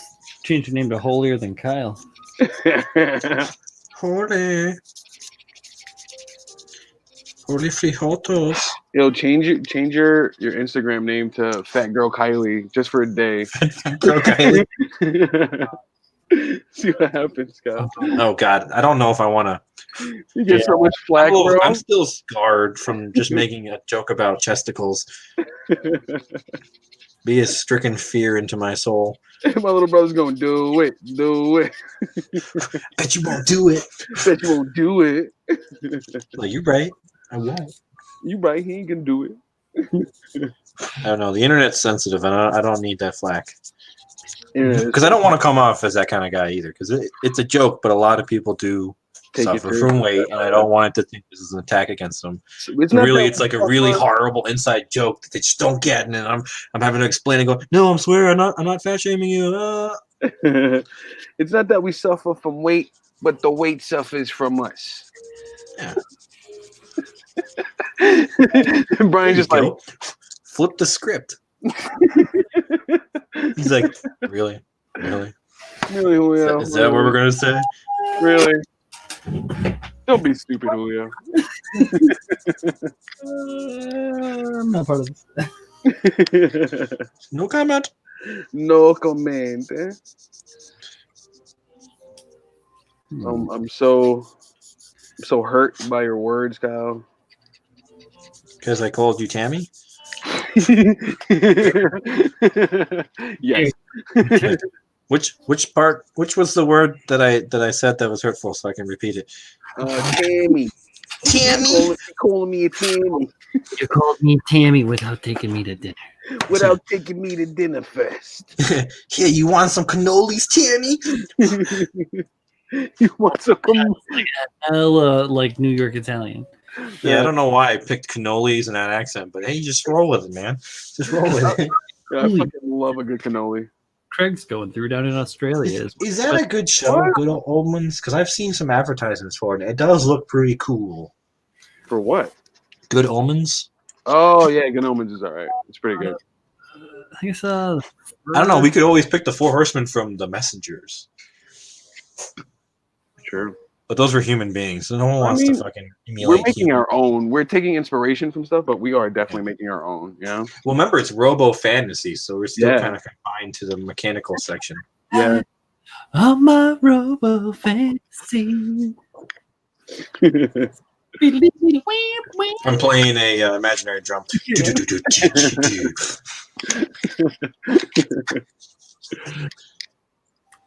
Change your name to Holier Than Kyle. Holy frijotos. Yo, change your Instagram name to Fat Girl Kylie just for a day. Girl Kylie. See what happens, guys. Oh God, I don't know if I want to. You get so much flack, bro. I'm still scarred from just making a joke about chesticles. Be a stricken fear into my soul. My little brother's going, do it. Bet you won't do it. Bet you won't do it. Like, you're right. I won't. You right, he ain't gonna do it. I don't know. The internet's sensitive, and I don't need that flack. Yeah, Because I don't want to come off as that kind of guy either. Because it's a joke, but a lot of people do suffer from weight, and I don't want it to think this is an attack against them. It's like a really horrible inside joke that they just don't get, and then I'm having to explain and go, no, I'm swearing, I'm not fat shaming you. It's not that we suffer from weight, but the weight suffers from us. Yeah. Brian just like flip the script. He's like, really, Julio? Is that what we're gonna say? Really? Don't be stupid, Julio. I'm not part of this. No comment. No comment. I'm so hurt by your words, Kyle. Because I called you Tammy? Yes. Which was the word that I said that was hurtful, so I can repeat it? Tammy. Tammy? Calling me a Tammy. You called me Tammy without taking me to dinner. Without taking me to dinner first. Here, you want some cannolis, Tammy? You want some Hella like New York Italian. Yeah, I don't know why I picked cannolis in that accent, but hey, just roll with it, man. Just roll with it. Yeah, I fucking love a good cannoli. Craig's going through down in Australia. Is that a good show, Good Omens? Because I've seen some advertisements for it. It does look pretty cool. For what? Good Omens? Oh, yeah, Good Omens is all right. It's pretty good. I think it's I don't know. We could always pick the 4 Horsemen from The Messengers. True. But those were human beings, so no one wants to fucking emulate. We're making our own. We're taking inspiration from stuff, but we are definitely making our own. Yeah. Well, remember, it's Robo Fantasy, so we're still kind of confined to the mechanical section. Yeah. Oh, my Robo Fantasy. I'm playing a imaginary drum.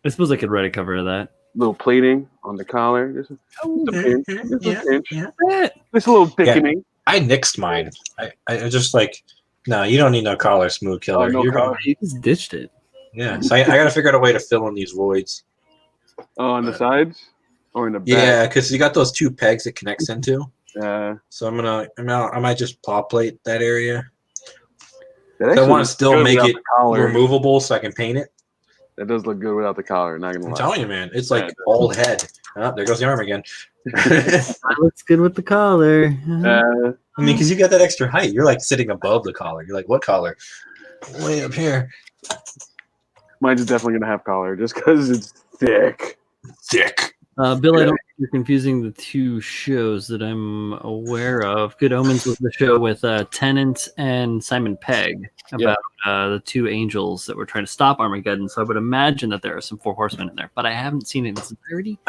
I suppose I could write a cover of that. Little plating on the collar. Just a pinch. Yeah. Just a little thickening. Yeah, I nixed mine. I just like, no, you don't need no collar, Smooth Killer. No collar. You just ditched it. Yeah, so I got to figure out a way to fill in these voids. Oh, on the sides or in the back? Yeah, because you got those 2 pegs it connects into. So I might just pop plate that area. I want to still make it removable so I can paint it. That does look good without the collar. Not gonna lie. I'm telling you, man, it's like old head. Oh, there goes the arm again. That looks good with the collar. I mean, because you got that extra height. You're like sitting above the collar. You're like, what collar? Way up here. Mine's definitely gonna have collar just because it's thick. Thick. Bill, I don't think you're confusing the 2 shows that I'm aware of. Good Omens was the show with Tennant and Simon Pegg about the 2 angels that were trying to stop Armageddon. So I would imagine that there are some 4 Horsemen in there, but I haven't seen it in its entirety.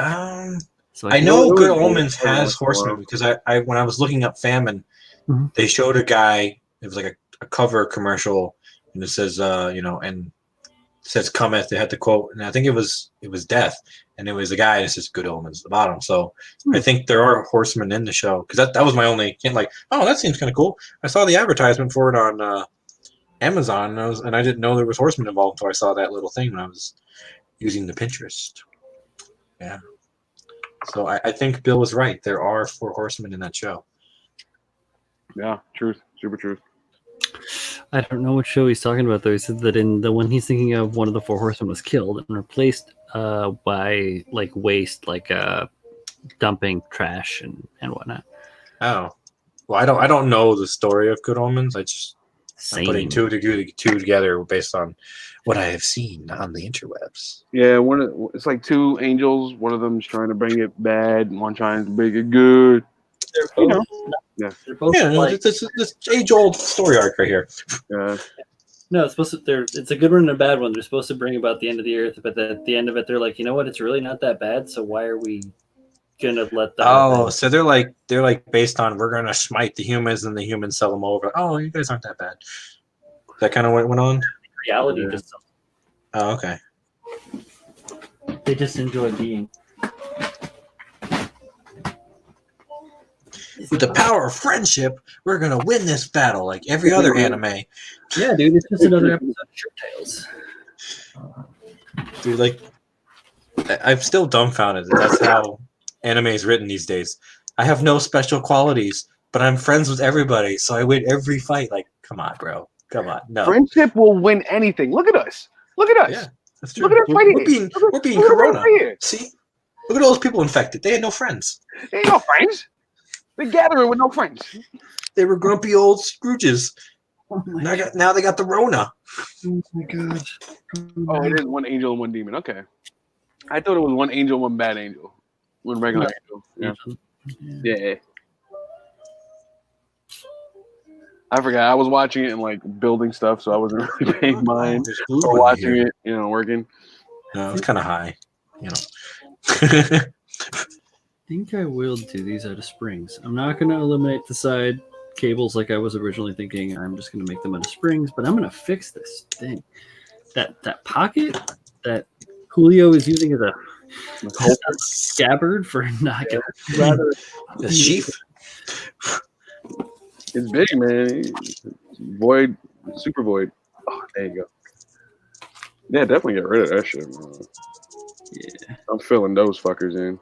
So I know Good Omens has Horsemen because I when I was looking up Famine, they showed a guy. It was like a cover commercial, and it says, and it says "cometh." They had the quote, and I think it was Death. And it was a guy that says Good Omens at the bottom. So I think there are Horsemen in the show. Because that was my only hint, like, oh, that seems kind of cool. I saw the advertisement for it on Amazon, and I didn't know there was Horsemen involved until I saw that little thing when I was using the Pinterest. Yeah. So I think Bill was right. There are 4 Horsemen in that show. Yeah, truth. Super truth. I don't know what show he's talking about, though. He said that in the one he's thinking of, one of the 4 Horsemen was killed and replaced by like waste, like dumping trash and whatnot. Oh, well, I don't know the story of Good Omens. Same. I'm putting two together based on what I have seen on the interwebs. Yeah, it's like two angels. One of them's trying to bring it bad, and one trying to bring it good. They're You both, know. they're both Yeah, like, this age-old story arc right here. Yeah. no, it's supposed to. It's a good one and a bad one. They're supposed to bring about the end of the earth, but at the end of it, they're like, you know what? It's really not that bad. So why are we gonna let that? Oh, so they're like based on we're gonna smite the humans and the humans sell them over. Oh, you guys aren't that bad. Is that kind of what went on? Reality Yeah. just. Oh, okay. They just enjoy being. With the power of friendship, we're gonna win this battle like every other anime. Yeah, dude, it's just another episode of Shirt Tales. Dude, like, I'm still dumbfounded that that's how anime is written these days. I have no special qualities, but I'm friends with everybody, so I win every fight. Like, come on, bro. Come on. No. Friendship will win anything. Look at us. Look at us. Yeah, that's true. Look at us fighting. We're being look at Corona. us fighting. See? Look at all those people infected. They had no friends. They ain't no friends. They're gathering with no friends. They were grumpy old Scrooges. Oh my Now they got the Rona. god. Oh, it is one angel and one demon. Okay. I thought it was one angel, one bad angel. One regular angel. Yeah. I forgot. I was watching it and like building stuff, so I wasn't really paying mind. There's blue Or one watching here. it, working. No, it's kind of high. You know. I think I will do these out of springs. I'm not going to eliminate the side cables like I was originally thinking. I'm just going to make them out of springs, but I'm going to fix this thing. That pocket that Julio is using as a scabbard for not rather The sheaf. It's big, man. Void, super void. Oh, there you go. Yeah, definitely get rid of that shit, man. Yeah. I'm filling those fuckers in.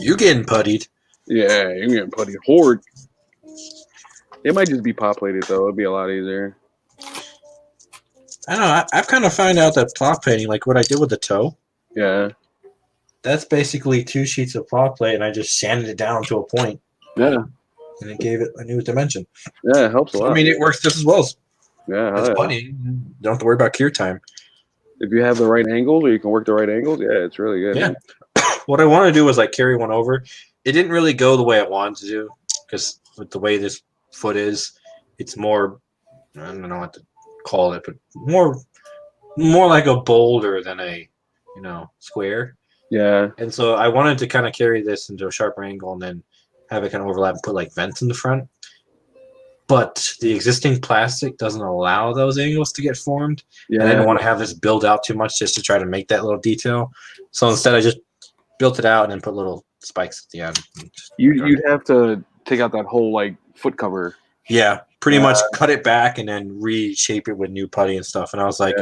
You getting puttied. Yeah, you're getting putty horde. It might just be pop plated though. It'd be a lot easier. I don't know. I've kind of found out that plot painting, like what I did with the toe, Yeah. that's basically 2 sheets of plot plate, and I just sanded it down to a point, Yeah. and it gave it a new dimension. Yeah, it helps a lot. I mean, it works just as well as yeah, putty. You don't have to worry about cure time. if you have the right angles or you can work the right angles, yeah, it's really good. Yeah. Man. What I want to do is like carry one over. It didn't really go the way I wanted to do because with the way this foot is, it's more, I don't know what to call it, but more like a boulder than a, square. Yeah. And so I wanted to kind of carry this into a sharper angle and then have it kind of overlap and put like vents in the front. But the existing plastic doesn't allow those angles to get formed. Yeah. And I didn't want to have this build out too much just to try to make that little detail. So instead I just built it out and then put little spikes at the end. You'd have to take out that whole like foot cover. Yeah, pretty much cut it back and then reshape it with new putty and stuff. And I was like,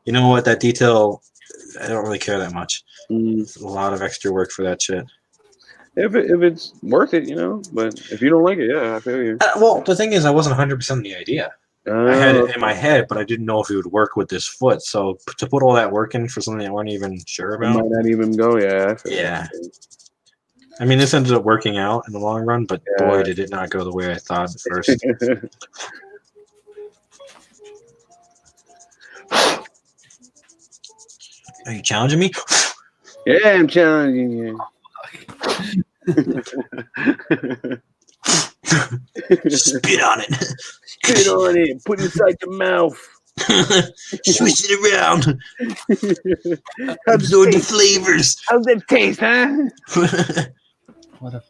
you know what, that detail, I don't really care that much. It's a lot of extra work for that shit. If it's worth it, But if you don't like it, yeah, I feel you. Well, the thing is, I wasn't 100% the idea. I had it in my head, but I didn't know if it would work with this foot. So to put all that work in for something I weren't even sure It about. might not even go, yeah. Yeah. I mean, this ended up working out in the long run, but boy, did it not go the way I thought at first. Are you challenging me? Yeah, I'm challenging you. Spit on it. Spit on it. Put it inside your mouth. Swish it around. Absorb the flavors. How's that taste, huh? What a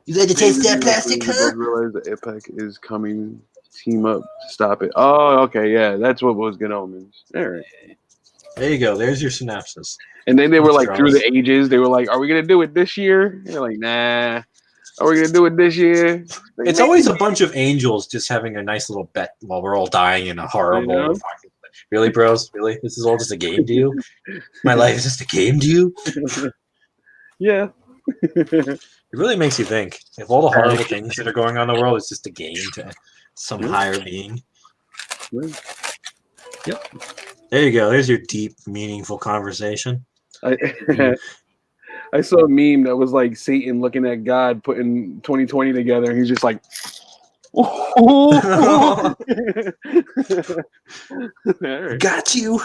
You like to taste that plastic, I huh? realize that IPAC is coming. Team up to stop it. Oh, okay, yeah, that's what was good omens. All right. There you go. There's your synopsis. And then they were like, Charles. through the ages, they were like, "Are we gonna do it this year?" And they're like, "Nah." Are we gonna do it this year? Like, It's always a bunch of angels just having a nice little bet while we're all dying in a horrible. I know. Really, bros? Really? This is all just a game to you? My life is just a game to you? yeah. It really makes you think. If all the horrible things that are going on in the world is just a game to some higher being. Yep. There you go. There's your deep, meaningful conversation. I saw a meme that was like Satan looking at God putting 2020 together, and he's just like, Got you.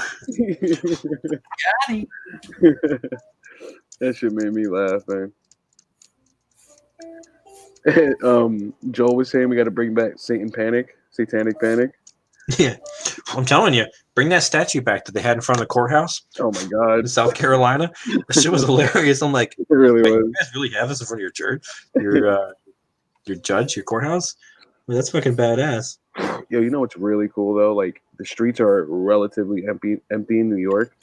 That shit made me laugh, man. Joel was saying we got to bring back Satanic Panic. Yeah, I'm telling you, bring that statue back that they had in front of the courthouse. Oh my god, in South Carolina. That shit was hilarious. I'm like, it really wait, was. you guys really have this in front of your church, your judge, your courthouse? Well, that's fucking badass. Yo, you know what's really cool though? Like the streets are relatively empty in New York.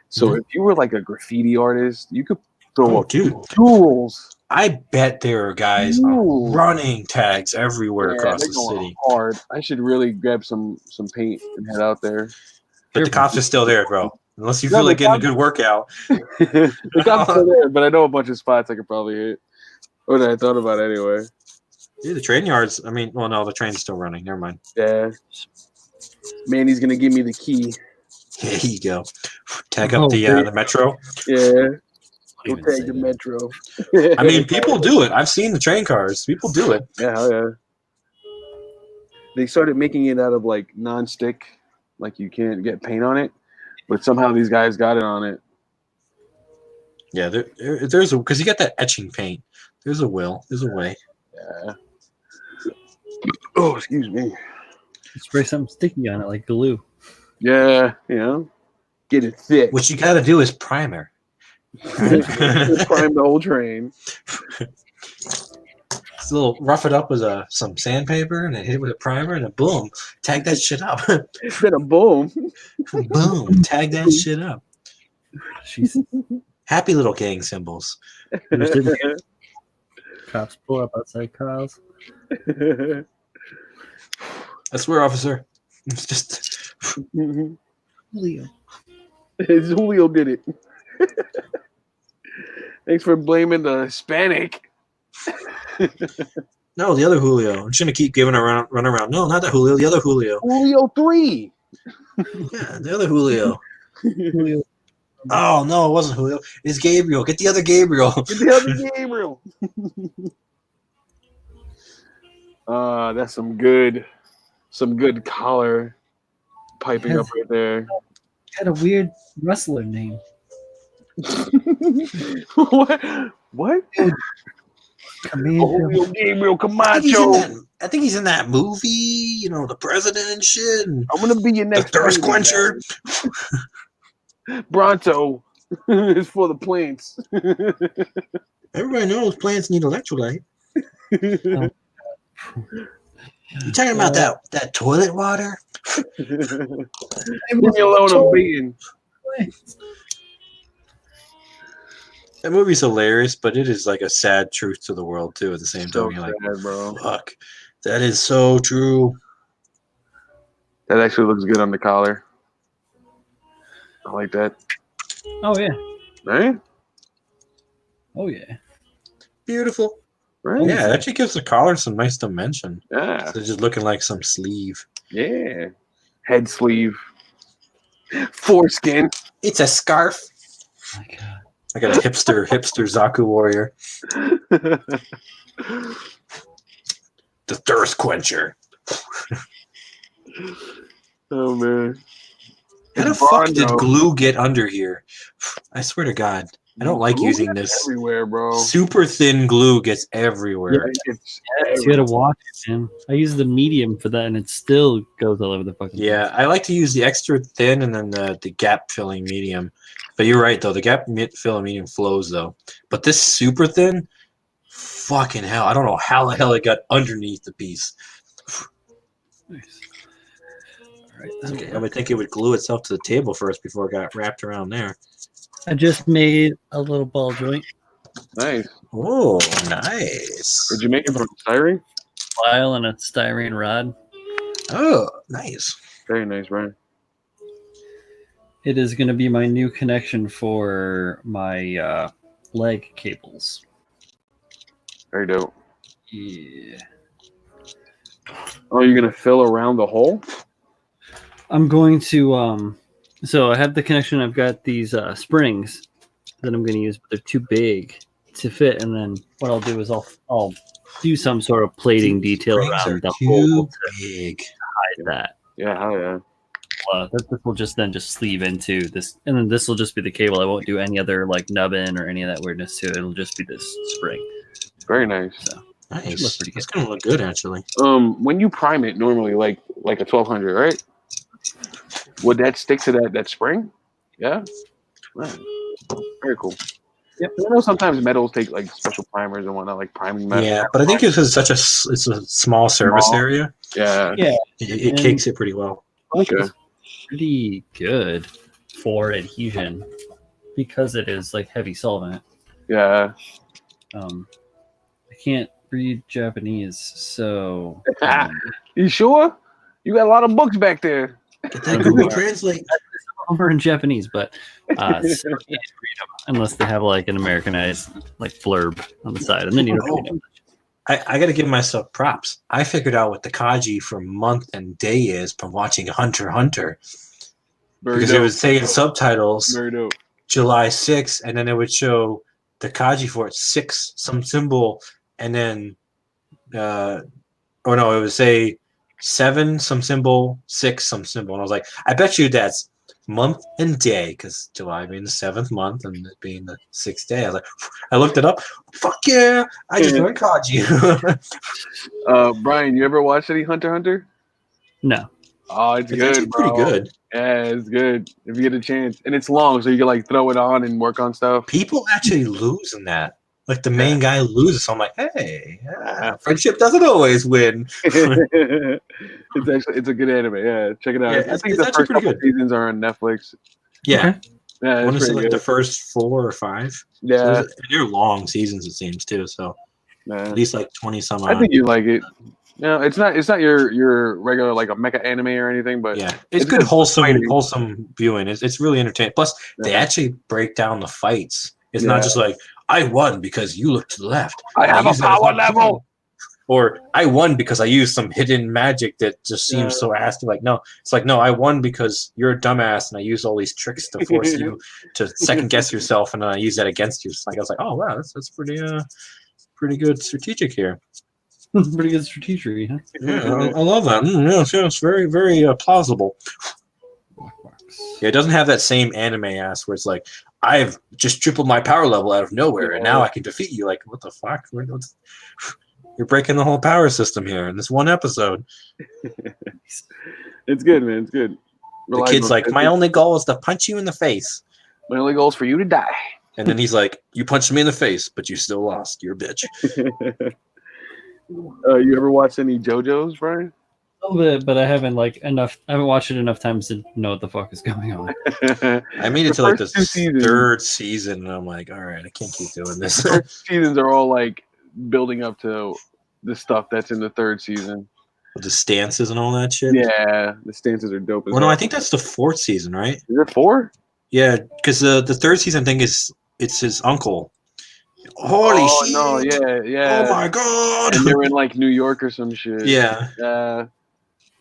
So if you were like a graffiti artist, you could throw up duels. I bet there are guys running tags everywhere across the city. Hard. I should really grab some paint and head out there. But the cops are still there, bro. Unless you feel like getting a good workout. The cops are still there, but I know a bunch of spots I could probably hit. Or that I thought about anyway. Yeah, the train yards. I mean, well, no, the train's still running. Never mind. Yeah. Manny's gonna give me the key. Here you go. Tag up the metro. Yeah. Go tag the metro. I mean, people do it. I've seen the train cars. People do it. Yeah, hell yeah. They started making it out of like non-stick, like you can't get paint on it, but somehow these guys got it on it. Yeah, there's because you got that etching paint. There's a way. Yeah. Oh, excuse me. Spray something sticky on it like glue. Yeah, get it thick. What you got to do is primer. Prime the whole train. Just a little rough it up with some sandpaper and then hit it with a primer and then boom, tag that shit up. Then a boom. Boom, tag that shit up. Jesus. Happy little gang symbols. Cops pull up outside Kyle's. I swear, officer. It's just Julio. Julio did it. Thanks for blaming the Hispanic. no, the other Julio. I'm just gonna keep giving a run around. No, not that Julio. The other Julio. Julio 3. Yeah, the other Julio. Julio. Oh no, it wasn't Julio. It's Gabriel. Get the other Gabriel. Get the other Gabriel. That's some good collar piping up right there. Had a weird wrestler name. What? Commando. Gabriel Comacho. I think he's in that movie, the president and shit. And I'm gonna be your next the thirst quencher. Bronto is for the plants. Everybody knows plants need electrolyte. You talking about that toilet water? Leave me alone, I'm beating. That movie's hilarious, but it is like a sad truth to the world too. At the same time, you're sad, like, bro. Fuck, that is so true. That actually looks good on the collar. I like that. Oh yeah. Right? Oh yeah. Beautiful. Right? Yeah, it actually gives the collar some nice dimension. Yeah. It's just looking like some sleeve. Yeah. Head sleeve. Foreskin. It's a scarf. Oh my God. I got a hipster Zaku warrior. The thirst quencher. Oh man. How the fuck did glue get under here? I swear to God, I don't like Glue using this. Everywhere, bro. Super thin glue gets everywhere. You gotta watch it, man. I use the medium for that, and it still goes all over the fucking. Yeah, I like to use the extra thin and then the gap filling medium. But you're right though, the gap filling medium flows though. But this super thin, fucking hell, I don't know how the hell it got underneath the piece. Nice. All right. Okay, I would think it would glue itself to the table first before it got wrapped around there. I just made a little ball joint. Nice. Oh, nice. Did you make it from styrene? File and a styrene rod. Oh, nice. Very nice, Brian. It is going to be my new connection for my leg cables. Very dope. Yeah. Oh, you're gonna fill around the hole? I'm going to so I have the connection. I've got these springs that I'm going to use, but they're too big to fit. And then what I'll do is I'll do some sort of plating detail Rings are around the too hole to big. hide that. Yeah, hell yeah. This will just sleeve into this, and then this will just be the cable. I won't do any other like nubbin or any of that weirdness to it. It'll just be this spring. Very nice. So Nice. look pretty good. That's gonna look good, actually. When you prime it normally, like a 1200, right? Would that stick to that spring? Yeah. Right. Very cool. Yep. I know sometimes metals take like special primers and whatnot, like priming metal. Yeah, but I think it's it's a small surface area. Yeah. Yeah, It cakes it pretty well. Okay. pretty good for adhesion because it is like heavy solvent. Yeah. I can't read Japanese, so You sure? You got a lot of books back there. Get that Google Translate. over in Japanese, but so can't read them unless they have like an Americanized like blurb on the side, and then you don't read them. I got to give myself props. I figured out what the kanji for month and day is from watching Hunter x Hunter. Because it would say in subtitles Very dope. July 6th, and then it would show the kanji for it 6, some symbol, and then it would say 7, some symbol, 6, some symbol. And I was like, I bet you that's month and day, because July being the 7th month and it being the 6th day. I was like, I looked it up. Fuck yeah! I just learned kanji. Brian, you ever watch any Hunter x Hunter? No. Oh, it's good, actually bro. pretty good. Yeah, it's good if you get a chance, and it's long, so you can like throw it on and work on stuff. People actually lose in that. Like the main guy loses. So I'm like, hey, friendship doesn't always win. It's a good anime. Yeah, check it out. Yeah, I think it's the actually first couple pretty good. seasons are on Netflix. Yeah. Okay. Yeah, I want it's to say pretty like good. the first 4 or 5. Yeah, So they're long seasons, it seems too. So yeah. at least like 20 some. I think you like it. No, it's not your regular like a mecha anime or anything, but Yeah, it's good, good wholesome viewing. It's really entertaining. Plus, they Yeah. actually break down the fights. It's Yeah. not just like I won because you look to the left. I have a used it as power my level. tool. Or I won because I used some hidden magic that just seems so ass to like. No, it's like no, I won because you're a dumbass and I used all these tricks to force you to second guess yourself, and then I use that against you. It's like I was like, oh wow, that's pretty good strategic here. Pretty good strategy, huh? Yeah, I love that. Yeah, it's very, very plausible. Yeah, it doesn't have that same anime ass where it's like, I've just tripled my power level out of nowhere, and now I can defeat you. Like, what the fuck? You're breaking the whole power system here in this one episode. It's good, man. It's good. The kid's like, my only goal is to punch you in the face. My only goal is for you to die. And then he's like, you punched me in the face, but you still lost. You're a bitch. You ever watched any JoJo's, Brian? A little bit, but I haven't I haven't watched it enough times to know what the fuck is going on. I made it to like the first 2 seasons. 3rd season, and I'm like, all right, I can't keep doing this. First seasons are all like building up to the stuff that's in the 3rd season. With the stances and all that shit. Yeah, the stances are dope as Well, no, hell. I think that's the 4th season, right? Is it 4? Yeah, because the 3rd season, I think it's his uncle. Holy shit! No, yeah. Oh my god! And they're in like New York or some shit. Yeah, it's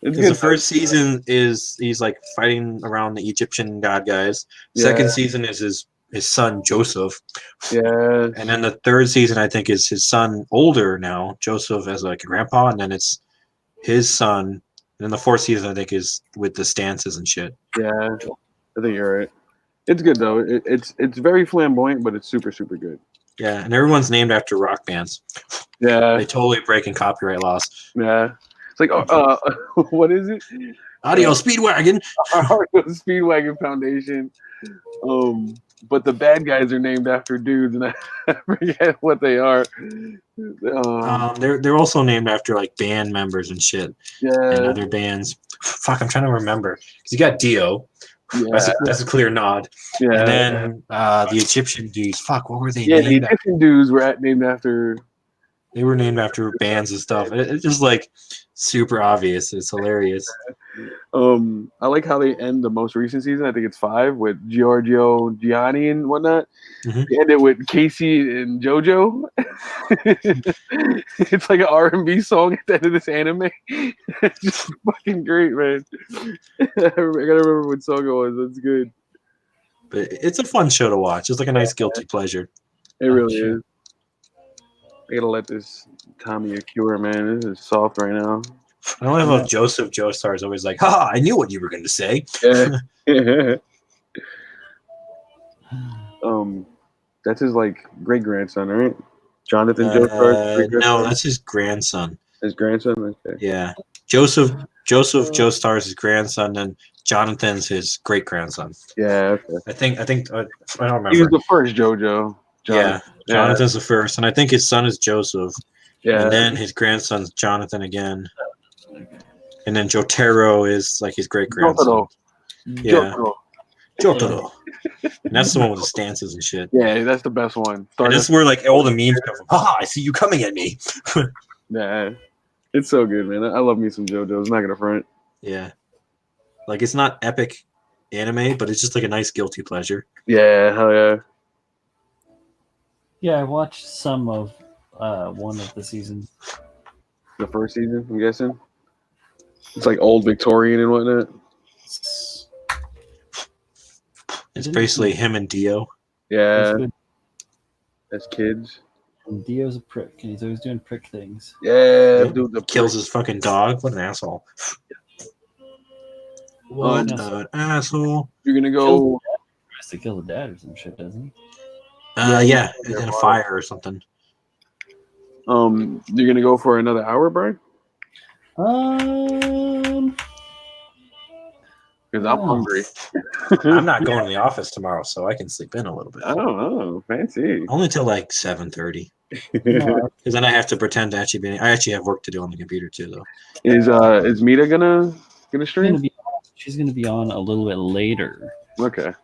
because good. the first season is he's like fighting around the Egyptian god guys. Yeah. Second season is his son Joseph. Yeah. And then the 3rd season, I think, is his son older now, Joseph as like a grandpa, and then it's his son. And then the 4th season, I think, is with the stances and shit. Yeah, I think you're right. It's good though. It's very flamboyant, but it's super good. Yeah, and everyone's named after rock bands. Yeah, They totally breaking copyright laws. yeah. It's like, what is it? Audio Speedwagon. Speedwagon Foundation. But the bad guys are named after dudes, and I forget what they are. They're also named after like band members and shit. Yeah, And other bands. Fuck, I'm trying to remember. Because you got Dio. yeah, That's a clear nod. yeah. And then the Egyptian dudes. Fuck, what were they Yeah, the named after? Egyptian dudes were named after. They were named after bands and stuff. It's just like super obvious. It's hilarious. I like how they end the most recent season. I think it's 5 with Giorgio Gianni and whatnot. Mhm. They end it with Casey and JoJo. It's like an R&B song at the end of this anime. It's just fucking great, man. I gotta remember what song it was. That's good. But it's a fun show to watch. It's like a nice guilty pleasure. It really sure. is. I gotta let this Tommy cure, man. This is soft right now. I don't know if Joseph Joestar is always like, "Ha! I knew what you were going to say." Yeah. That's his like great grandson, right? Jonathan Joestar. No, that's his grandson. His grandson. Okay. Yeah, Joseph Joestar is his grandson, and Jonathan's his great grandson. Yeah. Okay. I think I don't remember. He was the first JoJo. Yeah, Jonathan's the first, and I think his son is Joseph. Yeah. And then his grandson's Jonathan again. And then Jotaro is like his great grandson. Yeah. Jotaro. And that's the one with the stances and shit. Yeah, that's the best one. And that's where like all the memes come from. Ha! I see you coming at me. Yeah, it's so good, man. I love me some JoJo's. Not gonna front. Yeah, like it's not epic anime, but it's just like a nice guilty pleasure. Yeah, hell yeah. Yeah, I watched some of one of the seasons. The first season, I'm guessing. It's like old Victorian and whatnot. It's basically him and Dio. Yeah, as kids. And Dio's a prick, and he's always doing prick things. Yeah, dude, the kills his fucking dog. What an asshole! What an asshole! You're gonna go. He has to kill the dad or some shit, doesn't he? Yeah, in a fire or something. You're gonna go for another hour, Brian? Because I'm hungry. I'm not going to the office tomorrow, so I can sleep in a little bit. Oh, fancy. Only till like 7:30. Because then I have to pretend to actually be. I actually have work to do on the computer too, though. Is Mita gonna stream? She's gonna be on a little bit later. Okay.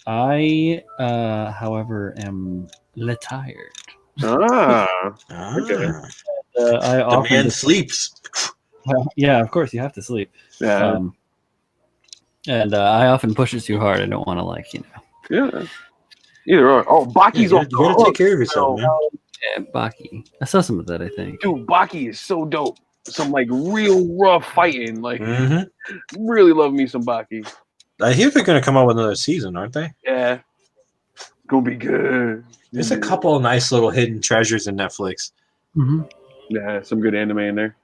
I, however, am retired. Okay. The man sleeps. Well, yeah, of course you have to sleep. Yeah. And I often push it too hard. I don't want to, like, Yeah. Either or. Oh, Baki's on. You gotta take care of yourself, man. Yeah, Baki. I saw some of that, I think. Dude, Baki is so dope. Some like real rough fighting. Like, really love me some Baki. I hear they're gonna come out with another season, aren't they? Yeah. Gonna be good. There's a couple of nice little hidden treasures in Netflix. Mm-hmm. Yeah, some good anime in there.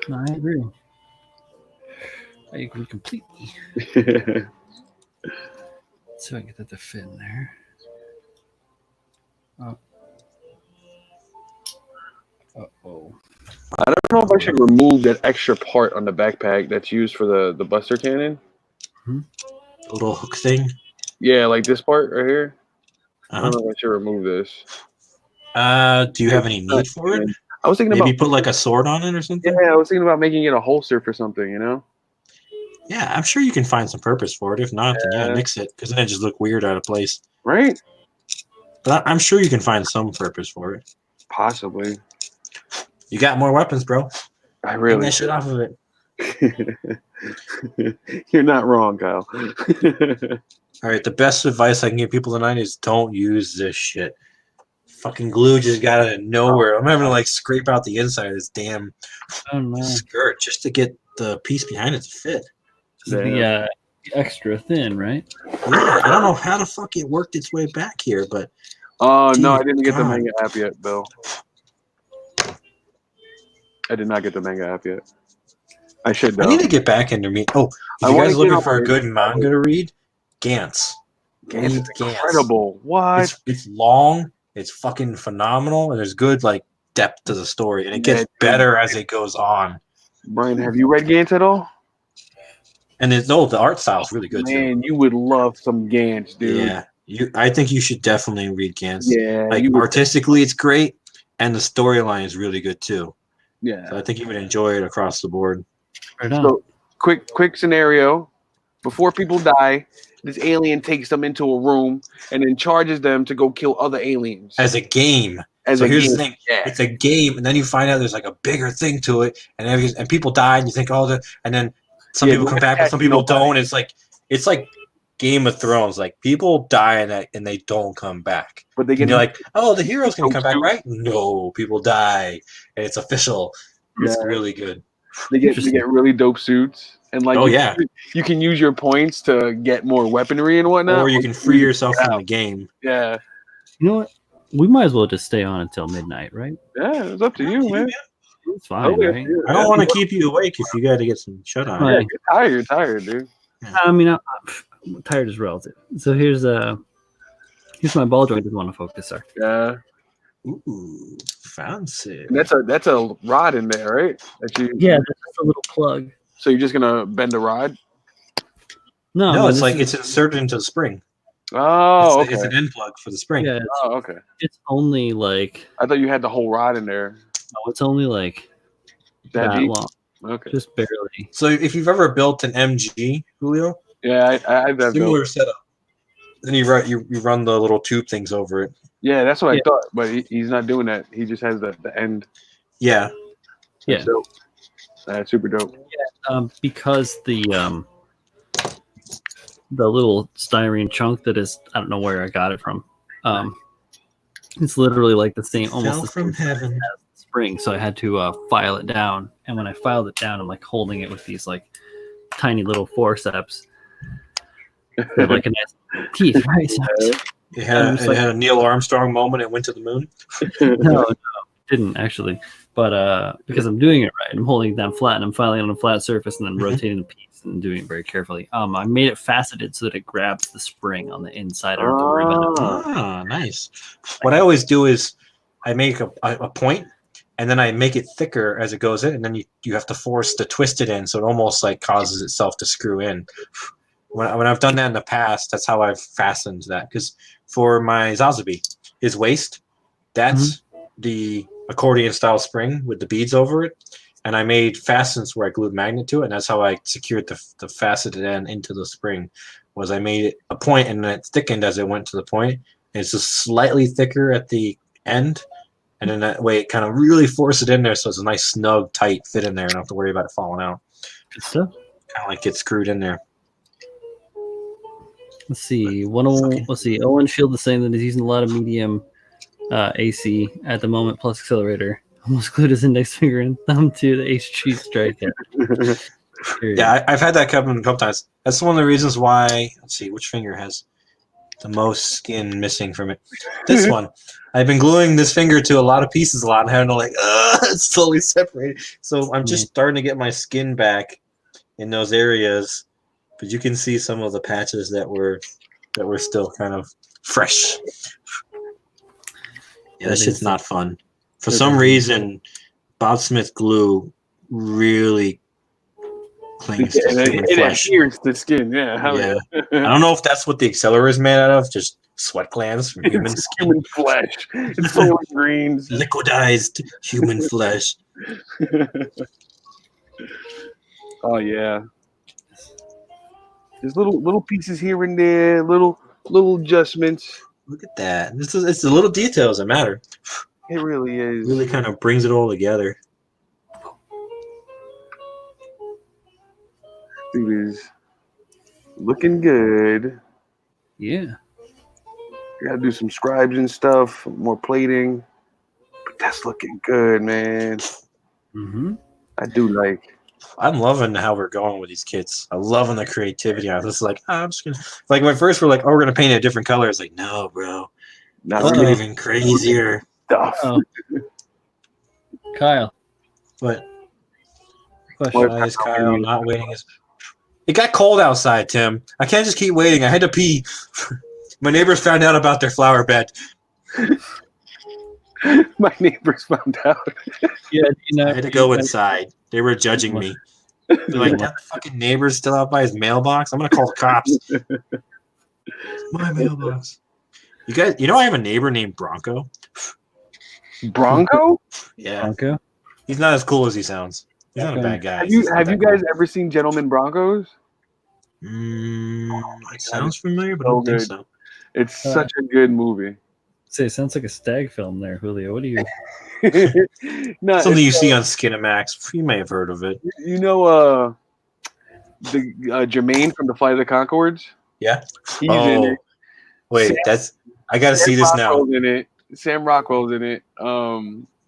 No, I agree. I agree completely. So I get that to fit in there. Oh. Uh-oh. I don't know if I should remove that extra part on the backpack that's used for the Buster Cannon. The little hook thing. Yeah, like this part right here. I Uh-huh. don't know if I should remove this. Do you have any need for it? I was thinking Maybe about put like a sword on it or something. Yeah, I was thinking about making it a holster for something, you know? Yeah, I'm sure you can find some purpose for it. If not, then nix it, because then it just look weird out of place. Right? But I'm sure you can find some purpose for it. Possibly. You got more weapons, bro. I Take really that shit off of it. You're not wrong, Kyle. All right, the best advice I can give people tonight is don't use this shit. Fucking glue just got out of nowhere. I'm having to like scrape out the inside of this damn skirt just to get the piece behind it to fit. The extra thin, right? Yeah, I don't know how the fuck it worked its way back here, but Oh no, I didn't get the manga app yet, Bill. I did not get the manga app yet. I should. I need to get back into me. Oh, if you guys are looking for a good manga to read, Gantz. Gantz is incredible. What? It's long. It's fucking phenomenal, and there's good like depth to the story, and it gets better as it goes on. Brian, have you read Gantz at all? And the art style is really good too. Man, you would love some Gantz, dude. Yeah, I think you should definitely read Gantz. Yeah, like artistically, it's great, and the storyline is really good too. Yeah, so I think you would enjoy it across the board. Right on. So, quick scenario: before people die, this alien takes them into a room and then charges them to go kill other aliens. As a game. Here's the thing: it's a game, and then you find out there's like a bigger thing to it, and people die, and you think, and then some people come back, but some people don't. It's like Game of Thrones. Like people die in that, and they don't come back. But they get like, the hero's gonna come back, right? No, people die, and it's official. It's really good. They get really dope suits, and like you can use your points to get more weaponry and whatnot, or you can free yourself from the game. Yeah, you know what? We might as well just stay on until midnight, right? Yeah, it's up to you, man. It's fine, yeah, right? I don't want to keep you awake if you got to get some shut eye. Right. You're tired, dude. I mean, I'm tired is relative. So here's my ball joint. Doesn't want to focus, sir. Yeah. Ooh, fancy. And that's a rod in there, right? Yeah, that's just a little plug. So you're just gonna bend the rod? No, it's like it's inserted into the spring. Oh, okay. It's an end plug for the spring. Yeah. Oh, okay. It's only like. I thought you had the whole rod in there. No, it's only like that deep? long. Okay. Just barely. So if you've ever built an MG, Julio, yeah, I have that similar built. setup. Then you run the little tube things over it. Yeah, that's what I thought, but he's not doing that. He just has the end. Yeah. That's dope. That's super dope. Yeah, because the little styrene chunk that is, I don't know where I got it from. It's literally like the same, almost the from same heaven. as the spring. So I had to file it down, and when I filed it down, I'm like holding it with these like tiny little forceps. They have, like a nice teeth, right? So It had a Neil Armstrong moment. It went to the moon. no, it didn't actually. But because I'm doing it right, I'm holding it down flat and I'm filing it on a flat surface and then rotating the piece and doing it very carefully. I made it faceted so that it grabs the spring on the inside of the ribbon. Ah, nice. What I always do is I make a point and then I make it thicker as it goes in, and then you have to force to twist it in, so it almost like causes itself to screw in. When I've done that in the past, that's how I've fastened that. Because for my Zazubi, his waist, that's the accordion style spring with the beads over it, and I made fastens where I glued magnet to it, and that's how I secured the faceted end into the spring. Was I made it a point and then it thickened as it went to the point. And it's just slightly thicker at the end, and then that way it kind of really force it in there, so it's a nice snug tight fit in there. I don't have to worry about it falling out. Good stuff. Kind of like get screwed in there. Let's see. Owen Shield is saying that he's using a lot of medium AC at the moment, plus accelerator. Almost glued his index finger and thumb to the HG strike. Yeah, I've had that happen a couple times. That's one of the reasons why. Let's see, which finger has the most skin missing from it? This one. I've been gluing this finger to a lot of pieces a lot and having to like, it's totally separated. So I'm just starting to get my skin back in those areas. But you can see some of the patches that were still kind of fresh. Yeah, that shit's not fun. For some reason, Bob Smith glue really clings to human flesh. It adheres to skin, yeah. I don't know if that's what the accelerator is made out of, just sweat glands from human skin. Human flesh. It's full of greens. Liquidized human flesh. Oh, yeah. There's little pieces here and there, little adjustments. Look at that. It's the little details that matter. It really is. It really kind of brings it all together. It is looking good. Yeah. Gotta do some scribes and stuff, more plating. But that's looking good, man. I do like. I'm loving how we're going with these kits. I'm loving the creativity. I was like, I'm just gonna like when first we're like, we're gonna paint it a different color. It's like, no, bro. Let's get even crazier. Oh. Kyle. What? Question. Why is Kyle not waiting? It got cold outside, Tim. I can't just keep waiting. I had to pee. My neighbors found out about their flower bed. My neighbors found out. I had to go inside. They were judging me. They're like, that fucking neighbor's still out by his mailbox? I'm going to call the cops. My mailbox. You know I have a neighbor named Bronco? Bronco? Yeah. Bronco? He's not as cool as he sounds. He's not a bad guy. Have you guys ever seen Gentlemen Broncos? It sounds familiar, but I don't think so. It's such a good movie. Say, it sounds like a stag film there, Julio. What do you... No, something you see on Skinamax. You may have heard of it. You know the Jermaine from the Flight of the Conchords? Yeah. He's in it. Wait, I got to see this now. In it. Sam Rockwell's in it.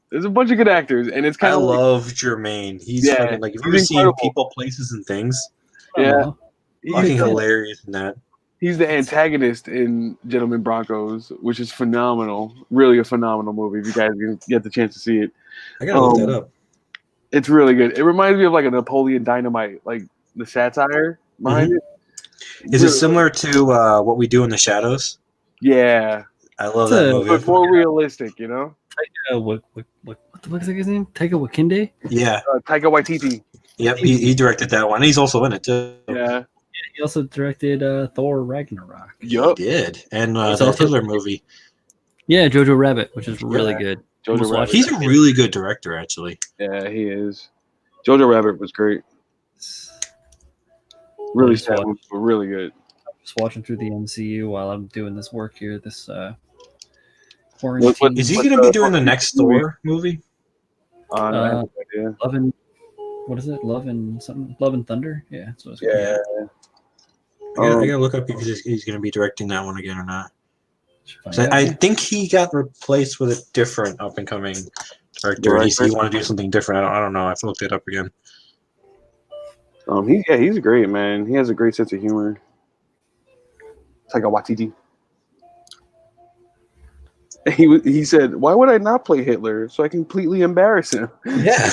There's a bunch of good actors, and it's kind of. I love Jermaine. He's fucking, like, if you've ever seen People, Places, and Things, yeah, fucking hilarious in that. He's the antagonist in Gentlemen Broncos, which is phenomenal. Really a phenomenal movie. If you guys get the chance to see it, I gotta look that up. it's really good. It reminds me of like a Napoleon Dynamite, like the satire behind it. Is it similar to What We Do in the Shadows? Yeah, I love that movie. but more realistic, you know. What the fuck is that guy's name? Taika Wakinde? Yeah. Taika Waititi. Yep, he directed that one. He's also in it too. Yeah. He also directed Thor Ragnarok. Yup. He did. And He's the also- Hitler movie. Yeah, Jojo Rabbit, which is really good. Jojo Rabbit. He's a really good director, actually. Yeah, he is. Jojo Rabbit was great. Really sad, but really good. Just watching through the MCU while I'm doing this work here. This quarantine. Is he going to be doing the next Thor movie? I have no idea. Love and what is it? Love and something. Love and Thunder. Yeah, that's what it's Yeah. I gotta look up if he's going to be directing that one again or not. called. I think he got replaced with a different up and coming director. He wanted to do something different. I don't know. I have to look it up again. He's great, man. He has a great sense of humor. Taika Waititi. He said, "Why would I not play Hitler so I can completely embarrass him?" Yeah.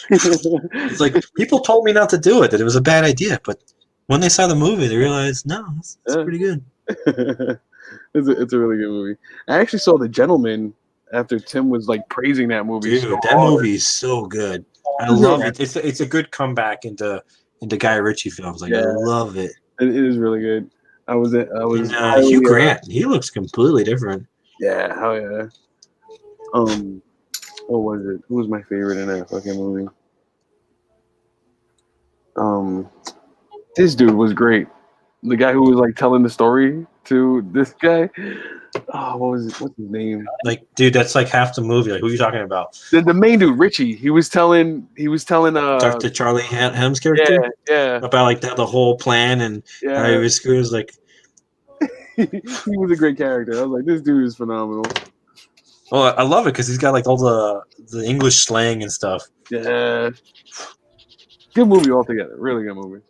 It's like people told me not to do it, that it was a bad idea, but when they saw the movie, they realized, no, it's pretty good. It's a really good movie. I actually saw The Gentleman after Tim was like praising that movie. Dude, that movie is so good. I love it. It's a good comeback into Guy Ritchie films. Like I love it. It is really good. I was Hugh Grant. He looks completely different. Yeah, hell yeah. What was it? Who was my favorite in that fucking movie? This dude was great. The guy who was like telling the story to this guy. Oh, what's his name? Like, dude, that's like half the movie. Like, who are you talking about? The main dude, Richie. He was telling Dr. Charlie Hem's character? Yeah. About like the whole plan and how he was screwed. Like he was a great character. I was like, this dude is phenomenal. Well, I love it because he's got like all the English slang and stuff. Yeah. Good movie altogether. Really good movie.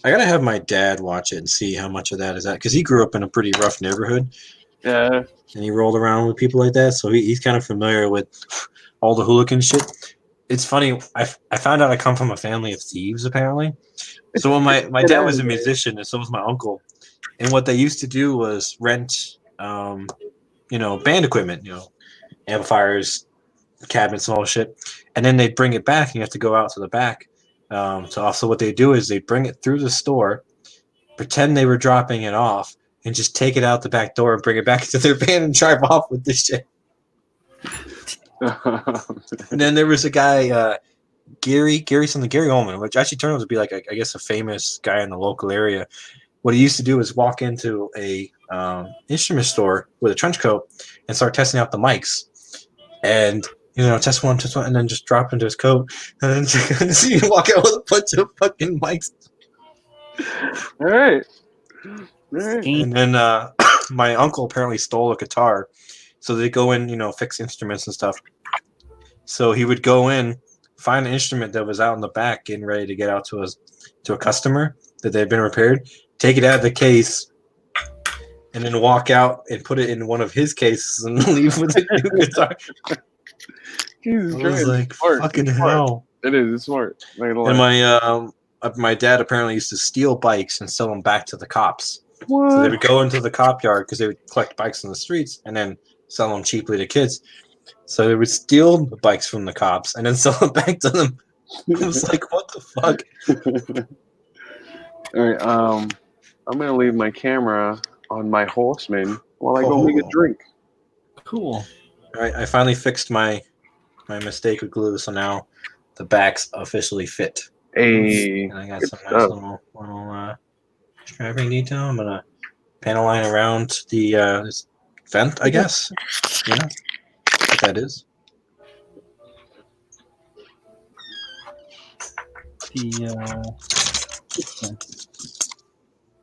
I gotta have my dad watch it and see how much of that is that, because he grew up in a pretty rough neighborhood. Yeah. And he rolled around with people like that, so he's kind of familiar with all the hooligan shit. It's funny, I found out I come from a family of thieves, apparently. So when my dad was a musician, and so was my uncle. And what they used to do was rent, band equipment, amplifiers, cabinets, and all shit. And then they'd bring it back, and you have to go out to the back. So also what they do is they bring it through the store, pretend they were dropping it off, and just take it out the back door and bring it back into their van and drive off with this shit. And then there was a guy, Gary Ullman, which actually turned out to be like I guess a famous guy in the local area. What he used to do is walk into a instrument store with a trench coat and start testing out the mics, and test one, and then just drop into his coat, and then see him walk out with a bunch of fucking mics. All right. And then my uncle apparently stole a guitar, so they go in, fix instruments and stuff. So he would go in, find an instrument that was out in the back, getting ready to get out to a customer that they'd been repaired, take it out of the case, and then walk out and put it in one of his cases and leave with a new guitar. Jesus I was like, smart. fucking It's hell. Smart. It is. It's smart. And my dad apparently used to steal bikes and sell them back to the cops. What? So they would go into the cop yard because they would collect bikes in the streets and then sell them cheaply to kids. So they would steal the bikes from the cops and then sell them back to them. It was like, what the fuck? All right. I'm gonna leave my camera on my Horsemen while I go make a drink. Cool. All right, I finally fixed my mistake with glue, so now the back's officially fit. Hey, and I got some nice little striping detail. I'm gonna panel line around the this vent, I guess. Yeah, what that is.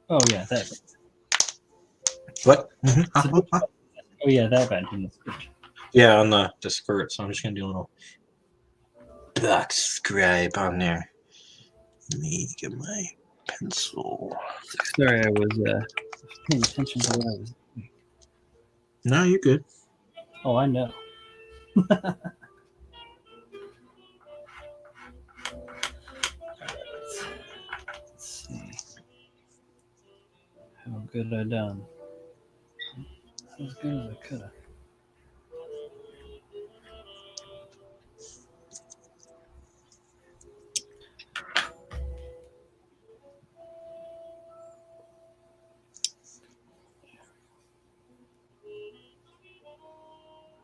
Oh yeah, that. What? Oh yeah, that vent in the switch. Yeah, on the skirt. So I'm just gonna do a little box scribe on there. Let me get my Pencil. Sorry, I was paying attention to what I was. No, you're good. Oh, I know. Let's see. How good I done? As good as I could have.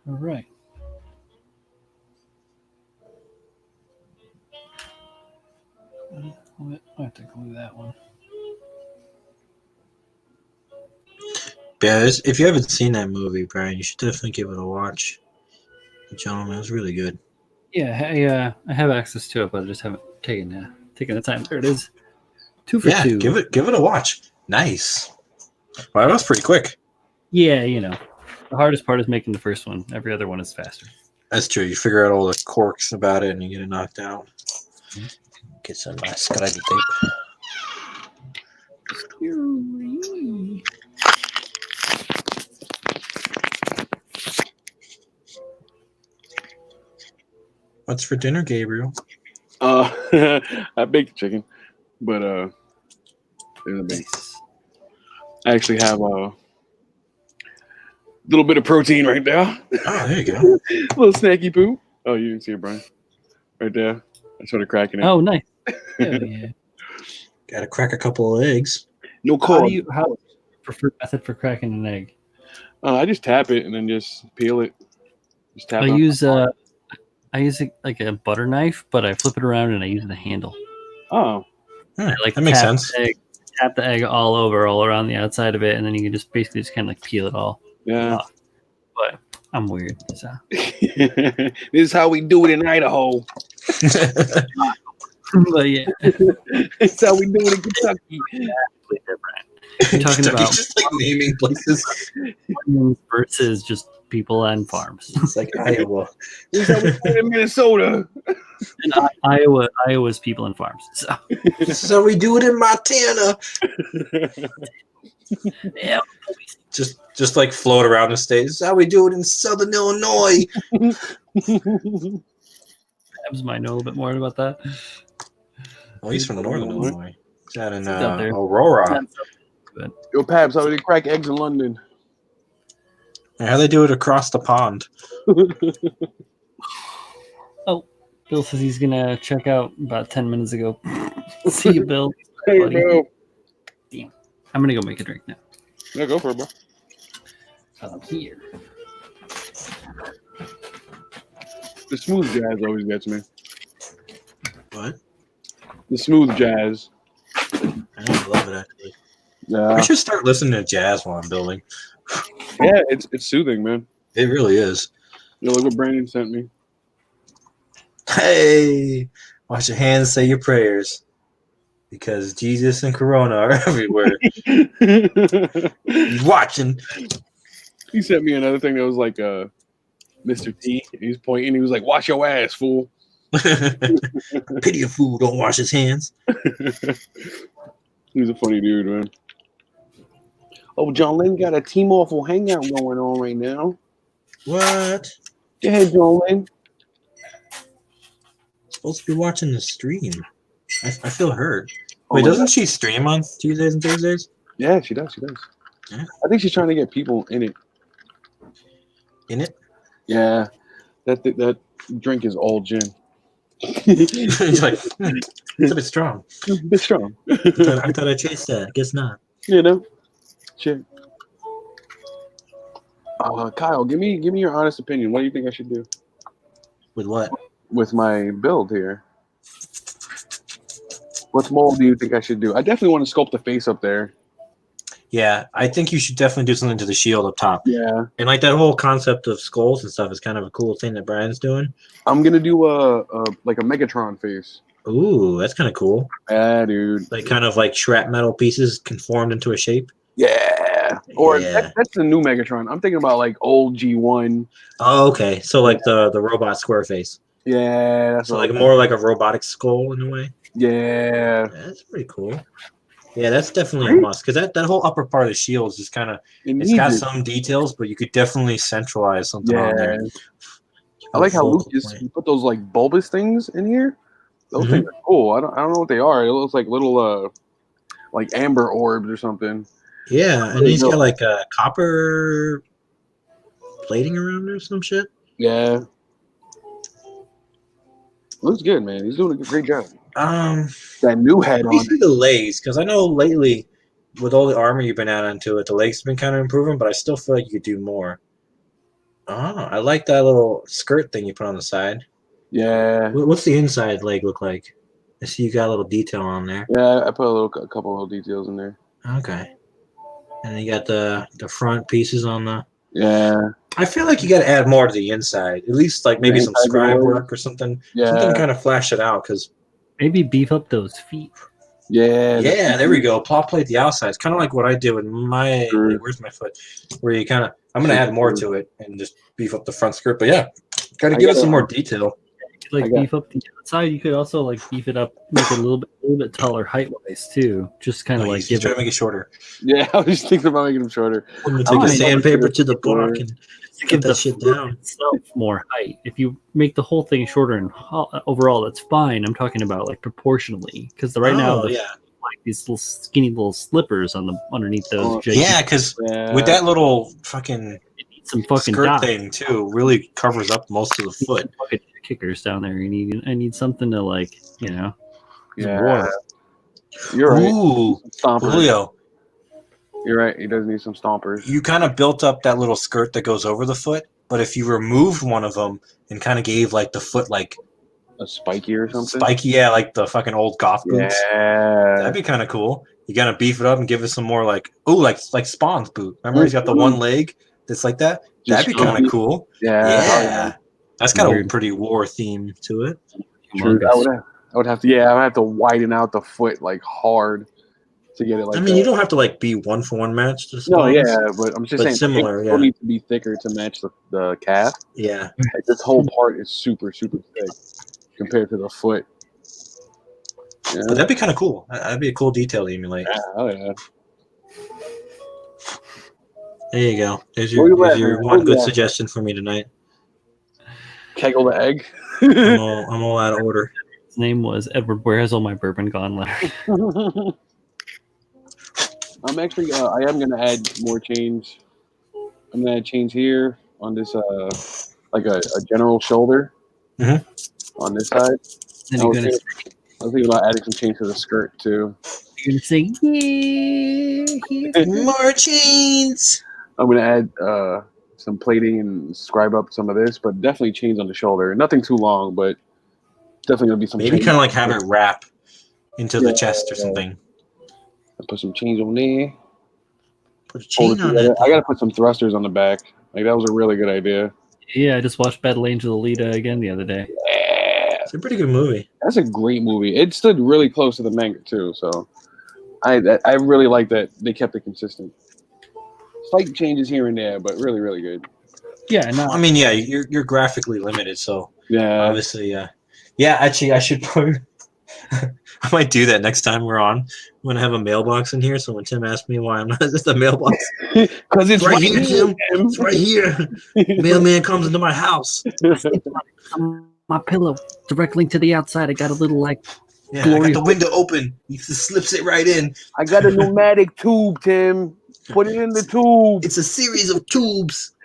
All right. I have to glue that one. Yeah, if you haven't seen that movie, Brian, you should definitely give it a watch. The Gentleman, it was really good. Yeah, I have access to it, but I just haven't taken the time. There it is. 2 for 2. Give it a watch. Nice. Wow, that was pretty quick. Yeah, the hardest part is making the first one. Every other one is faster. That's true. You figure out all the quirks about it and you get it knocked out. Get some Scotty tape. What's for dinner, Gabriel? I baked chicken, but there's a bake. I actually have a little bit of protein right there. Oh, there you go. Little snacky poo. Oh, you didn't see it, Brian. Right there. I started cracking it. Oh, nice. Yeah. Got to crack a couple of eggs. No How corn. do you prefer method for cracking an egg? I just tap it and then just peel it. Just tap I it. use like a butter knife, but I flip it around and I use the handle. Oh. I that makes sense. Tap the egg all around the outside of it, and then you can just basically kind of like peel it all. Yeah. But I'm weird. So. This is how we do it in Idaho. But yeah, it's how we do it in Kentucky. You're talking about just like naming places versus just people and farms. It's like Iowa. This is how we do it in Minnesota. And Iowa's people and farms. So. This is how we do it in Montana. Yeah. Just like float around the state. This is how we do it in Southern Illinois. Babs might know a little bit more about that. Well, he's from Northern Illinois. Is that in out there. Aurora? Yo, Pabs, how do they crack eggs in London? How they do it across the pond? Oh, Bill says he's gonna check out about 10 minutes ago. See you, Bill. Hey, Buddy. bro. Damn. I'm gonna go make a drink now. Yeah, go for it, bro. Here. The smooth jazz always gets me. What? The smooth jazz. I love it, actually. Yeah, I should start listening to jazz while I'm building. yeah, it's soothing, man. It really is. You know, look what Brandon sent me. Hey, wash your hands, say your prayers. Because Jesus and Corona are everywhere. He's watching. He sent me another thing that was like Mr. T. He's pointing. He was like, "Wash your ass, fool." Pity a fool don't wash his hands. He's a funny dude, man. Oh, John Lynn got a Team Awful hangout going on right now. What? Go ahead, John Lynn. Supposed to be watching the stream. I feel hurt. Oh Wait, my doesn't God. she stream on Tuesdays and Thursdays? Yeah, she does. She does. Yeah. I think she's trying to get people in it. In it? Yeah, that drink is all gin. He's like, it's a bit strong. A bit strong. I thought I chased that. Guess not. You know, shit. Kyle, give me your honest opinion. What do you think I should do With what? with my build here? What mold do you think I should do? I definitely want to sculpt the face up there. Yeah, I think you should definitely do something to the shield up top. Yeah, And like that whole concept of skulls and stuff is kind of a cool thing that Brian's doing. I'm gonna do a Megatron face. Ooh, that's kind of cool. Yeah, dude. Like kind of like shrapnel pieces conformed into a shape. Yeah. Or Yeah. that's the new Megatron. I'm thinking about like old G1. Oh, okay. So like the robot square face. Yeah, that's So what like more like a robotic skull in a way. Yeah. That's pretty cool. Yeah, that's definitely a must because that whole upper part of the shield is just kind of it's got some details, but you could definitely centralize something on there. I like how Lucas you put those like bulbous things in here. Those things are cool. I don't know what they are. It looks like little like amber orbs or something. Yeah, and he's got like a copper plating around or some shit. Yeah. Looks good, man. He's doing a great job. That new head on the legs, because I know lately with all the armor you've been adding to it, the legs have been kind of improving, but I still feel like you could do more. Oh, I like that little skirt thing you put on the side. Yeah. What's the inside leg look like? I see you got a little detail on there. Yeah, I put a couple little details in there. Okay. And then you got the front pieces on the. Yeah. I feel like you got to add more to the inside. At least like maybe some scribe work or something. Yeah. Something to kind of flash it out because. Maybe beef up those feet. Yeah. Yeah, there we go. Plot plate the outside. It's kind of like what I did with my. Like, where's my foot? Where you kind of. I'm going to add more to it and just beef up the front skirt. But yeah, got to give it some more detail. Like beef up the outside. You could also like beef it up, make it a little bit taller height wise too. Just kind of like give try to make it shorter. Yeah, I was thinking about making them shorter. Take a sandpaper to the block and get that shit down. Itself more height. If you make the whole thing shorter and overall, that's fine. I'm talking about like proportionally because right now like these little skinny little slippers on the underneath those. Yeah, because with that little fucking. Some fucking skirt thing too really covers up most of the foot. Kickers down there. I need something to like, you know. Yeah. You're right. Ooh, Julio. You're right. He does need some stompers. You kind of built up that little skirt that goes over the foot, but if you removed one of them and kind of gave like the foot like a spiky or something. Spiky, yeah, like the fucking old goth boots. Yeah, that'd be kind of cool. You gotta beef it up and give it some more like like Spawn's boot. Remember, he's got the one leg. That's like that. That'd be kind of cool. Yeah. That's got a pretty war theme to it. True. I would have to. Yeah, I would have to widen out the foot like hard to get it. Like, I mean, you don't have to like be 1-for-1 match. No, yeah, but I'm just saying similar. It need to be thicker to match the calf. Yeah, like, this whole part is super thick compared to the foot. Yeah. But that'd be kind of cool. That'd be a cool detail to emulate. Yeah. There you go. There's your one good suggestion for me tonight. Kegel the egg. I'm all out of order. His name was Edward. Where has all my bourbon gone, Larry? I'm actually. I am gonna add more chains. I'm gonna add chains here on this, like a general shoulder on this side. I was thinking about adding some chains to the skirt too. You're gonna say, yeah, more chains. I'm gonna add some plating and scribe up some of this, but definitely chains on the shoulder. Nothing too long, but definitely gonna be some. Maybe kind of like have it wrap into the chest or something. I'll put some chains on there. Put a chain on it. I gotta put some thrusters on the back. Like that was a really good idea. Yeah, I just watched Battle Angel Alita again the other day. Yeah, it's a pretty good movie. That's a great movie. It stood really close to the manga too, so I really like that they kept it consistent. Slight changes here and there, but really, really good. Yeah, no. I mean, yeah, you're graphically limited, so yeah, obviously, yeah. Actually, I should probably. I might do that next time we're on. I'm gonna have a mailbox in here, so when Tim asks me why I'm not just a mailbox, because it's right here, Tim. It's right here. Mailman comes into my house. My pillow direct link to the outside. I got a little like. Yeah, I got the window open. He just slips it right in. I got a pneumatic tube, Tim. Put it in the tube. It's a series of tubes.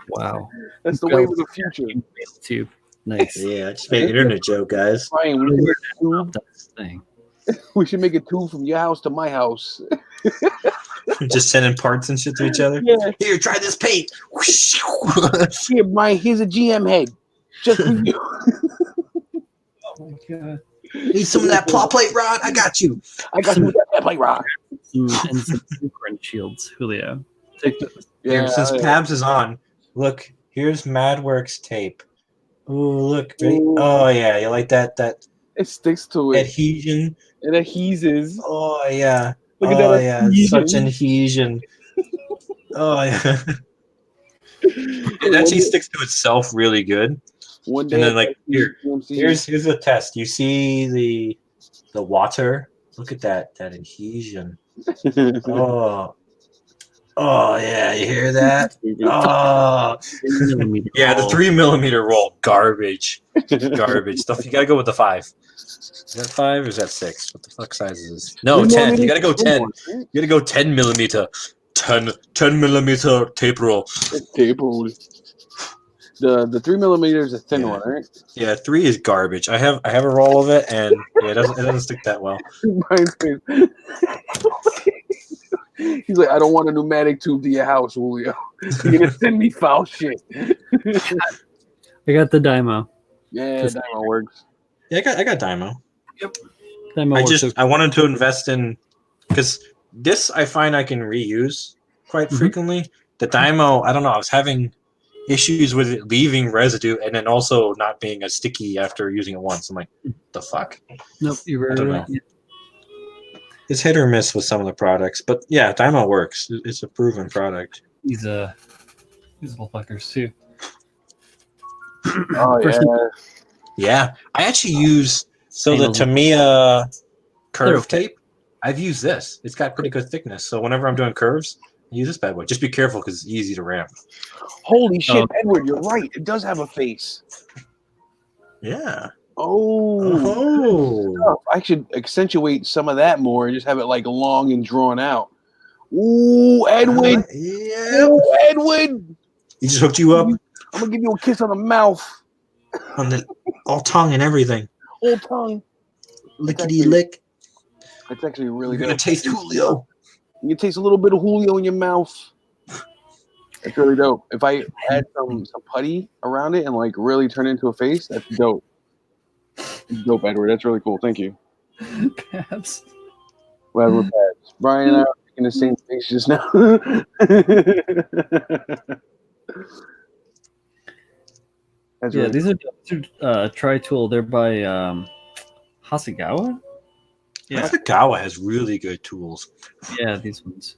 Wow. That's the way of the future. Tube. Nice. Yeah, I just made an internet joke, guys. Ryan, we should make a tube from your house to my house. Just sending parts and shit to each other. Yeah. Here, try this paint. Here, Brian, here's a GM head. Just for you. Oh my god. Need some of that plot plate rod? I got you. I got some of that plate rod. And some synchron shields, Julio. Yeah, since Pabs is on, look, here's MadWorks tape. Ooh, look. Ooh. Oh, yeah, you like that? It sticks to it. Adhesion. It adheses. Oh, yeah. Look at that. Oh, yeah, such adhesion. Oh, yeah. It actually sticks to itself really good. One day, and then, like, here's a test. You see the water Look at that adhesion. Oh yeah, you hear that? Oh, yeah, the 3mm roll, garbage. Stuff. You gotta go with the 5. Is that 5 or is that 6? What the fuck size is this? No, 10. You gotta go 10. You gotta go 10mm. 10mm tape roll. Tape roll. The 3mm is a thin one, right? Yeah, 3 is garbage. I have a roll of it, and yeah, it doesn't stick that well. Brian's face. He's like, I don't want a pneumatic tube to your house, Julio. You're gonna send me foul shit. I got the Dymo. Yeah, Dymo works. Yeah, I got Dymo. Yep. Dymo I wanted to invest in, because this I find I can reuse quite frequently. The Dymo, I don't know, I was having issues with it leaving residue and then also not being as sticky after using it once. I'm like, the fuck? Nope, you're very right. Yeah. It's hit or miss with some of the products, but yeah, Dymo works. It's a proven product. These little fuckers too. Oh yeah. Yeah, I actually use the Tamiya curve tape. I've used this. It's got pretty good thickness, so whenever I'm doing curves, I use this bad boy. Just be careful because it's easy to ramp. Holy shit, Edward, you're right. It does have a face. Yeah. Oh. I should accentuate some of that more and just have it like long and drawn out. Ooh, Edwin. Yeah. Ooh, Edwin. He just hooked you up. I'm gonna give you a kiss on the mouth. On the all tongue and everything. All tongue. Lickety lick. That's actually really You're gonna taste Julio. You can taste a little bit of Julio in your mouth. That's really dope. If I add some putty around it and like really turn it into a face, that's dope. It's dope, Edward. That's really cool. Thank you. Pads. Well, we're pads. Brian and I are making the same face just now. That's really these are Tri-Tool. They're by Hasegawa. Yeah, Hasegawa has really good tools. Yeah, these ones.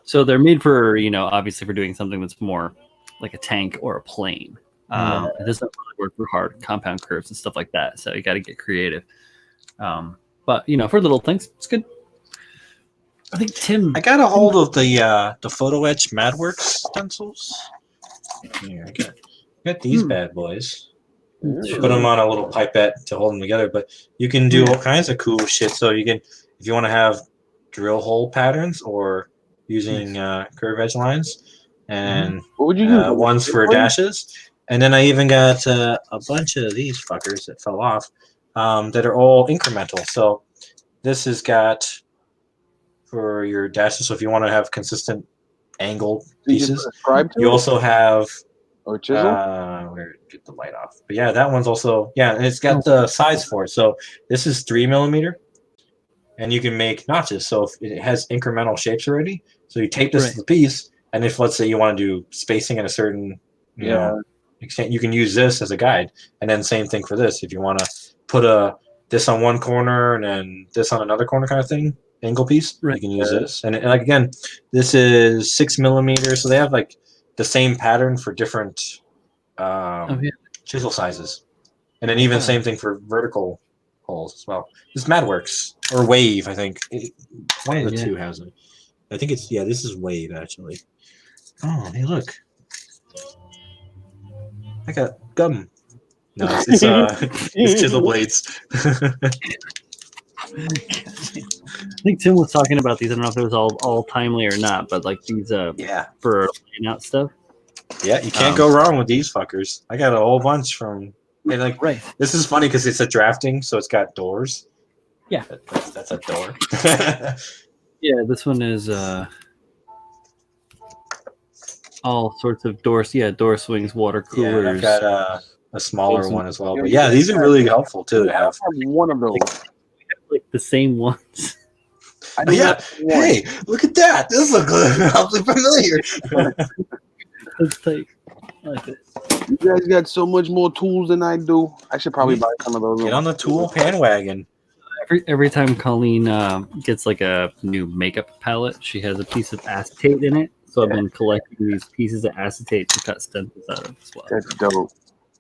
So they're made for, obviously for doing something that's more like a tank or a plane. It doesn't really work for hard compound curves and stuff like that. So you got to get creative. But for little things, it's good. I think I got a hold of the Photo Etch Madworks stencils. Here, I got these bad boys. Put them on a little pipette to hold them together. But you can do all kinds of cool shit. So you can, if you want to have drill hole patterns or using curve edge lines, and what would you do? Ones for dashes. And then I even got a bunch of these fuckers that fell off that are all incremental. So this has got for your dashes. So if you want to have consistent angled pieces, you also have or chisel. Where get the light off? But yeah, that one's also and it's got the size for it. So this is 3mm, and you can make notches. So if it has incremental shapes already, so you tape this to the piece, and if let's say you want to do spacing at a certain you know extent, you can use this as a guide. And then same thing for this. If you want to put this on one corner and then this on another corner kind of thing, angle piece, you can use this. And like again, this is 6mm, so they have like the same pattern for different chisel sizes. And then even same thing for vertical holes as well. This Madworks or Wave, I think. One of the two has it. I think it's this is Wave actually. Oh, hey, look. I got gum. No, it's chisel blades. I think Tim was talking about these. I don't know if it was all timely or not, but like these for laying out stuff. Yeah, you can't go wrong with these fuckers. I got a whole bunch from this is funny because it's a drafting, so it's got doors. Yeah. That's a door. Yeah, this one is all sorts of doors. Yeah, door swings, water coolers. Yeah, I've got a smaller one as well. But yeah, these are really helpful too to have. One of those. Like the same ones. Hey, look at that. This looks awfully familiar. It's like this. You guys got so much more tools than I do. I should probably buy some of those. Get on the tool bandwagon. Every time Colleen gets like a new makeup palette, she has a piece of acetate in it. So I've been collecting these pieces of acetate to cut stencils out of as well. That's dope.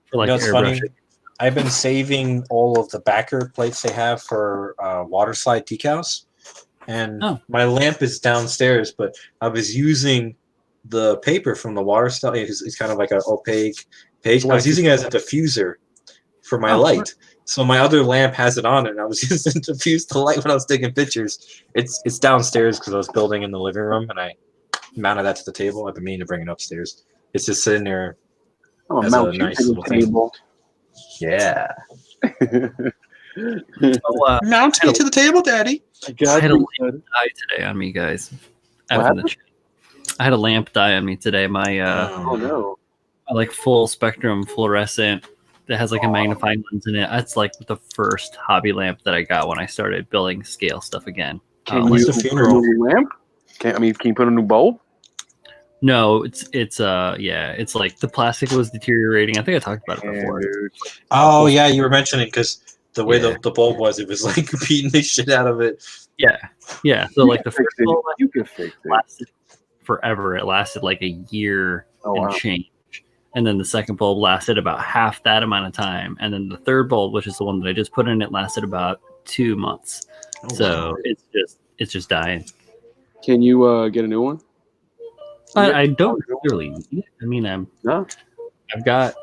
For like airbrushing. I've been saving all of the backer plates they have for water slide decals, and my lamp is downstairs. But I was using the paper from the water slide. It's kind of like an opaque page. I was using it as a diffuser for my light. So my other lamp has it on it, and I was using it to diffuse the light when I was taking pictures. It's downstairs because I was building in the living room, and I mounted that to the table. I've been meaning to bring it upstairs. It's just sitting there as a nice little table. Yeah. Mount me to the table, Daddy. I had a lamp die today on me, guys. I had a lamp die on me today. My like full spectrum fluorescent that has like a magnifying lens in it. That's like the first hobby lamp that I got when I started building scale stuff again. What's the funeral lamp? Can you put a new bulb? No, it's like the plastic was deteriorating. I think I talked about it before. Oh yeah, you were mentioning because the way the bulb was, it was like beating the shit out of it. Yeah. So like the first bulb, you could fix it. Lasted forever. It lasted like a year and change. And then the second bulb lasted about half that amount of time. And then the third bulb, which is the one that I just put in, it lasted about 2 months. It's just dying. Can you get a new one? I don't really need it. I mean, I've got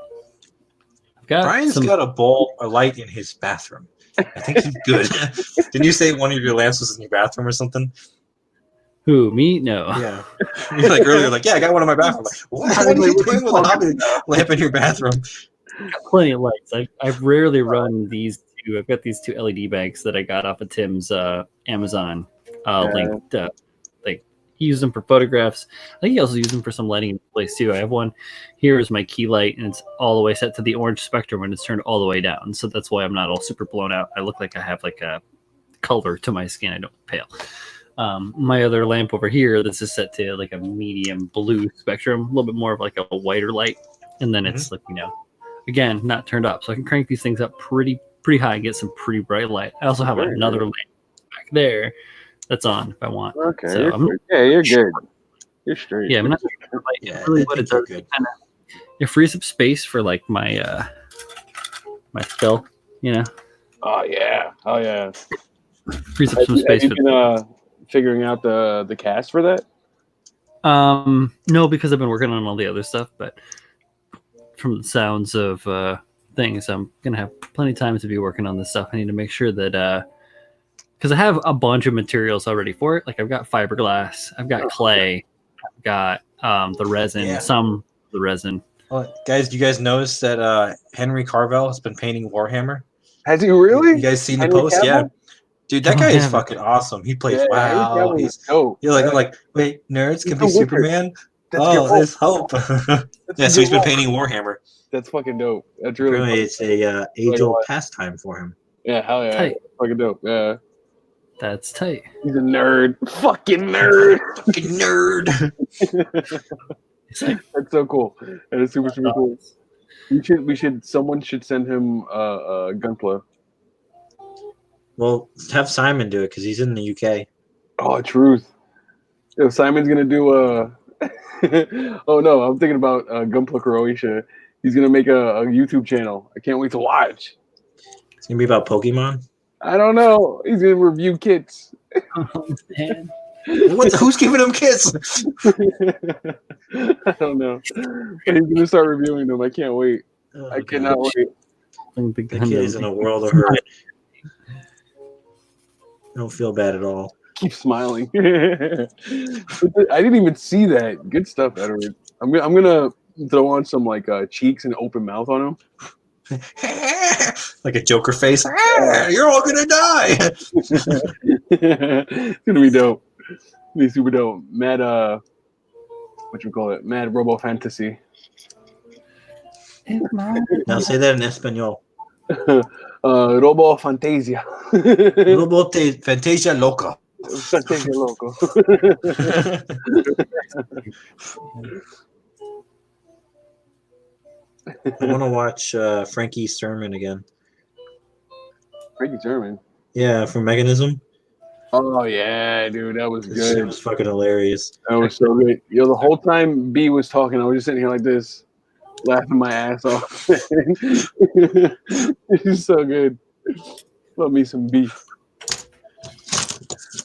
Brian's got a light in his bathroom. I think he's good. Didn't you say one of your lamps was in your bathroom or something? Who, me? No. Yeah. You're like earlier, like, I got one in my bathroom. Like, what are you doing with a hobby lamp in your bathroom? I've got plenty of lights. I've rarely run these two. I've got these 2 LED banks that I got off of Tim's Amazon linked. He used them for photographs. I think he also used them for some lighting in place too. I have one here is my key light, and it's all the way set to the orange spectrum when it's turned all the way down. So that's why I'm not all super blown out. I look like I have like a color to my skin. I don't look pale. My other lamp over here, this is set to like a medium blue spectrum, a little bit more of like a whiter light, and then it's like again not turned up, so I can crank these things up pretty high and get some pretty bright light. I also have another lamp back there that's on if I want. Okay, so you're good. You're straight. Yeah, I'm not sure. Really, what it does, it frees up space for like my my skull. Oh yeah. Frees up some space. Have you been figuring out the cast for that? No, because I've been working on all the other stuff. But from the sounds of things, I'm gonna have plenty of time to be working on this stuff. I need to make sure that because I have a bunch of materials already for it. Like I've got fiberglass, I've got clay, I've got the resin, some of the resin. Well, guys, do you guys notice that Henry Carvel has been painting Warhammer? Has he really? You guys seen the post? Yeah. Dude, that guy is fucking awesome. He plays WoW. I'm like, wait, nerds can be Superman? There's hope. So he's been painting Warhammer. That's fucking dope. That's really it's a age-old pastime for him. Yeah, hell yeah. Tight. Fucking dope. Yeah. That's tight. He's a nerd. Fucking nerd. Fucking nerd. That's so cool. That is super cool. Someone should send him a Gunpla. Well, have Simon do it because he's in the UK. Oh, truth. If Simon's gonna do oh no, I'm thinking about Gunpla Croatia. He's gonna make a YouTube channel. I can't wait to watch. It's gonna be about Pokemon. I don't know. He's gonna review kits. Oh, man. Who's giving him kits? I don't know. But he's gonna start reviewing them. I can't wait. I cannot wait. The kid is in a world of hurt. I don't feel bad at all. Keep smiling. I didn't even see that. Good stuff, Edward. I'm gonna throw on some like cheeks and open mouth on him. Like a Joker face. You're all gonna die. It's gonna be dope. It'll be super dope. Mad Mad Robo Fantasy. Now say that in Espanol. Robo Fantasia. Robo Fantasia Loco. Fantasia Loco. I want to watch Frankie's sermon again. Frankie's sermon? Yeah, from Mechanism. Oh, yeah, dude. That was good. It was fucking hilarious. That was so great. The whole time B was talking, I was just sitting here like this. Laughing my ass off. It's so good. Love me some beef.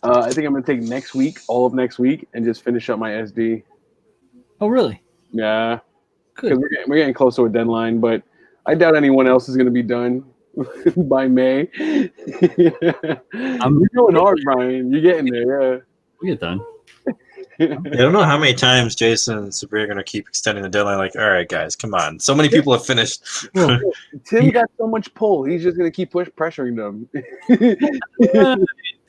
I think I'm gonna take next week, all of next week, and just finish up my SD. Oh, really? Yeah, Good. because we're getting close to a deadline, but I doubt anyone else is gonna be done by May. You're going hard, Brian. You're getting there. Yeah. We get done. I don't know how many times Jason and Sabrina are going to keep extending the deadline. Like, all right, guys, come on. So many people have finished. Tim got so much pull. He's just gonna keep pressuring them.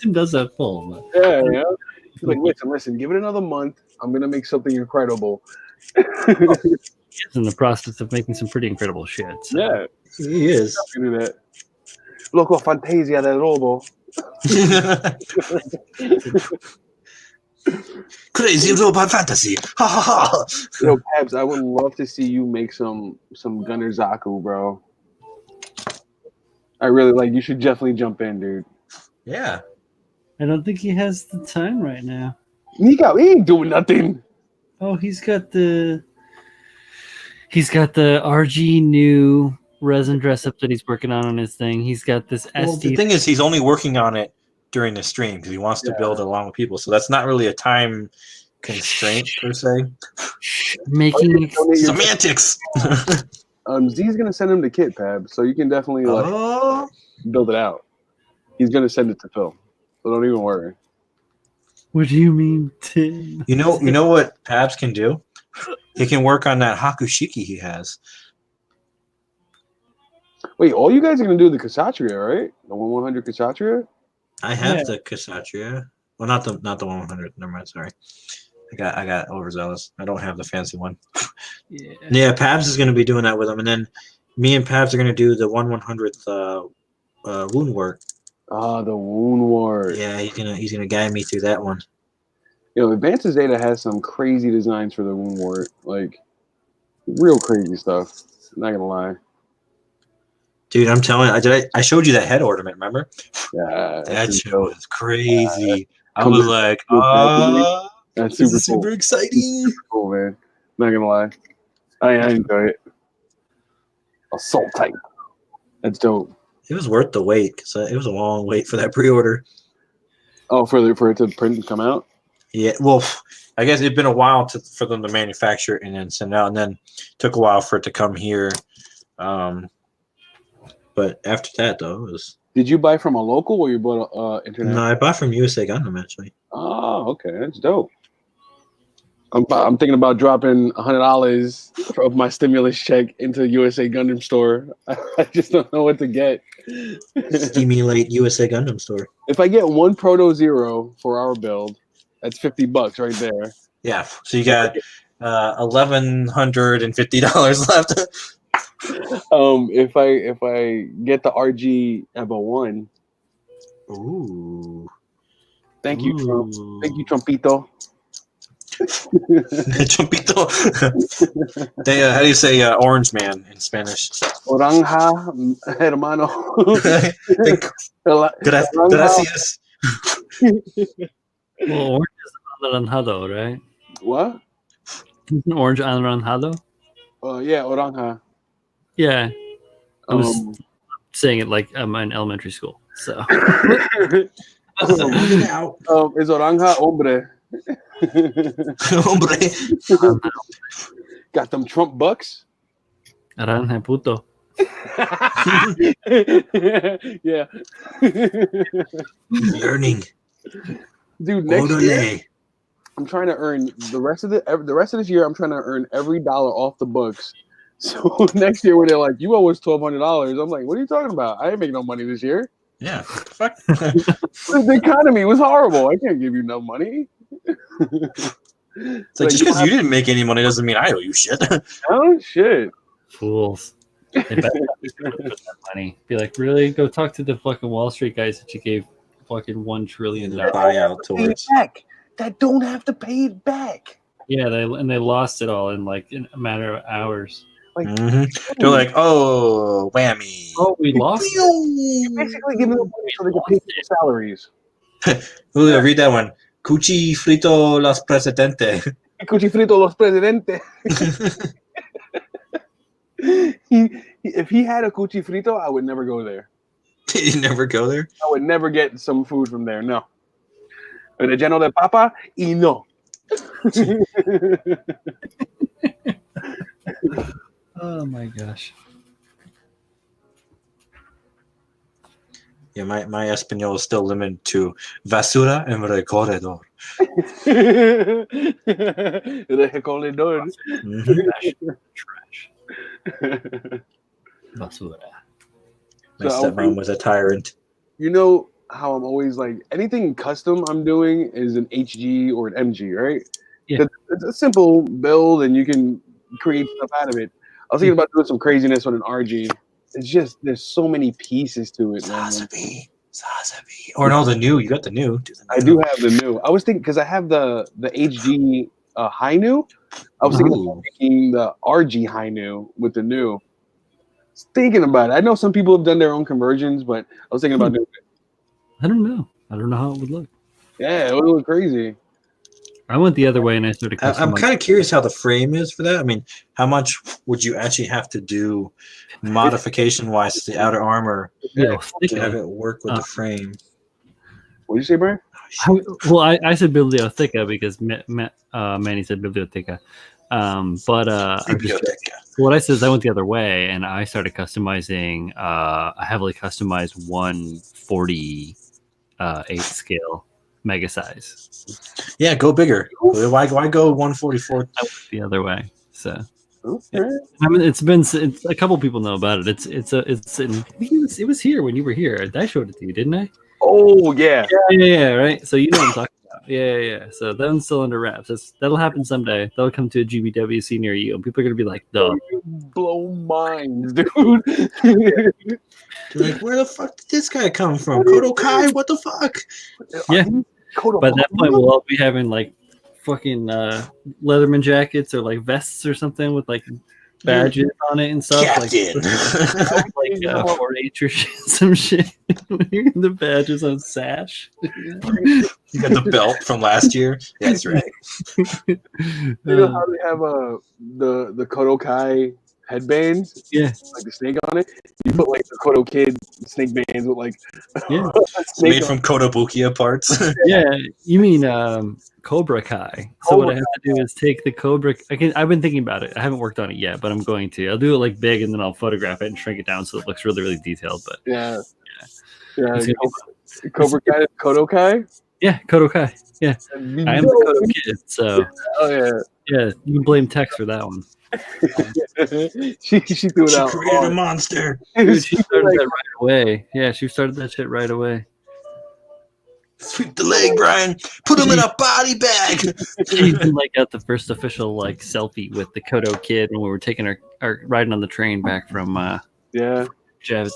Tim does that full. Yeah. He's like, listen. Give it another month. I'm gonna make something incredible. He's in the process of making some pretty incredible shit. So. Yeah, He is. do that. Loco Fantasia del Robo. Crazy robot fantasy. Ha ha ha. Yo, Pabs, I would love to see you make some Gunner Zaku, bro. I really like. You should definitely jump in, dude. Yeah. I don't think he has the time right now. He ain't doing nothing. Oh, he's got the RG new resin dress up that he's working on his thing. He's got this Well, SD. the thing is, he's only working on it during the stream because he wants to build it along with people. So that's not really a time constraint per se. Making Semantics. Z's gonna send him the kit, Pab, so you can definitely build it out. He's gonna send it to Phil, so don't even worry. What do you mean, Tim? You know what Pabs can do? He can work on that Hakushiki he has. Wait, all you guys are gonna do the Kshatriya, right? The 100 Kshatriya? I have the Kshatriya. Well, not the 100. Never mind. Sorry, I got overzealous. I don't have the fancy one. Yeah, Pabs is going to be doing that with him, and then me and Pabs are going to do the 1/100th wound work. Ah, the wound work. Yeah, he's gonna guide me through that one. Advances Data has some crazy designs for the wound work, like real crazy stuff. Not gonna lie. Dude, I'm telling you, I showed you that head ornament, remember? Yeah, that show was crazy. I was like, that's super exciting. Super cool, man. Not gonna lie, I enjoy it. Assault type. That's dope. It was worth the wait because it was a long wait for that pre-order. Oh, for it to print and come out. Yeah, well, I guess it'd been a while for them to manufacture it and then send it out, and then took a while for it to come here. But after that, though, it was. Did you buy from a local or you bought internet? No, I bought from USA Gundam actually. Oh, okay, that's dope. I'm thinking about dropping $100 of my stimulus check into USA Gundam store. I just don't know what to get. Stimulate USA Gundam store. If I get one Proto Zero for our build, that's $50 right there. Yeah, so you got $1,150 left. If I get the RG Evo 1. Ooh. Thank you, Trump. Thank you, Trumpito. Trumpito. How do you say orange man in Spanish? Oranja, hermano. Gracias. Well, orange is anaranjado, right? What? Isn't orange anaranjado? Yeah, oranja. Yeah. I was saying it like I'm in elementary school. So. Is oranja hombre. Hombre. Got them Trump bucks. Naranja puto. Yeah. Yearning. Dude, next year I'm trying to earn the rest of this year. I'm trying to earn every dollar off the books. So next year, when they're like, "You owe us $1,200," I'm like, "What are you talking about? I ain't making no money this year." Yeah, fuck. The economy was horrible. I can't give you no money. It's like just because you didn't make any money doesn't mean I owe you shit. Oh shit! Fools. They better not put that money. Be like, really? Go talk to the fucking Wall Street guys that you gave fucking $1 trillion buyout towards. That don't have to pay it back. Yeah, they lost it all in like in a matter of hours. Like they're like, oh, whammy. Oh, we lost. You're basically giving them money so they can pay for their salaries. Julio, read that one. Cuchi frito los presidente. Cuchi frito los presidente. If he had a cuchi frito, I would never go there. You never go there? I would never get some food from there. No. Relleno de papa y no. Oh my gosh. Yeah, my Espanol is still limited to basura and recorredor. Recorredor. Trash. Basura. My stepmom was a tyrant. You know how I'm always like, anything custom I'm doing is an HG or an MG, right? Yeah. It's a simple build and you can create stuff out of it. I was thinking about doing some craziness on an RG. It's just, there's so many pieces to it, man. Sazabi. Or no, the new. You got the new. I do have the new. I was thinking, because I have the HG high new. I was thinking about making the RG high new with the new. Thinking about it. I know some people have done their own conversions, but I was thinking about doing it. I don't know. I don't know how it would look. Yeah, it would look crazy. I went the other way and I started customizing. I'm kind of curious how the frame is for that. I mean, how much would you actually have to do modification-wise to the outer armar to have it work with the frame? What did you say, Brian? I said biblioteca because Manny said biblioteca. What I said is I went the other way and I started customizing a heavily customized 148 scale mega size. Yeah, go bigger. Why go 144? I went the other way. So okay. I mean, it's a couple people know about it. It was here when you were here. I showed it to you, didn't I? Oh yeah. Yeah, right. So you know what I'm talking about. Yeah. So that one's still under wraps. That'll happen someday. That'll come to a GBWC near you, and people are gonna be like, "Duh." Blow minds, dude. You're like, where the fuck did this guy come from? KotoKai? What the fuck? Yeah. By that point, we'll all be having like fucking Leatherman jackets or like vests or something with like badges on it and stuff. Captain. Like 4-H or some shit. The badges on sash. You got the belt from last year. That's right. You know how they have the KotoKai headbands? Yeah. Like the snake on it. You put like the Koto Kid snake bands with like made from Kotobukiya parts. Yeah, you mean Cobra Kai. So what I have to do is take the Cobra. I've been thinking about it. I haven't worked on it yet, but I'm going to. I'll do it like big, and then I'll photograph it and shrink it down so it looks really, really detailed. But yeah. Cobra Kai, KotoKai. Yeah, KotoKai. Yeah, I am the Koto Kid. So yeah, you can blame Tex for that one. she threw it out. She created a monster. Dude, she started that right away. Yeah, she started that shit right away. Sweep the leg, Brian. Put him in a body bag. She even like got the first official like selfie with the Koto Kid when we were taking our riding on the train back from Javits.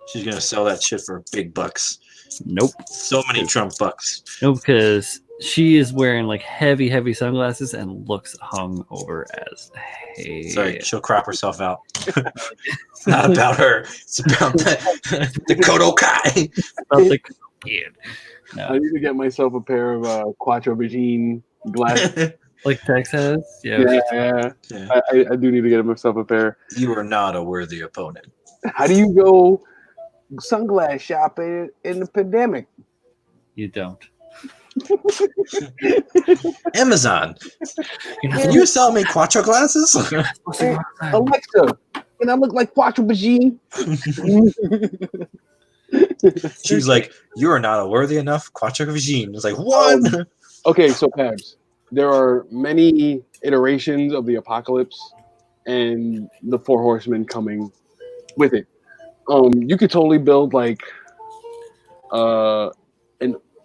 She's gonna sell that shit for big bucks. Nope. So many Trump bucks. Nope, because she is wearing like heavy sunglasses and looks hungover as hell. Sorry, she'll crop herself out. It's not about her. It's about the KotoKai. About the Koto Kid. No. I need to get myself a pair of Quattro Bajin glasses. Like Tex has? Yeah. I do need to get myself a pair. You are not a worthy opponent. How do you go sunglass shopping in the pandemic? You don't. Amazon. Can you sell me Quattro glasses? Alexa, can I look like Quattro Bajin? She's like, you are not a worthy enough Quattro Vagine. It's like, what? Okay, so Pabs, there are many iterations of the apocalypse and the Four Horsemen coming with it. You could totally build like an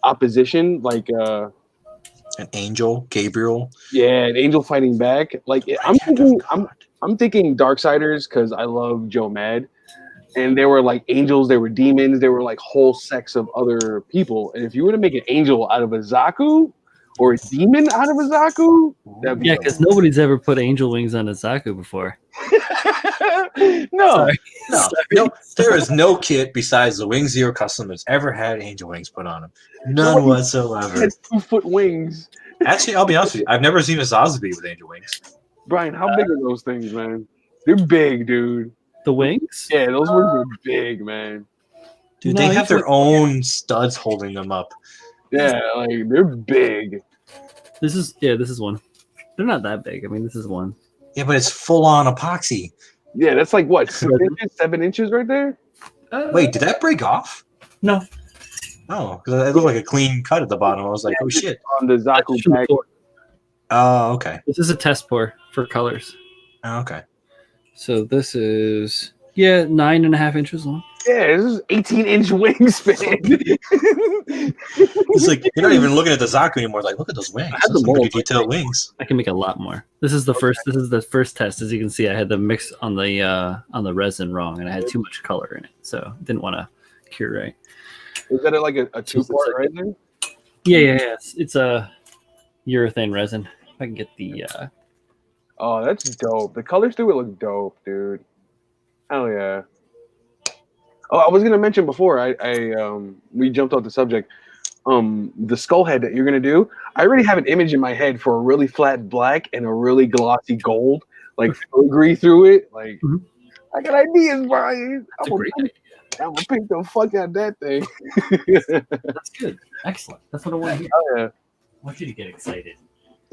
opposition, like an angel, Gabriel. Yeah, an angel fighting back. Like I'm thinking Darksiders because I love Joe Mad. And they were like angels, they were demons, they were like whole sects of other people. And if you were to make an angel out of a Zaku or a demon out of a Zaku, that'd be because nobody's ever put angel wings on a Zaku before. No. There is no kit besides the Wing Zero custom that's ever had angel wings put on them. None whatsoever. 2-foot wings. Actually, I'll be honest with you. I've never seen a Zazubi with angel wings. Brian, how big are those things, man? They're big, dude. The wings? Yeah, those wings are big, man. Dude, No, they you have their put- own studs holding them up. Yeah, like they're big. This is one. They're not that big. I mean, this is one. Yeah, but it's full on epoxy. Yeah, that's like what 7 inches right there. Wait, did that break off? No. Oh, because it looked like a clean cut at the bottom. I was like, oh shit. On the Zaku bag. Oh, okay. This is a test pour for colors. Oh, okay. So this is 9.5 inches long. Yeah, this is 18-inch wingspan. It's like you're not even looking at the Zaku anymore. Like, look at those wings. I had Those the are pretty mold. detailed wings. I can make a lot more. This is the first. This is the first test. As you can see, I had the mix on the resin wrong, and I had too much color in it, so didn't want to cure right. Is that like a 2-part right there? Yeah. It's a urethane resin. If I can get the. Oh, that's dope. The colors to it look dope, dude. Hell yeah. Oh, I was gonna mention before we jumped off the subject. The skull head that you're gonna do, I already have an image in my head for a really flat black and a really glossy gold, like filigree through it. Like, I got ideas, Brian. I'm gonna paint the fuck out that thing. That's good. Excellent. That's what I want to hear. Oh, yeah. I want you to get excited.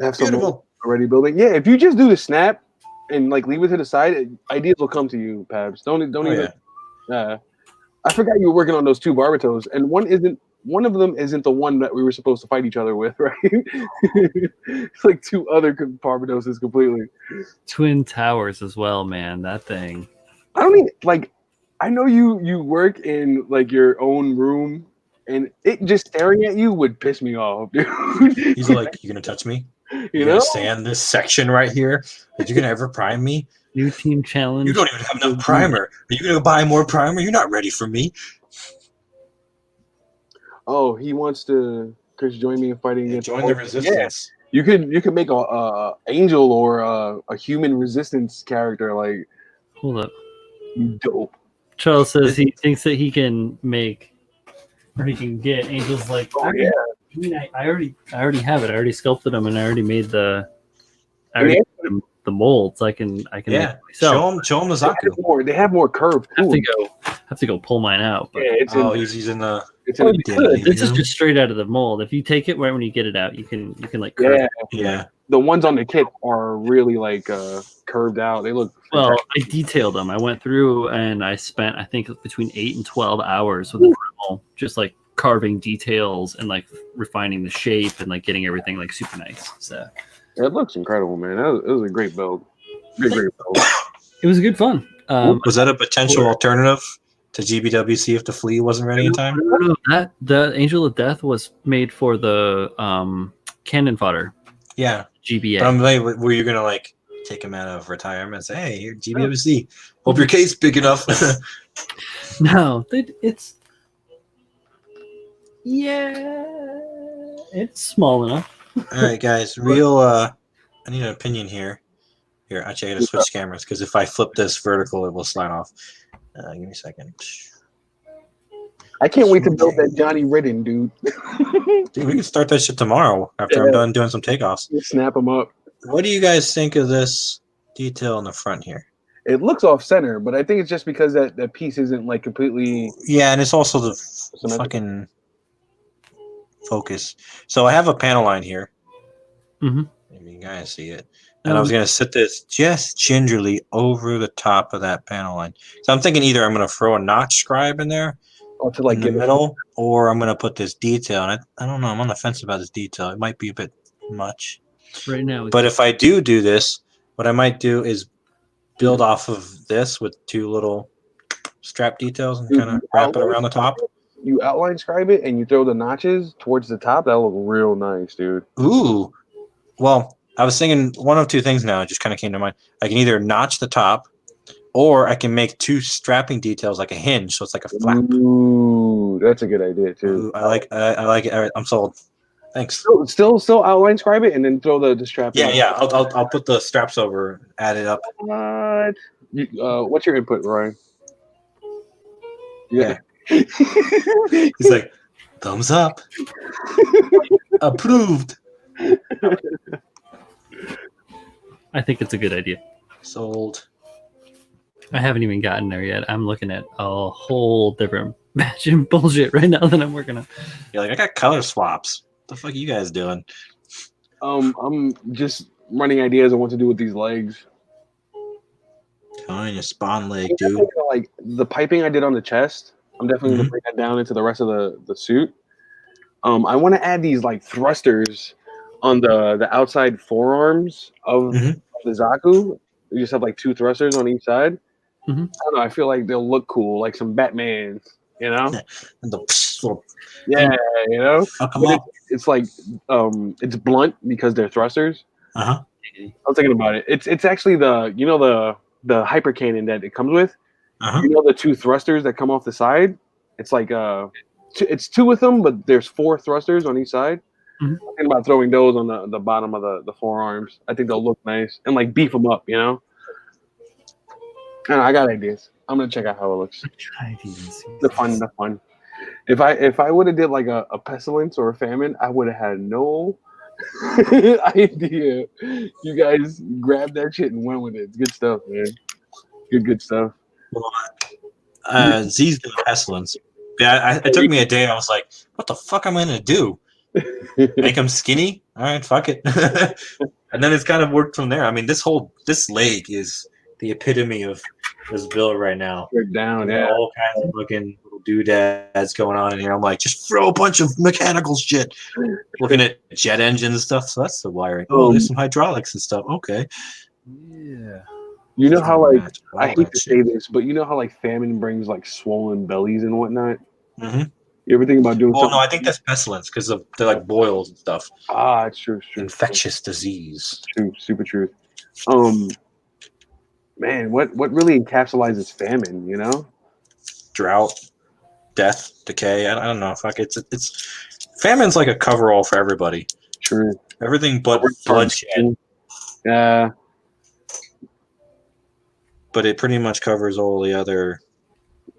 Have some Beautiful. already building. Yeah, if you just do the snap and like leave it to the side, ideas will come to you, Pabs. Don't even. Yeah. I forgot you were working on those 2 Barbatos, and one of them isn't the one that we were supposed to fight each other with, right? It's like 2 other Barbadoses completely. Twin Towers as well, man. That thing. I don't even like. I know you work in like your own room, and it just staring at you would piss me off, dude. He's like, you gonna touch me? You You're know? gonna stand this section right here? Are you gonna ever prime me? New team challenge. You don't even have enough primer. Are you gonna buy more primer? You're not ready for me. Oh, he wants to Chris join me in fighting against Join the resistance. You could make a angel or a human resistance character like Hold up. dope. Charles says he thinks that he can make or he can get angels like. Oh yeah. I mean, I already have it. I already sculpted them and I already made the. The molds. I can make it myself. Show him the Zaku. They have more curve I too. have to go pull mine out. But Yeah, He's using the. it's in the this is just straight out of the mold. If you take it right when you get it out, you can like curve it. Yeah. The ones on the kit are really like curved out. They look Well, I detailed them. I went through and I spent I think between 8 and 12 hours with a Dremel, just like carving details and like refining the shape and like getting everything like super nice. So it looks incredible, man. It was a great build. Great build. it was good fun. Was that a potential alternative to GBWC if the flea wasn't ready in time? No, that the Angel of Death was made for the cannon fodder. Yeah. GBA. But I'm like, were you gonna like take him out of retirement and say, "Hey, here, GBWC, hope your case's big enough"? No, it's it's small enough. All right, guys. I need an opinion here. Here, actually, I gotta switch cameras because if I flip this vertical, it will slide off. Give me a second. I can't wait to build that Johnny Ridden, dude. Dude, we can start that shit tomorrow after I'm done doing some takeoffs. Snap them up. What do you guys think of this detail in the front here? It looks off center, but I think it's just because that piece isn't like completely. Yeah, and it's also the fucking focus. So I have a panel line here. Mhm. Maybe you guys see it. And I was gonna sit this just gingerly over the top of that panel line. So I'm thinking either I'm gonna throw a notch scribe in there, To like in the middle, or I'm gonna put this detail. And I don't know. I'm on the fence about this detail. It might be a bit much. Right now, But if I do this, what I might do is build off of this with 2 little strap details and kind of wrap it around the top. You outline scribe it and you throw the notches towards the top. That'll look real nice, dude. Ooh. Well, I was thinking one of 2 things now. It just kind of came to mind. I can either notch the top, or I can make 2 strapping details like a hinge, so it's like a flap. Ooh, that's a good idea too. Ooh, I like it. All right, I'm sold. Thanks. Still outline scribe it and then throw the strap. Yeah. I'll put the straps over, add it up. What? What's your input, Ryan? Yeah. He's like, thumbs up. Approved. I think it's a good idea. Sold. I haven't even gotten there yet. I'm looking at a whole different batch of bullshit right now that I'm working on. You're like, I got color swaps. What the fuck are you guys doing? I'm just running ideas on what to do with these legs. On your spawn leg, I'm dude. definitely gonna, like the piping I did on the chest, I'm definitely gonna bring that down into the rest of the suit. I want to add these like thrusters on the outside forearms of the Zaku. You just have like 2 thrusters on each side. I don't know. I feel like they'll look cool, like some Batman. You know? And the little, Yeah, you know. fuck 'em But up. it's like it's blunt because they're thrusters. Uh-huh. I was thinking about it. It's actually the hyper cannon that it comes with. Uh-huh. You know the 2 thrusters that come off the side. It's like it's 2 with them, but there's 4 thrusters on each side. I'm thinking about throwing those on the bottom of the forearms. I think they'll look nice and like beef them up. You know. I don't know, I got ideas. I'm gonna check out how it looks. The fun. If I would have did like a pestilence or a famine, I would have had no idea. You guys grabbed that shit and went with it. It's good stuff, man. Good stuff. Z's doing pestilence. Yeah, it took me a day. I was like, what the fuck am I gonna do? Make him skinny? All right, fuck it. And then it's kind of worked from there. I mean, this leg is the epitome of this build right now. We're down, yeah. All kinds of looking little doodads going on in here. I'm like, just throw a bunch of mechanical shit. Looking at jet engines and stuff. So that's the wiring. Oh, there's some hydraulics and stuff. Okay. Yeah. You know how like I hate to say this, but you know how like famine brings like swollen bellies and whatnot. You ever think about doing? Well, no, I think that's pestilence because they're like boils and stuff. Ah, it's true. Infectious disease. True, super true. Man, what really encapsulates famine? You know, drought, death, decay. I don't know. Fuck, it's famine's like a coverall for everybody. True. Everything but bloodshed. Yeah. But it pretty much covers all the other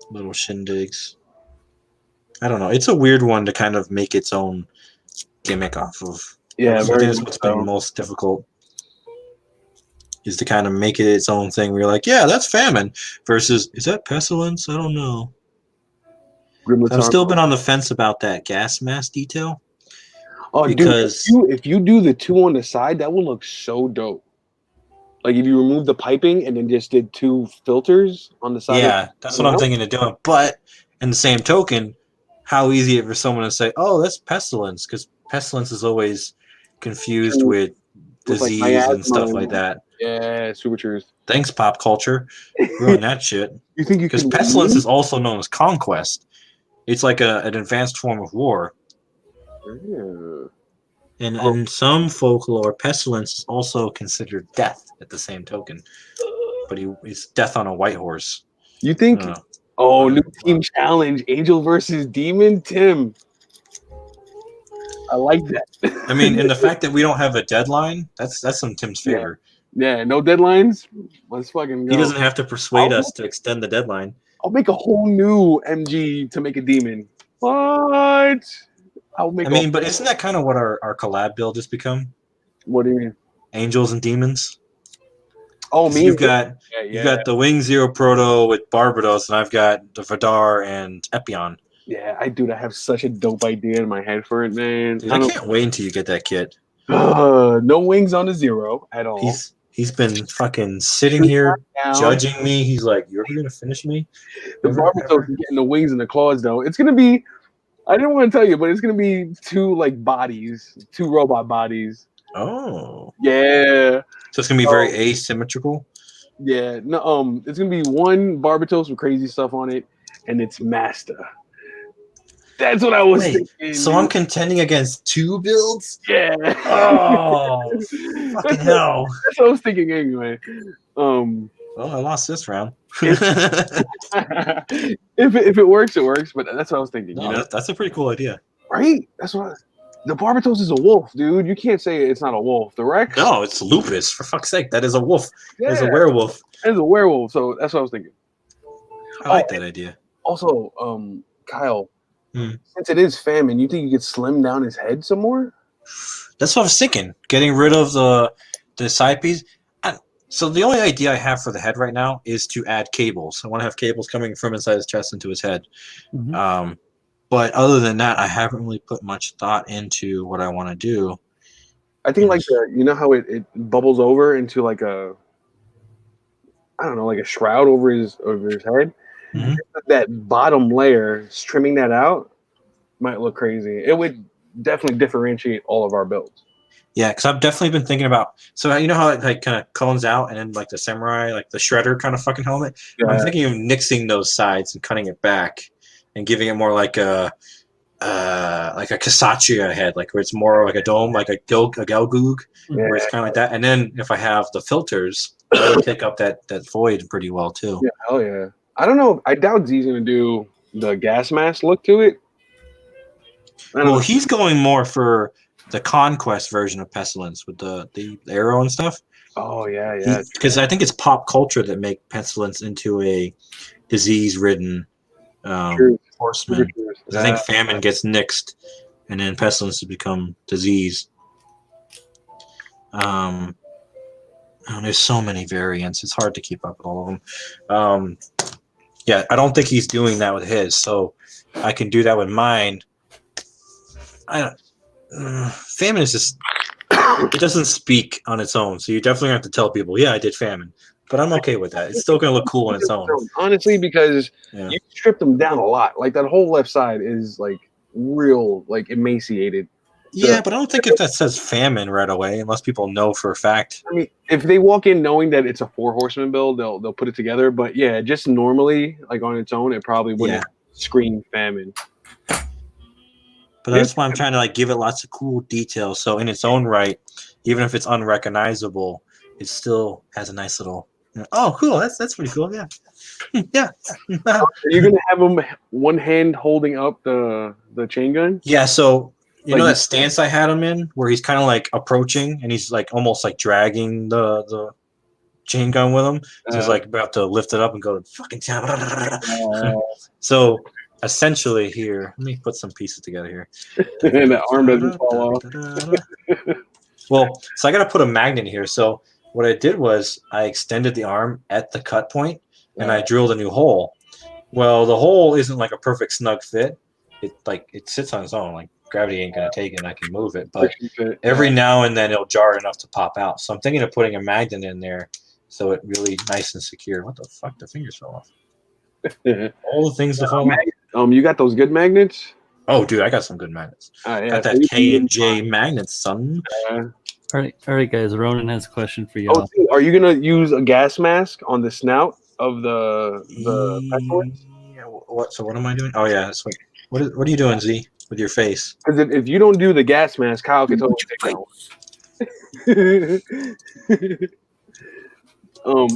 little shindigs. I don't know. It's a weird one to kind of make its own gimmick off of. Yeah, I think that's what's been most difficult. Is to kind of make it its own thing. Where you're like, yeah, that's famine. Versus, is that pestilence? I don't know. I've still been on the fence about that gas mask detail. Oh, because dude, if you do the 2 on the side, that will look so dope. Like if you remove the piping and then just did 2 filters on the side. Yeah, that's what I'm thinking of doing. But in the same token, how easy it for someone to say, "Oh, that's pestilence," because pestilence is always confused with disease like and stuff like that. Yeah, super true. Thanks, pop culture. Ruin that shit. You think you? Because pestilence is also known as conquest. It's like an advanced form of war. Yeah. And in some folklore, pestilence is also considered death at the same token. But he's death on a white horse. You think? Oh, new team challenge: Angel versus Demon. Tim, I like that. I mean, and the fact that we don't have a deadline, that's in Tim's favor. Yeah, no deadlines. Let's fucking go. He doesn't have to persuade us to extend the deadline. I'll make a whole new MG to make a demon. What? But isn't that kind of what our collab build has become? What do you mean? Angels and demons. Oh, me. You've got the Wing Zero Proto with Barbados, and I've got the Vidar and Epion. Yeah, I have such a dope idea in my head for it, man. Dude, I can't wait until you get that kit. No wings on the Zero at all. He's been fucking sitting here judging me. He's like, "You're ever gonna finish me?" The Barbados is getting the wings and the claws, though. It's gonna be. I didn't want to tell you, but it's gonna be 2 like bodies, 2 robot bodies. Oh. Yeah. So it's gonna be very asymmetrical. Yeah. No. It's gonna be 1 Barbatos with crazy stuff on it, and it's Master. That's what I was thinking. So I'm contending against 2 builds? Yeah. Oh, fucking hell. That's what I was thinking anyway. Well, I lost this round. if it works, it works. But that's what I was thinking. No, you know? That's a pretty cool idea. Right? That's what. The Barbatos is a wolf, dude. You can't say it's not a wolf. The Rex? No, it's lupus. For fuck's sake, that is a wolf. Yeah. It's a werewolf. It's a werewolf. So that's what I was thinking. I like that idea. Also, Kyle, since it is famine, you think you could slim down his head some more? That's what I was thinking. Getting rid of the side piece. So the only idea I have for the head right now is to add cables. I want to have cables coming from inside his chest into his head. Mhm. But other than that, I haven't really put much thought into what I want to do. I think like you know how it bubbles over into like a, I don't know, like a shroud over his head. Mhm. That bottom layer, trimming that out, might look crazy. It would definitely differentiate all of our builds. Yeah, because I've definitely been thinking about. So you know how it like kind of cones out, and then like the samurai, like the shredder kind of fucking helmet. Yeah. I'm thinking of nixing those sides and cutting it back, and giving it more like a Kasachia head, like where it's more like a dome, like a Gelgoog, where it's kind of like that. And then if I have the filters, that would take up that void pretty well too. Yeah, hell yeah. I don't know. I doubt Z's gonna do the gas mask look to it. Well, he's going more for the Conquest version of Pestilence with the arrow and stuff. Oh yeah. Because I think it's pop culture that make Pestilence into a disease-ridden horseman. I think famine gets nixed, and then Pestilence has become disease. There's so many variants; it's hard to keep up with all of them. Yeah, I don't think he's doing that with his, so I can do that with mine. Famine is just, it doesn't speak on its own, so you definitely have to tell people, yeah, I did famine, but I'm okay with that. It's still gonna look cool on its own, honestly, because you stripped them down a lot. Like that whole left side is like real, like emaciated. Yeah, but I don't think if that says famine right away, unless people know for a fact. I mean, if they walk in knowing that it's a 4 horseman build, they'll put it together. But yeah, just normally, like on its own, it probably wouldn't scream famine. But that's why I'm trying to like give it lots of cool details. So in its own right, even if it's unrecognizable, it still has a nice little. Oh, cool! That's pretty cool. Yeah, yeah. You're gonna have him one hand holding up the chain gun. Yeah. So you know that stance I had him in, where he's kind of like approaching, and he's like almost like dragging the chain gun with him. So he's like about to lift it up and go fucking town. So. Essentially here, let me put some pieces together here. And the arm doesn't fall off. Well, so I got to put a magnet here. So what I did was I extended the arm at the cut point and I drilled a new hole. Well, the hole isn't like a perfect snug fit. It sits on its own. Like gravity ain't gonna take it and I can move it. But every now and then it'll jar enough to pop out. So I'm thinking of putting a magnet in there so it really nice and secure. What the fuck? The fingers fell off. All the things to fall off. You got those good magnets? Oh, dude, I got some good magnets. Got that K and J magnets, son. All right, guys. Ronin has a question for you. Are you gonna use a gas mask on the snout of the pestilence? Yeah. What? So what am I doing? Oh yeah. So what are you doing, Z, with your face? Because if you don't do the gas mask, Kyle can totally take that one.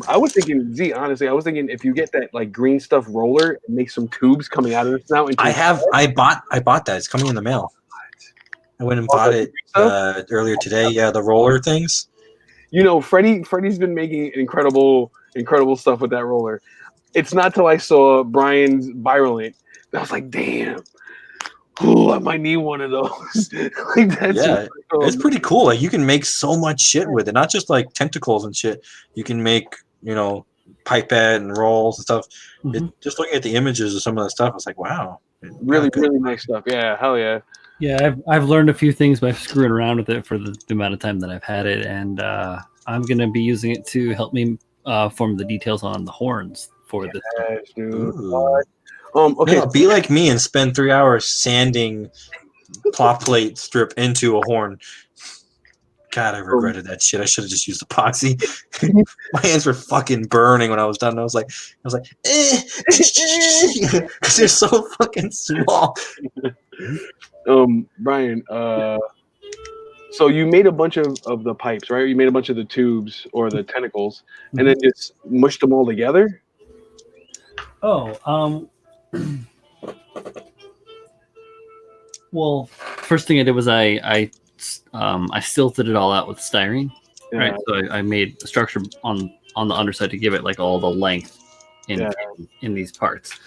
I was thinking, Z, honestly, I was thinking if you get that like green stuff roller and make some tubes coming out of the snout. I bought that. It's coming in the mail. I went and bought it earlier today. Yeah, the roller things. You know, Freddie's been making incredible stuff with that roller. It's not till I saw Brian's virulent that I was like, damn. Ooh, I might need one of those. It's pretty cool. Like you can make so much shit with it, not just like tentacles and shit. You can make, pipette and rolls and stuff. Just looking at the images of some of that stuff, I was like, wow, really nice stuff. Yeah, hell yeah. Yeah, I've learned a few things by screwing around with it for the amount of time that I've had it, and I'm gonna be using it to help me form the details on the horns for this. Dude. Okay. No, be like me and spend 3 hours sanding plot plate strip into a horn. God, I regretted that shit. I should have just used epoxy. My hands were fucking burning when I was done. I was like, because they're so fucking small. Brian, so you made a bunch of the pipes, right? You made a bunch of the tubes or the tentacles, and then just mushed them all together. Well, first thing I did was I silted it all out with styrene, right? So I made a structure on the underside to give it like all the length in these parts.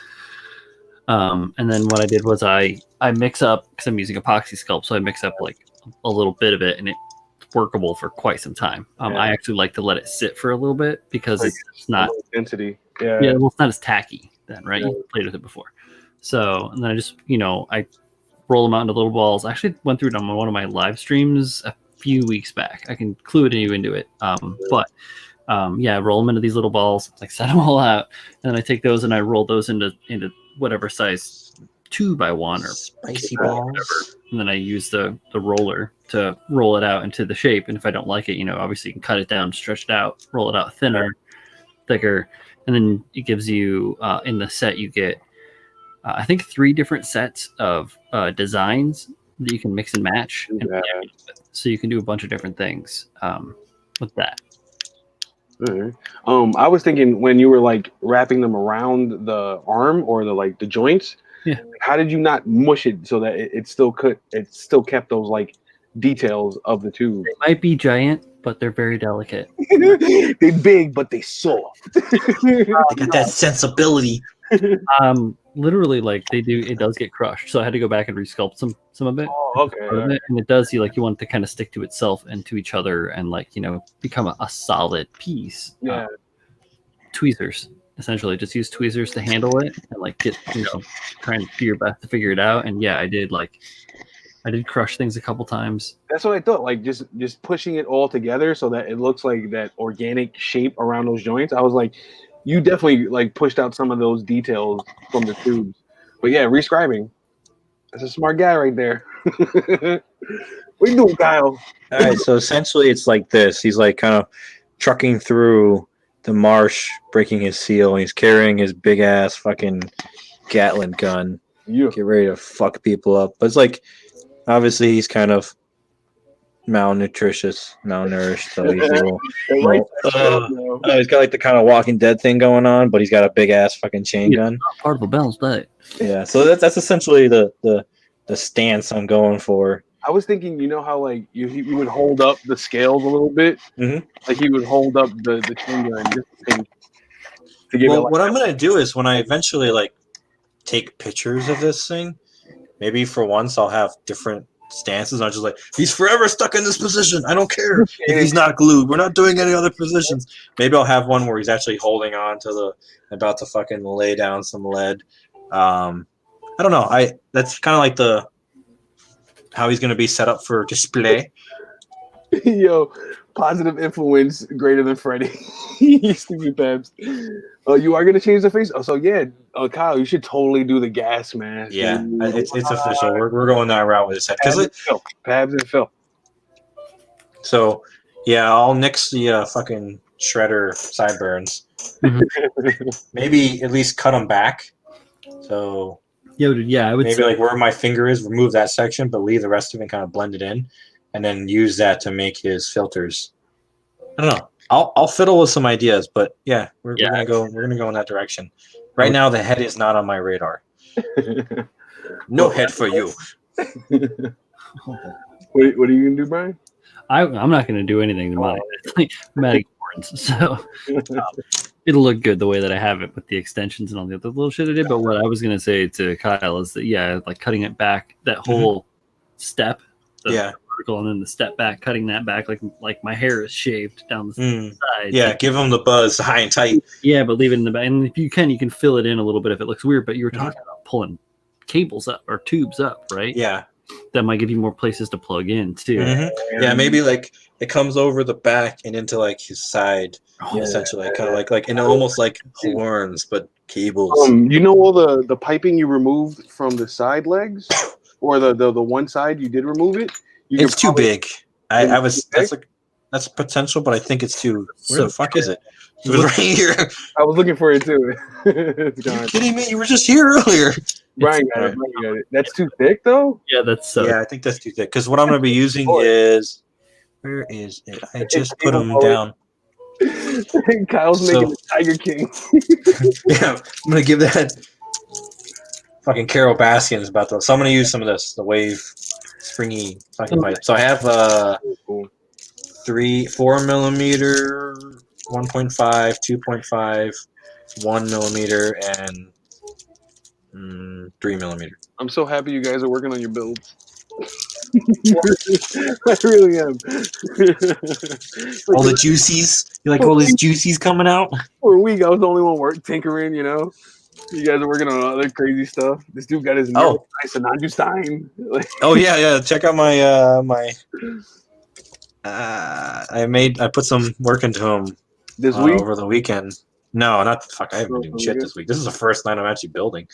And then what I did was I mix up, because I'm using epoxy sculpt, so I mix up like a little bit of it, and it workable for quite some time. I actually like to let it sit for a little bit because Like, it's not density. yeah, well, it's not as tacky then, right? You played with it before, so and then I just I roll them out into little balls. I actually went through it on one of my live streams a few weeks back. I can clue you into it, but roll them into these little balls, like set them all out, and then I take those and I roll those into whatever size tube I want or spicy or balls. whatever. And then I use the roller to roll it out into the shape. And if I don't like it, obviously you can cut it down, stretch it out, roll it out thinner, thicker, and then it gives you in the set you get I think 3 different sets of designs that you can mix and match. So you can do a bunch of different things with that. Right. I was thinking when you were like wrapping them around the arm or the joints. Yeah. How did you not mush it so that it still kept those like details of the tube? They might be giant, but they're very delicate. They big, but they soft. They got that sensibility. Literally, like it does get crushed. So I had to go back and resculpt some of it. Oh, okay. And it does. You want it to kind of stick to itself and to each other, and become a solid piece. Yeah. Tweezers, essentially, just use tweezers to handle it and get try and do your best to figure it out. And yeah, I did crush things a couple times. That's what I thought. Like just pushing it all together so that it looks like that organic shape around those joints. I was like, you definitely pushed out some of those details from the tubes. But yeah, rescribing. That's a smart guy right there. What you doing, Kyle? All right, so essentially it's like this. He's kind of trucking through the marsh, breaking his seal, and he's carrying his big ass fucking Gatling gun. Yeah. Get ready to fuck people up. But it's obviously he's kind of malnourished, so he's a little, he's got the kind of Walking Dead thing going on, but he's got a big ass fucking chain gun. Part of a balanced diet. Yeah, so that's essentially the stance I'm going for. I was thinking, how you would hold up the scales a little bit, like he would hold up the chain gun just to give what I'm gonna do is when I eventually take pictures of this thing, maybe for once I'll have different stances. I'm just he's forever stuck in this position. I don't care if he's not glued. We're not doing any other positions. Maybe I'll have one where he's actually holding on to about to fucking lay down some lead. I don't know. That's kind of how he's gonna be set up for display. Yo, positive influence greater than Freddy. You stupid Babs. You are gonna change the face. Oh, so yeah, Kyle, you should totally do the gas mask. Yeah, it's official. We're going that route with this head because Babs and Phil. So yeah, I'll nix the fucking shredder sideburns. Maybe at least cut them back. So yeah, I would maybe where my finger is, remove that section, but leave the rest of it kind of blended in, and then use that to make his filters. I don't know. I'll fiddle with some ideas, but yeah, we're gonna go in that direction. Right now, the head is not on my radar. No head for you. What are you gonna do, Brian? I'm not gonna do anything to mine. It's Magic horns, so it'll look good the way that I have it with the extensions and all the other little shit I did. But what I was gonna say to Kyle is that cutting it back, that whole step, vertical, and then the step back, cutting that back like my hair is shaved down the side. Yeah, give him the buzz high and tight. Yeah, but leave it in the back, and if you can fill it in a little bit if it looks weird. But you were talking about pulling cables up or tubes up, right? Yeah, that might give you more places to plug in too. Yeah, maybe it comes over the back and into his side, essentially, kind of and almost like horns, but cables. All the piping you removed from the side legs, or the one side you did remove it. It's too big. That's potential, but I think it's too. Where the fuck is it? It was right here. I was looking for it too. It's gone. Are you kidding me? You were just here earlier. Brian got it. That's too thick, though. Yeah, that's so. Yeah, I think that's too thick. Because what I'm going to be using is. Where is it? I just put them down. Kyle's making the Tiger King. Yeah, I'm going to give that. Fucking Carol Baskin's about to. So I'm going to use some of this, the wave, springy fucking pipe. So I have 4 millimeter, 1.5, 2.5, 1 millimeter, and 3 millimeter. I'm so happy you guys are working on your builds. I really am. All the juicies. You like all these juicies coming out? For a week, I was the only one tinkering. You know, you guys are working on other crazy stuff. This dude got his Oh. Sanaju Stein. Oh yeah. Check out my my. I put some work into him This week over the weekend. No, not fuck. I haven't been doing shit this week. This is the first night I'm actually building.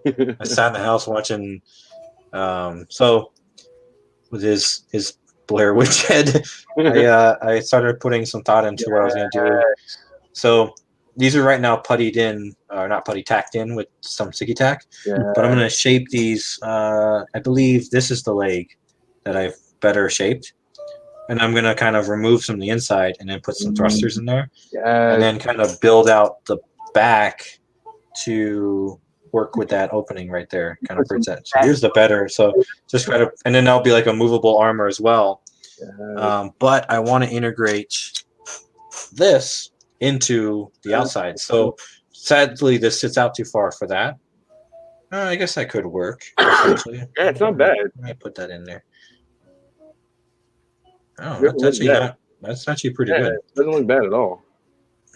I sat in the house watching. So with his Blair Witch head, I started putting some thought into what I was going to do. So these are right now puttied in, or not putty, tacked in with some sticky tack. Yeah. But I'm going to shape these. I believe this is the leg that I've better shaped. And I'm going to kind of remove some of the inside and then put some thrusters in there. And then kind of build out the back to work with that opening right there. Kind of bridge that. So here's the better. So just kind of, and then that'll be like a movable armor as well. But I want to integrate this into the outside. So sadly, this sits out too far for that. I guess that could work. Essentially. Yeah, it's not bad. I put that in there. Oh, that's actually pretty good. It doesn't look bad at all.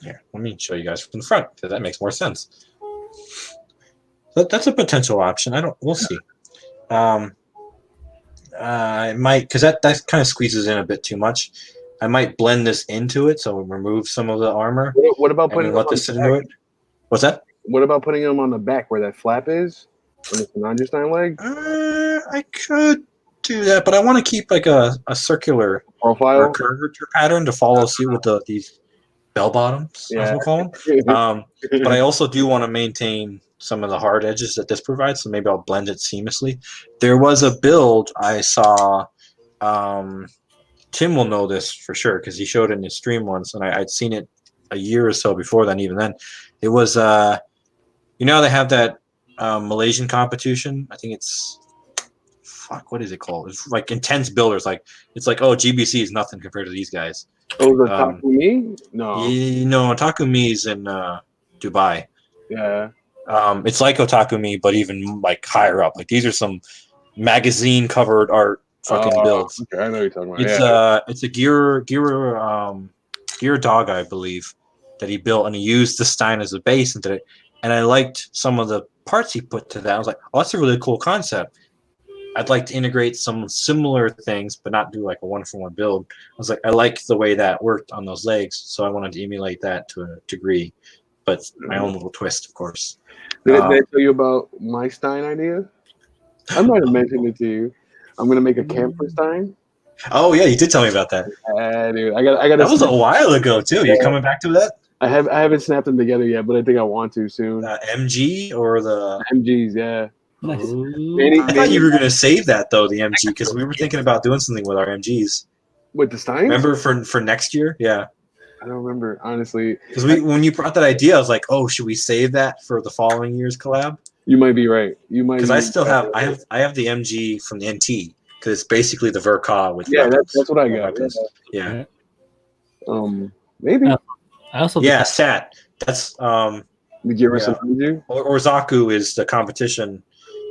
Here, let me show you guys from the front because that makes more sense. So that's a potential option. We'll see. I might, because that kind of squeezes in a bit too much. I might blend this into it, so remove some of the armor. What about putting let this sit into it? What's that? What about putting them on the back where that flap is? On the Nanjestein leg? I could do that, but I want to keep like a circular profile or curvature pattern to follow suit with these bell bottoms, as we'll call them. But I also do want to maintain some of the hard edges that this provides, so maybe I'll blend it seamlessly. There was a build I saw. Tim will know this for sure because he showed it in his stream once, and I'd seen it a year or so before then. Even then, it was they have that Malaysian competition. I think it's what is it called? It's like intense builders. Like it's like, oh, GBC is nothing compared to these guys. Oh, the Takumi? No. No, Takumi's in Dubai. Yeah. It's like Otakumi, but even like higher up. Like these are some magazine covered art fucking builds. Okay, I know what you're talking about. It's a gear dog, I believe, that he built, and he used the Stein as a base into it. And I liked some of the parts he put to that. I was like, oh, that's a really cool concept. I'd like to integrate some similar things, but not do like a one-for-one build. I was like, I like the way that worked on those legs, so I wanted to emulate that to a degree, but my own little twist, of course. Did I tell you about my Stein idea? I might have mentioned it to you. I'm gonna make a camper Stein. Oh yeah, you did tell me about that. Dude, I got. That was a while ago too. You're coming back to that? I haven't snapped them together yet, but I think I want to soon. MG or the MGs, yeah. Nice. I thought you were gonna save that though, the MG, because we were thinking about doing something with our MGs. With the Stein? Remember for next year? Yeah. I don't remember, honestly. Because when you brought that idea, I was like, oh, should we save that for the following year's collab? You might be right. You might. Because I still have I have the MG from the NT because it's basically the Verka with that's what I got. Yeah. Maybe. I also Sat. That's the Gira Sanachu. Or Zaku is the competition.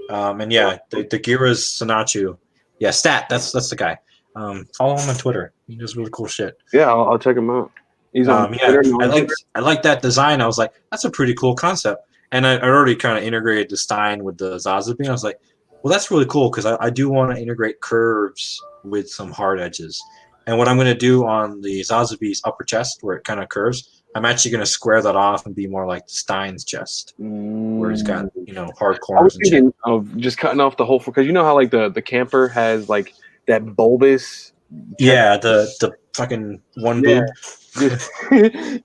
And the Gira's Sanachu. Yeah, Stat. That's the guy. Follow him on Twitter. He does really cool shit. Yeah, I'll check him out. He's on Twitter. I like that design. I was like, that's a pretty cool concept. And I already kind of integrated the Stein with the Zazubi. I was like, well, that's really cool because I do want to integrate curves with some hard edges. And what I'm going to do on the Zazubi's upper chest, where it kind of curves, I'm actually going to square that off and be more like the Stein's chest, where he's got hard corners. I was thinking of just cutting off the whole, because you know how like the camper has like that bulbous. Yeah, the fucking one boob.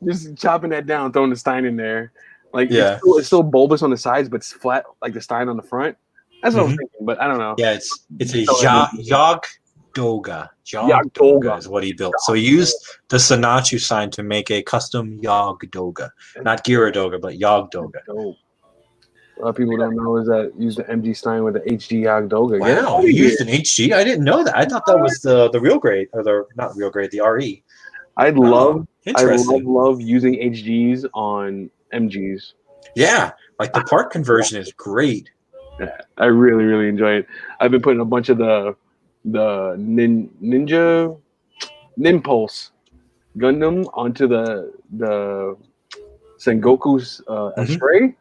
Just chopping that down, throwing the Stein in there. Like it's still bulbous on the sides, but it's flat like the Stein on the front. That's what I was thinking, but I don't know. Yeah, it's a Yog Doga. Yog Doga is what he built. So he used the Sanachu sign to make a custom Yog Doga. Not Gira Doga, but Yog Doga. A lot of people don't know is that use the MG Stein with the HG Yog Doga. Wow, you used an HG? I didn't know that. I thought that was the real grade, or the not real grade, the RE. I love using HGs on MGs. Yeah, like the part conversion is great. I really, really enjoy it. I've been putting a bunch of the the Ninja Ninpulse Gundam onto the Sengoku's Astray.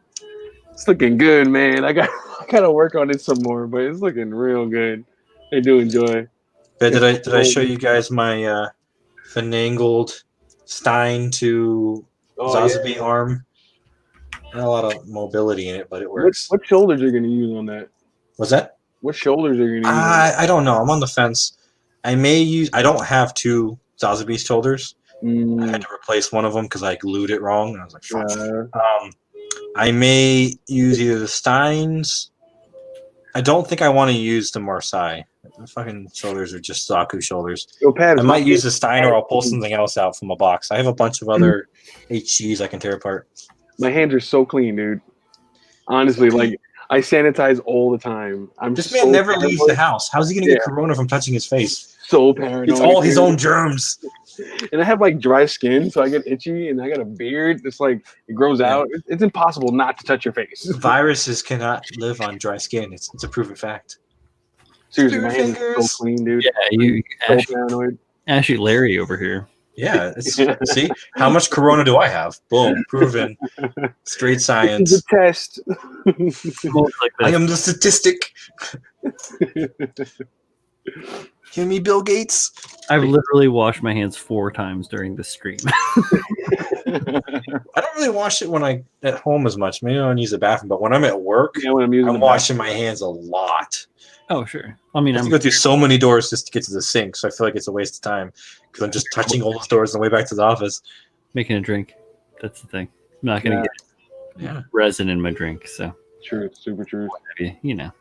It's looking good, man. I gotta work on it some more, but it's looking real good. I do enjoy. Did I show you guys my finagled Stein to Zazabi arm? Not a lot of mobility in it, but it works. What shoulders are you gonna use on that? What's that? What shoulders are you gonna use? I don't know. I'm on the fence. I don't have two Zazabi shoulders. I had to replace one of them because I glued it wrong. And I was like, fuck. I may use either the Steins. I don't think I want to use the Marseille. The fucking shoulders are just Zaku shoulders. I might use the Stein, or I'll pull something else out from a box. I have a bunch of other HGs I can tear apart. My hands are so clean, dude. Honestly, like I sanitize all the time. This man never leaves the house. How's he gonna get corona from touching his face? So paranoid. It's all his own germs. And I have like dry skin, so I get itchy, and I got a beard. It's like it grows out. It's impossible not to touch your face. Viruses cannot live on dry skin. It's a proven fact. Seriously, my hands are so clean, dude. Yeah, you so paranoid. Ashy Larry over here. Yeah, see how much corona do I have? Boom, proven. Straight science. It's a test. I am the statistic. Hear me, Bill Gates? I've literally washed my hands 4 times during the stream. I don't really wash it when I'm at home as much. Maybe I don't use the bathroom, but when I'm at work, I'm washing my hands a lot. Oh, sure. I mean, I go through so many doors just to get to the sink, so I feel like it's a waste of time because I'm just touching all those doors on the way back to the office. Making a drink. That's the thing. I'm not going to get resin in my drink, so. True. Super true. You know.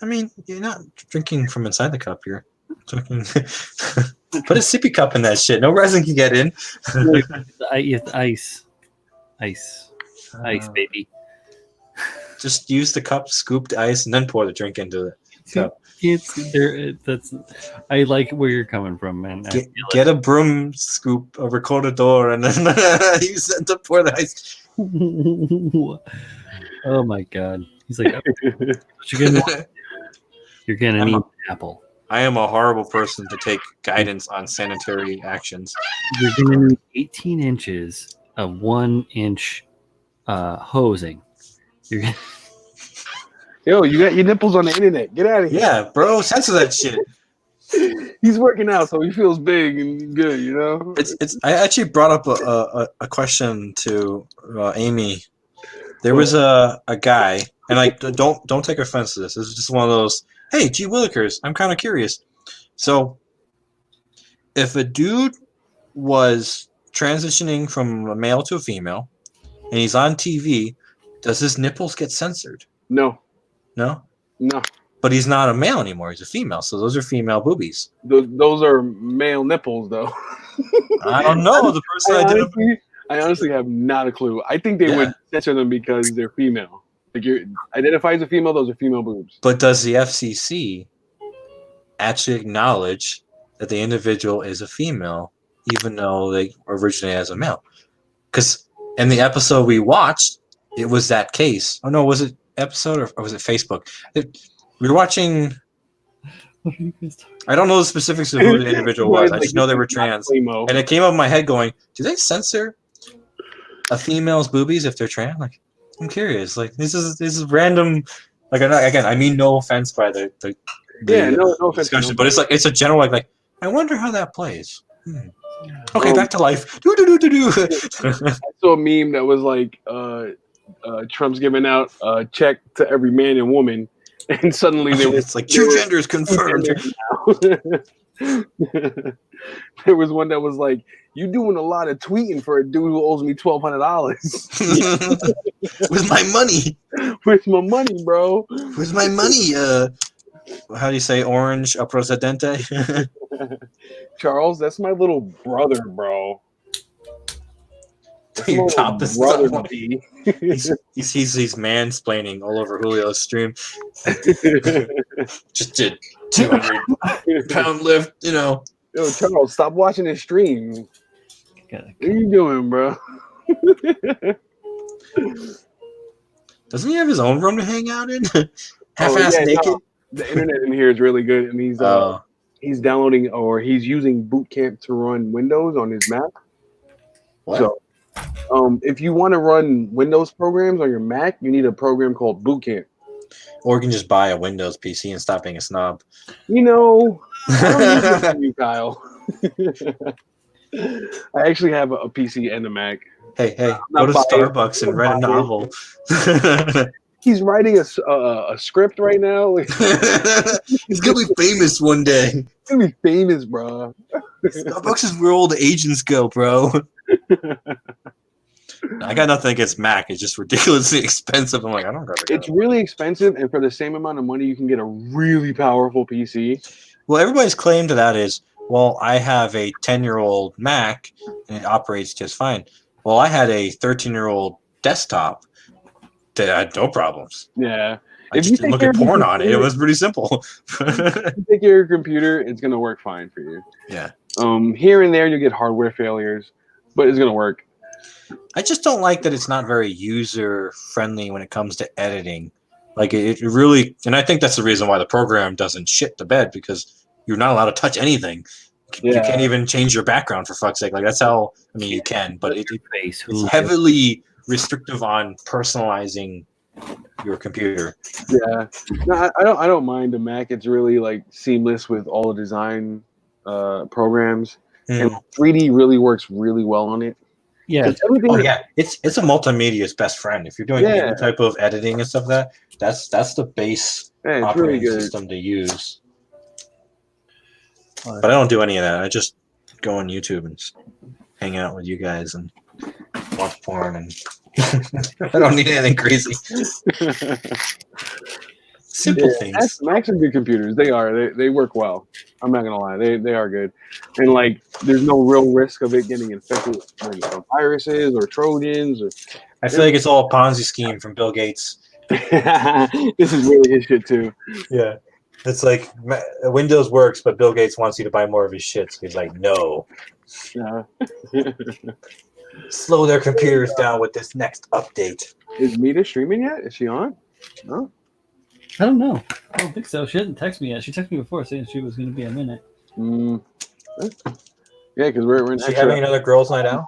I mean, you're not drinking from inside the cup. You're drinking. Put a sippy cup in that shit. No resin can get in. Ice, baby. Just use the cup, scooped ice, and then pour the drink into the cup. I like where you're coming from, man. Get a broom scoop, a recordador, and then use it to pour the ice. Oh my god. He's like, you're gonna need an apple. I am a horrible person to take guidance on sanitary actions. You're gonna need 18 inches of 1-inch hosing. Yo, you got your nipples on the internet. Get out of here. Yeah, bro, censor that shit. He's working out, so he feels big and good, you know? I actually brought up a question to Amy. There was a guy, and like don't take offense to this. This is just one of those, hey, gee willikers, I'm kind of curious. So if a dude was transitioning from a male to a female and he's on TV, does his nipples get censored? No. But he's not a male anymore. He's a female. So those are female boobies. Those are male nipples, though. I don't know. The person I honestly have not a clue. I think they would censor them because they're female. Like you're identified as a female, those are female boobs. But does the FCC actually acknowledge that the individual is a female, even though they originated as a male? Because in the episode we watched, it was that case. Oh no, was it episode or was it Facebook? We were watching. I don't know the specifics of who the individual was. I just know they were trans, and it came up in my head going, "Do they censor a female's boobies if they're trans?" Like, I'm curious. Like, this is random. Like, I mean no offense by the no offense, discussion, but it's a general like I wonder how that plays. Okay, back to life. I saw a meme that was like Trump's giving out a check to every man and woman, and suddenly it's like true gender is confirmed. There was one that was like, "You doing a lot of tweeting for a dude who owes me $1,200." With my money. Where's my money, bro? Where's my money? How do you say orange a presidente? Charles, that's my little brother, bro. You top this brother. He's mansplaining all over Julio's stream. Just did 200-pound lift, you know. Yo, Charles, stop watching this stream. What are you doing, bro? Doesn't he have his own room to hang out in? Half-ass naked? The internet in here is really good, and he's downloading or he's using Boot Camp to run Windows on his Mac. What? So, if you want to run Windows programs on your Mac, you need a program called Boot Camp. Or you can just buy a Windows PC and stop being a snob. You know, I don't need this from you, Kyle. I actually have a PC and a Mac. Hey, go to Starbucks and write a novel. He's writing a script right now. He's gonna be famous one day. He's gonna be famous, bro. Starbucks is where all the agents go, bro. I got nothing against Mac. It's just ridiculously expensive. I'm like, I don't gotta go. It's really expensive, and for the same amount of money, you can get a really powerful PC. Well, everybody's claim to that is, well, I have a 10-year-old Mac and it operates just fine. Well, I had a 13-year-old desktop that had no problems. Yeah. I just didn't look at porn on it. It was pretty simple. If you take care of your computer, it's gonna work fine for you. Yeah. Here and there, you get hardware failures, but it's gonna work. I just don't like that it's not very user-friendly when it comes to editing. Like, it really... And I think that's the reason why the program doesn't shit the bed, because you're not allowed to touch anything. You can't even change your background, for fuck's sake. Like, that's how... I mean, you can, but it's heavily restrictive on personalizing your computer. Yeah. No, I don't mind the Mac. It's really, like, seamless with all the design programs. And 3D really works really well on it. Yeah. Oh yeah, it's a multimedia's best friend. If you're doing any type of editing and stuff that's the base operating system to use. But I don't do any of that. I just go on YouTube and hang out with you guys and watch porn, and I don't need anything crazy. Simple things. Macs are good computers. They are. They work well. I'm not gonna lie. They are good. And like, there's no real risk of it getting infected with viruses or Trojans. I feel like it's all a Ponzi scheme from Bill Gates. This is really his shit too. Yeah. It's like Windows works, but Bill Gates wants you to buy more of his shit. So he's like, no. Yeah. Slow their computers down with this next update. Is Mita streaming yet? Is she on? No. I don't know. I don't think so. She hasn't texted me yet. She texted me before saying she was going to be a minute. Yeah, because we're in. Is she having another girls' night out?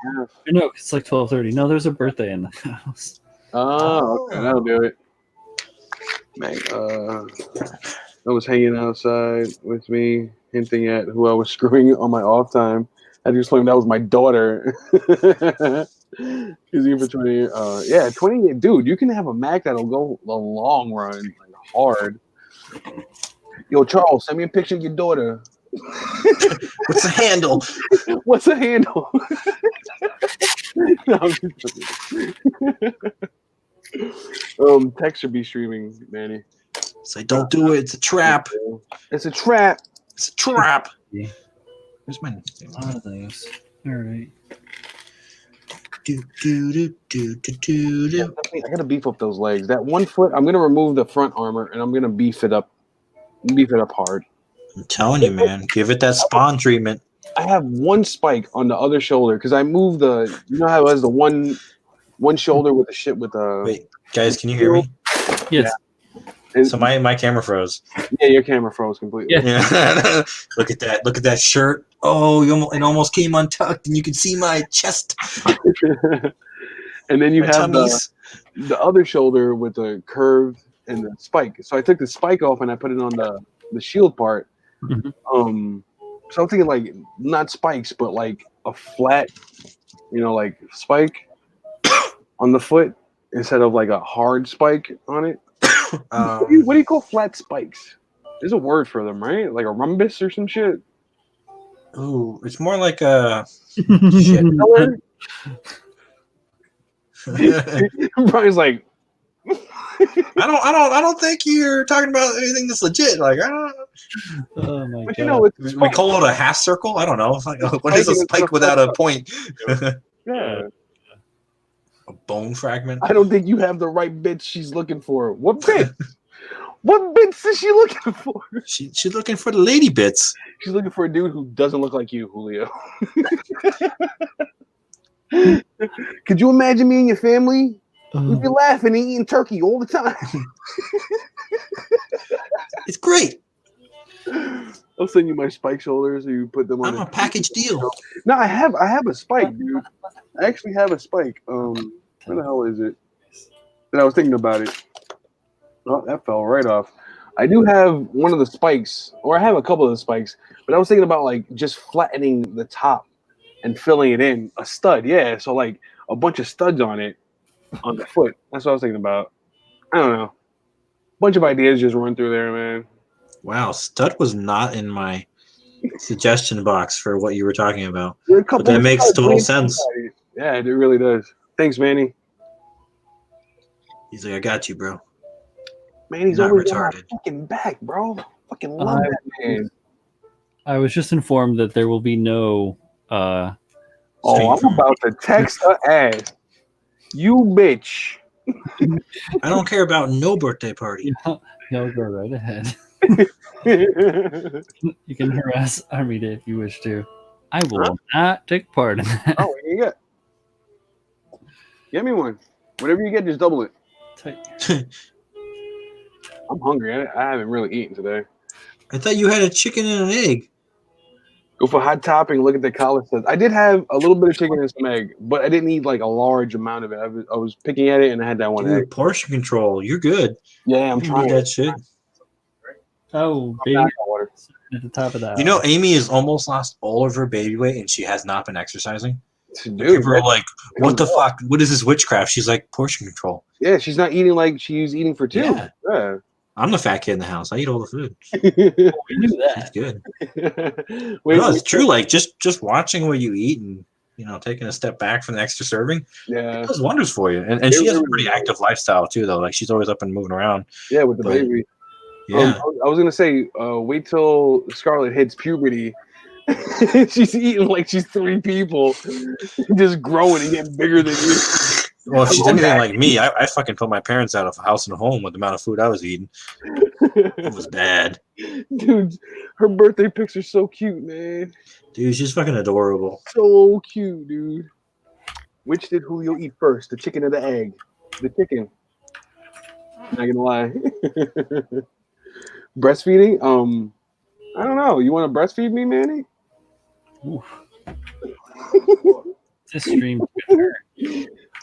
No, it's like 12:30. No, there's a birthday in the house. Oh, okay, that'll do it. Man, I was hanging outside with me, hinting at who I was screwing on my off time. I just told him that was my daughter. He's even for 20. 20. Dude, you can have a Mac that'll go the long run, like hard. Yo, Charles, send me a picture of your daughter. What's the handle? What's the handle? No, I'm just Tech should be streaming, Manny. Say, don't do it. It's a trap. It's a trap. It's a trap. Yeah. Where's my? A lot of those. All right. I gotta beef up those legs. That 1 foot, I'm gonna remove the front armor and I'm gonna beef it up hard. I'm telling you, man. Give it that spawn treatment. I have one spike on the other shoulder because I moved the. You know how it has the one shoulder with the shit with the. Wait, guys, can you hear me? Yes. Yeah. So my camera froze. Yeah, your camera froze completely. Yeah. Look at that! Look at that shirt. Oh, it almost came untucked, and you can see my chest. And then you my have the other shoulder with the curve and the spike. So I took the spike off and I put it on the shield part. Mm-hmm. So I'm thinking like not spikes, but like a flat, like spike on the foot instead of like a hard spike on it. What do you call flat spikes? There's a word for them, right? Like a rhombus or some shit. Ooh, it's more like a shit. Brian's like, I don't think you're talking about anything that's legit. Like, I don't. Oh my but god! We call it a half circle. I don't know. What is a spike without a point? Yeah. A bone fragment. I don't think you have the right bits she's looking for. What bits? What bits is she looking for? She's looking for the lady bits. She's looking for a dude who doesn't look like you, Julio. Could you imagine me and your family? We'd be laughing and eating turkey all the time. It's great. I'll send you my spike shoulders, so you put them on. I'm a package deal. No, I have a spike, dude. I actually have a spike. Where the hell is it? And I was thinking about it. Oh, that fell right off. I do have one of the spikes, or I have a couple of the spikes, but I was thinking about like just flattening the top and filling it in. A stud, yeah. So like a bunch of studs on it, on the foot. That's what I was thinking about. I don't know. Bunch of ideas just run through there, man. Wow, stud was not in my suggestion box for what you were talking about. But that makes total sense. Yeah, it really does. Thanks, Manny. He's like, I got you, bro. Manny's Not always got my retarded. fucking back, bro. Fucking love that man. I was just informed that there will be no. I'm about to text her ass. You bitch. I don't care about no birthday party. No, go right ahead. You can harass Army Day if you wish to. I will not take part in that. Oh, what do you get? Get me one. Whatever you get, just double it. I'm hungry. I haven't really eaten today. I thought you had a chicken and an egg. Go for hot topping. Look at the college says. I did have a little bit of chicken and some egg, but I didn't eat like a large amount of it. I was picking at it and I had that one egg. Portion control. You're good. Yeah, I'm You trying need that shit. Oh, baby. At the top of that. You know, Amy has almost lost all of her baby weight and she has not been exercising. Dude, people are like, what the fuck? What is this witchcraft? She's like, portion control. Yeah, she's not eating like she's eating for two. Yeah. I'm the fat kid in the house. I eat all the food. We knew that. It's good. Wait, no, it's true. Like just watching what you eat and taking a step back from the extra serving. Yeah, it does wonders for you. And she has a pretty active lifestyle too, though. Like she's always up and moving around. Yeah, with the baby. Yeah. I was gonna say, wait till Scarlett hits puberty. She's eating like she's 3 people, just growing and getting bigger than you. Well, if she's anything like me, I fucking put my parents out of a house and a home with the amount of food I was eating. It was bad. Dude, her birthday pics are so cute, man. Dude, she's fucking adorable. So cute, dude. Which did Julio eat first, the chicken or the egg? The chicken. Not gonna lie. Breastfeeding? I don't know. You want to breastfeed me, Manny? This stream.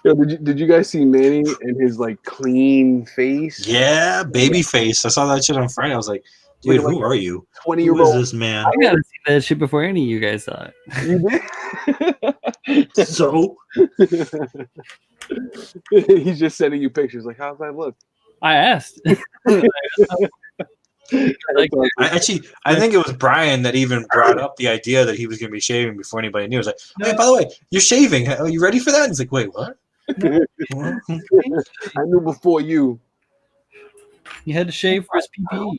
Yo, did you guys see Manny and his like clean face? Yeah, baby face. I saw that shit on Friday. I was like, dude, who are you? 20-year-old. Who is this man? I gotta see that shit before any of you guys saw it. You did? So he's just sending you pictures. Like, how's that look? I asked. I think it was Brian that even brought up the idea that he was going to be shaving before anybody knew. I was like, hey, by the way, you're shaving. Are you ready for that? And he's like, wait, what? I knew before you. He had to shave for his PPE.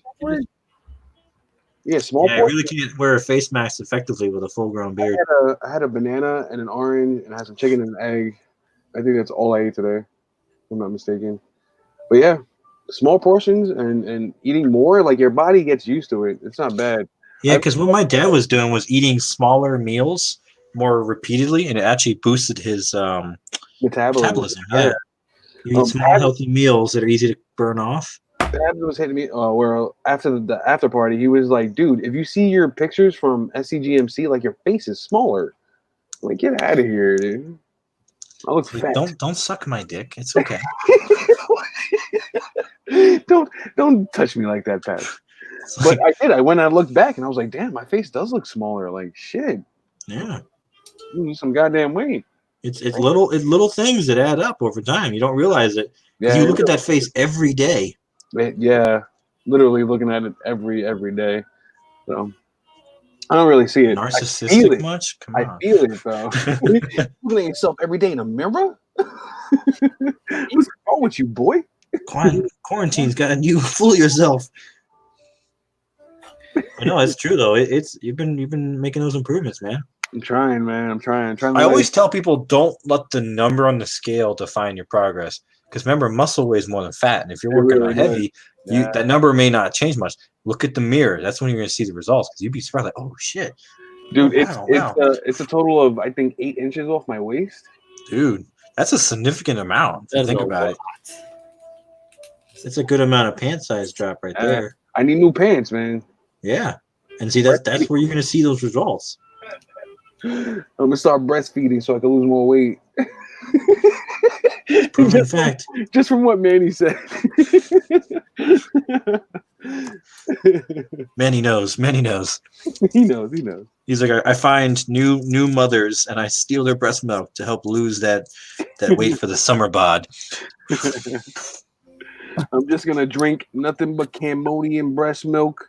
Yeah, small. Yeah, I really can't wear a face mask effectively with a full-grown beard. I had a banana and an orange, and I had some chicken and an egg. I think that's all I ate today, if I'm not mistaken. But yeah, small portions and eating more, like your body gets used to it. It's not bad. Yeah, because what my dad was doing was eating smaller meals more repeatedly, and it actually boosted his metabolism. Yeah, you eat small, healthy meals that are easy to burn off. Babs was hitting me where after the after party, he was like, dude, if you see your pictures from SCGMC, like your face is smaller. I'm like, get out of here, dude. I look fat. Don't suck my dick. It's okay. don't touch me like that, Pat. But I did. I went and I looked back and I was like, damn, my face does look smaller. Like shit. Yeah. You lose some goddamn weight. It's little things that add up over time. You don't realize it. Yeah, you look at that face every day. Yeah, literally looking at it every day. So I don't really see it. Narcissistic much? Come on. I feel it though. Looking at yourself every day in a mirror. What's wrong with you, boy? Quarantine's gotten you full of yourself. I know it's true though. You've been making those improvements, man. I'm trying, man. I'm trying. I always tell people don't let the number on the scale define your progress. Because remember, muscle weighs more than fat, and if you're working on heavy, that number may not change much. Look at the mirror. That's when you're going to see the results. Because you'd be surprised, like, oh shit, dude! It's a total of I think 8 inches off my waist. Dude, that's a significant amount. If you think about it. It's a good amount of pant size drop right there. I need new pants, man. Yeah, and see that's where you're gonna see those results. I'm gonna start breastfeeding so I can lose more weight. Proven fact. Just from what Manny said. Manny knows. He knows. He's like, I find new mothers and I steal their breast milk to help lose that weight for the summer bod. I'm just gonna drink nothing but Cambodian breast milk.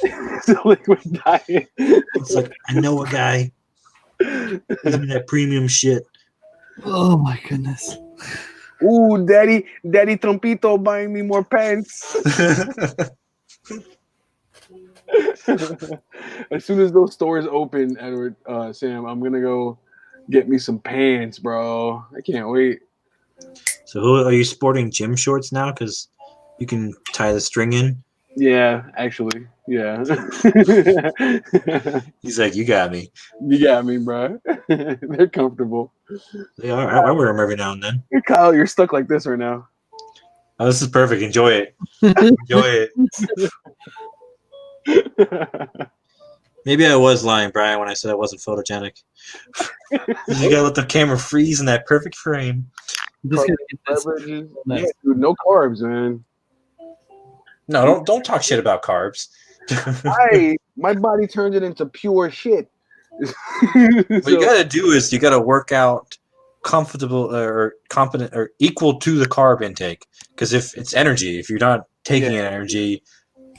It's a liquid diet. It's like, I know a guy. He's in that premium shit. Oh my goodness. Ooh, daddy Trumpito buying me more pants. As soon as those stores open, Edward, Sam, I'm gonna go get me some pants, bro. I can't wait. So are you sporting gym shorts now? Because you can tie the string in. Yeah, actually, yeah. He's like, you got me. You got me, bro. They're comfortable. They are. I wear them every now and then. Kyle, you're stuck like this right now. Oh, this is perfect. Enjoy it. Enjoy it. Maybe I was lying, Brian, when I said I wasn't photogenic. You gotta let the camera freeze in that perfect frame. Just gonna get this. Yeah, dude, no carbs, man. No, don't talk shit about carbs. My body turns it into pure shit. What you gotta do is you gotta work out comfortable or competent or equal to the carb intake. Because if it's energy, if you're not taking energy,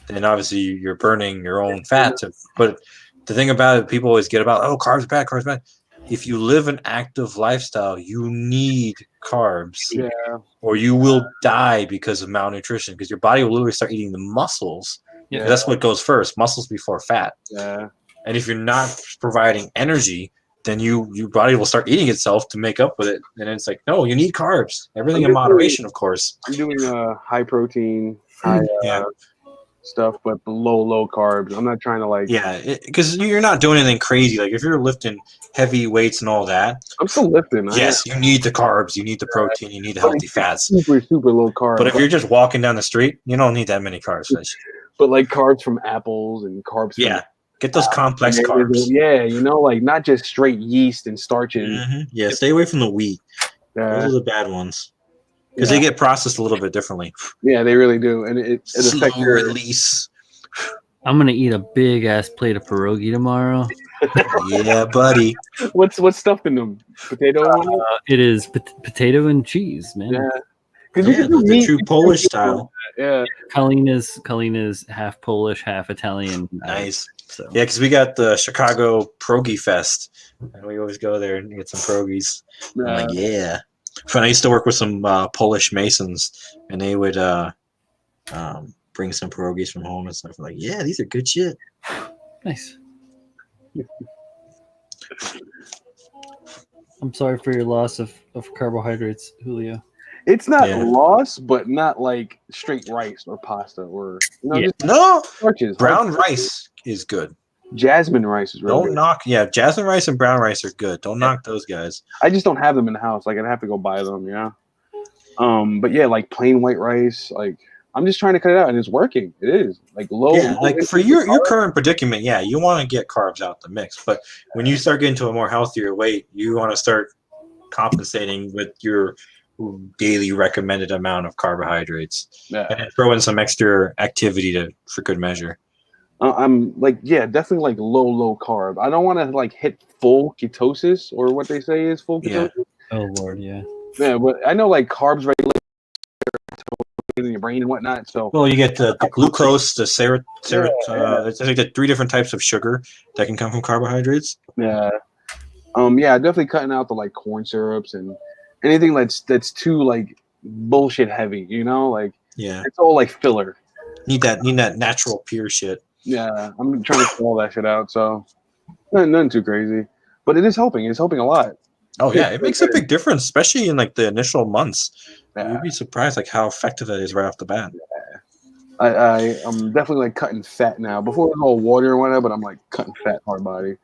then obviously you're burning your own fats. But the thing about it, people always get about, carbs are bad. If you live an active lifestyle, you need carbs. Yeah. Or you will die because of malnutrition, because your body will literally start eating the muscles. Yeah. That's what goes first, muscles before fat. Yeah. And if you're not providing energy, then your body will start eating itself to make up with it. And it's like, no, you need carbs. Everything in moderation, of course. I'm doing high protein, high stuff, but low carbs. I'm not trying to because you're not doing anything crazy. Like if you're lifting heavy weights and all that, I'm still lifting. Yes, you need the carbs, you need the protein, you need the healthy fats. Super low carbs. But if you're just walking down the street, you don't need that many carbs. But like carbs from apples and carbs from get those complex carbs. Yeah, not just straight yeast and starches. Mm-hmm. Yeah, stay away from the wheat. Those are the bad ones. Because they get processed a little bit differently. Yeah, they really do. And it affects your release. I'm gonna eat a big ass plate of pierogi tomorrow. Yeah, buddy. What's stuffed in them? Potato? It is potato and cheese, man. Yeah. The true Polish style. Yeah. Colleen is half Polish, half Italian. Nice. So. Yeah, because we got the Chicago Pierogi Fest, and we always go there and get some pierogies. I'm like, yeah. I used to work with some Polish Masons, and they would bring some pierogies from home and stuff. I'm like, yeah, these are good shit. Nice. I'm sorry for your loss of carbohydrates, Julio. It's not loss, but not like straight rice or pasta or starches. Brown rice is good. Jasmine rice is really good. Jasmine rice and brown rice are good. Don't knock those guys. I just don't have them in the house. Like I'd have to go buy them, But yeah, like plain white rice, like I'm just trying to cut it out and it's working. It is. Like low. Yeah, like for your current predicament, you want to get carbs out the mix. But when you start getting to a more healthier weight, you want to start compensating with your daily recommended amount of carbohydrates. Yeah. And then throw in some extra activity for good measure. I'm like, definitely like low carb. I don't want to like hit full ketosis or what they say is full ketosis. Yeah. Oh Lord, yeah. Yeah, but I know like carbs regulate in your brain and whatnot. So you get the glucose, the I think the 3 different types of sugar that can come from carbohydrates. Yeah. Definitely cutting out the like corn syrups and anything that's too like bullshit heavy, it's all like filler. Need that natural pure shit. Yeah, I'm trying to cut all that shit out, so nothing too crazy. But it is helping. It's helping a lot. Oh yeah, it makes a big difference, especially in like the initial months. Yeah. You'd be surprised like how effective that is right off the bat. Yeah. I'm definitely like cutting fat now. Before it was all water and whatever, but I'm like cutting fat hard body.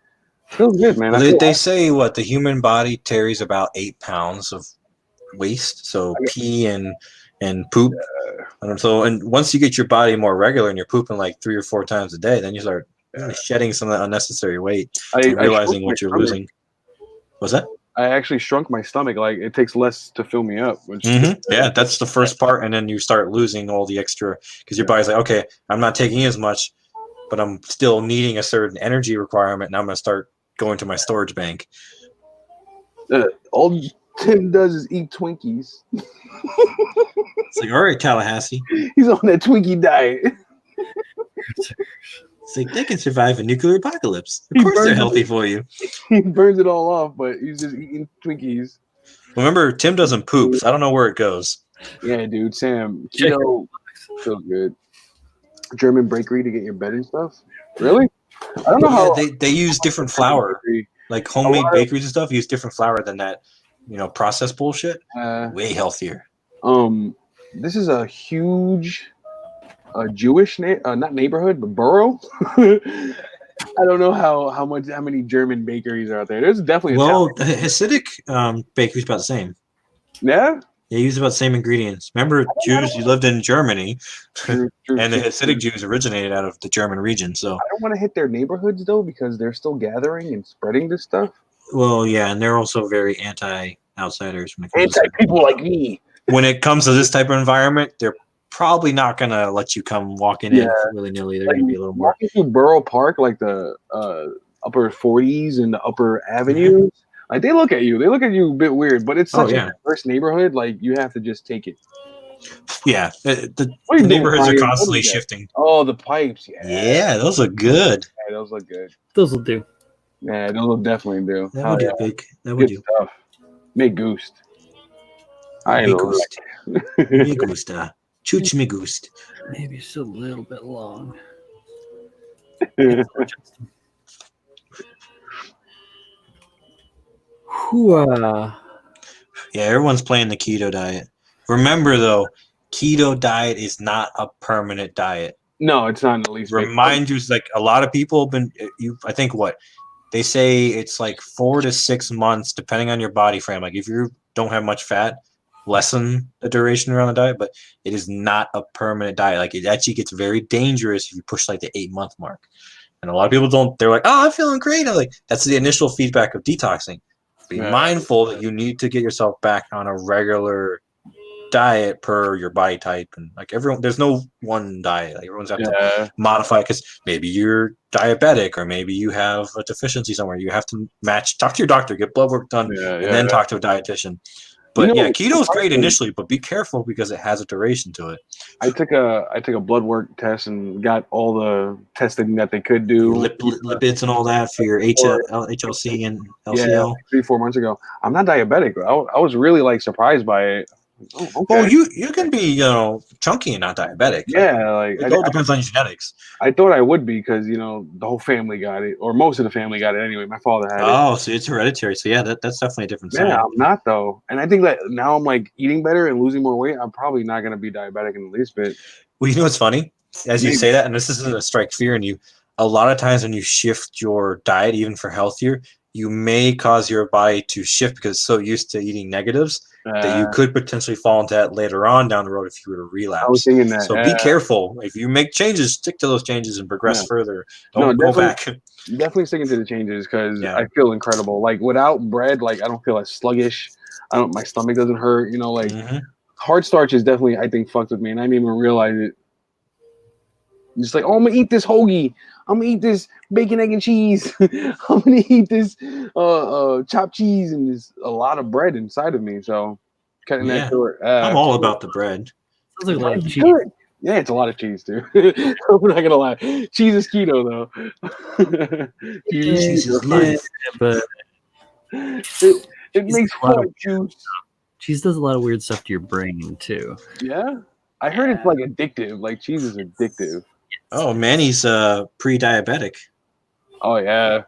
Feels good, man. They say the human body carries about 8 pounds of waste. So pee and and poop. And once you get your body more regular and you're pooping like 3 or 4 times a day, then you start shedding some of that unnecessary weight and realizing what you're losing. What's that? I actually shrunk my stomach. Like it takes less to fill me up. Which yeah, that's the first part, and then you start losing all the extra because your body's like, okay, I'm not taking as much, but I'm still needing a certain energy requirement. Now I'm gonna start going to my storage bank. All Tim does is eat Twinkies. It's like, all right, Tallahassee. He's on that Twinkie diet. It's like they can survive a nuclear apocalypse. Of course, they're healthy for you. He burns it all off, but he's just eating Twinkies. Remember, Tim doesn't poop, so I don't know where it goes. Yeah, dude, Sam, keto so good. German bakery to get your bed and stuff. Really? I don't know how they use different flour. Like homemade bakeries and stuff use different flour than that, processed bullshit. Way healthier. This is a huge Jewish not neighborhood, but borough. I don't know how many German bakeries are out there. There's definitely the Hasidic bakery's about the same. Yeah. They use about the same ingredients. Remember, Jews, you lived in Germany, and the Hasidic Jews originated out of the German region. So I don't want to hit their neighborhoods though, because they're still gathering and spreading this stuff. Well, yeah, and they're also very anti-outsiders. Anti-people like me. When it comes to this type of environment, they're probably not gonna let you come walking in willy-nilly. They're gonna be a little more. Walking through Borough Park, like the upper 40s and the upper avenues. Like they look at you a bit weird, but it's such a diverse neighborhood. Like you have to just take it. Yeah, the neighborhoods are constantly shifting. Oh, the pipes. Yeah, those look good. Yeah, those look good. Those will do. Yeah, those will definitely do. That would do, big. That would do. Stuff. Me gust. Me gust. Me gusta. Chuch me gust. Maybe just a little bit long. Yeah, everyone's playing the keto diet. Remember, though, keto diet is not a permanent diet. No, it's not in the least. Remind you, like a lot of people have been. I think they say it's like 4 to 6 months, depending on your body frame. Like if you don't have much fat, lessen the duration around the diet. But it is not a permanent diet. Like it actually gets very dangerous if you push like the 8-month mark. And a lot of people don't. They're like, "Oh, I'm feeling great." I'm like, that's the initial feedback of detoxing. Be mindful that you need to get yourself back on a regular diet per your body type, and like everyone, there's no one diet. Like everyone's have to modify because maybe you're diabetic or maybe you have a deficiency somewhere. You have to talk to your doctor, get blood work done, and then talk to a dietitian. But keto is great initially, but be careful because it has a duration to it. I took a blood work test and got all the testing that they could do, lipids and all that for your HLC and LCL. Yeah, 3-4 months ago. I'm not diabetic. I was really like surprised by it. Oh, okay. Well, you can be chunky and not diabetic. Yeah, like it all depends on your genetics. I thought I would be because the whole family got it, or most of the family got it anyway. My father had it. Oh, so it's hereditary. So yeah, that's definitely a different sign. Yeah, I'm not though, and I think that now I'm like eating better and losing more weight. I'm probably not gonna be diabetic in the least bit. Well, you know what's funny? As you say that, and this isn't a strike fear in you, a lot of times when you shift your diet, even for healthier, you may cause your body to shift because it's so used to eating negatives that you could potentially fall into that later on down the road if you were to relapse. I was thinking that. So be careful. If you make changes, stick to those changes and progress further. Don't go back. Definitely sticking to the changes because I feel incredible. Like without bread, like I don't feel as sluggish. My stomach doesn't hurt. Hard starch is definitely, I think, fucked with me, and I didn't even realize it. Just like, I'm gonna eat this hoagie. I'm gonna eat this bacon, egg, and cheese. I'm gonna eat this chopped cheese, and there's a lot of bread inside of me. So cutting that short. I'm all about the bread. Sounds like a lot of cheese. Yeah, it's a lot of cheese, too. I'm not gonna lie. Cheese is keto, though. Cheese is life, but it makes fruit juice. Cheese does a lot of weird stuff to your brain too. Yeah, I heard it's like addictive. Like cheese is addictive. Oh, Manny's pre-diabetic. Oh yeah.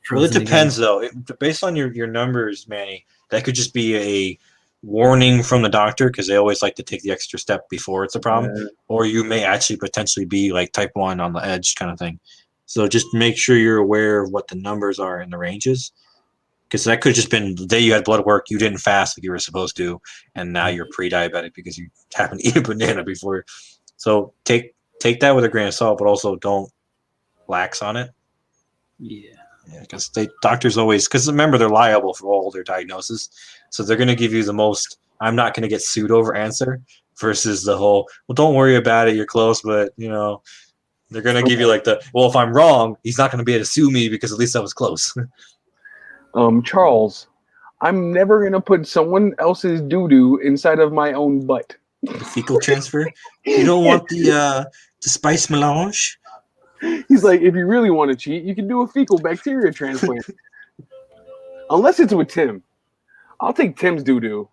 Well, it depends though. Based on your numbers, Manny, that could just be a warning from the doctor because they always like to take the extra step before it's a problem, or you may actually potentially be like type 1 on the edge kind of thing. So just make sure you're aware of what the numbers are in the ranges. Because that could have just been the day you had blood work, you didn't fast like you were supposed to, and now you're pre-diabetic because you happened to eat a banana before. So take that with a grain of salt, but also don't lax on it. Yeah. Yeah, because doctors always, because remember, they're liable for all their diagnoses, so they're going to give you the most I'm not going to get sued over answer versus the whole, well, don't worry about it, you're close, but you know, they're going to give you like the, well, if I'm wrong, he's not going to be able to sue me because at least I was close. Charles, I'm never gonna put someone else's doo-doo inside of my own butt. The fecal transfer. You don't want the spice melange. He's like, if you really want to cheat, you can do a fecal bacteria transplant. Unless it's with Tim. I'll take Tim's doo-doo.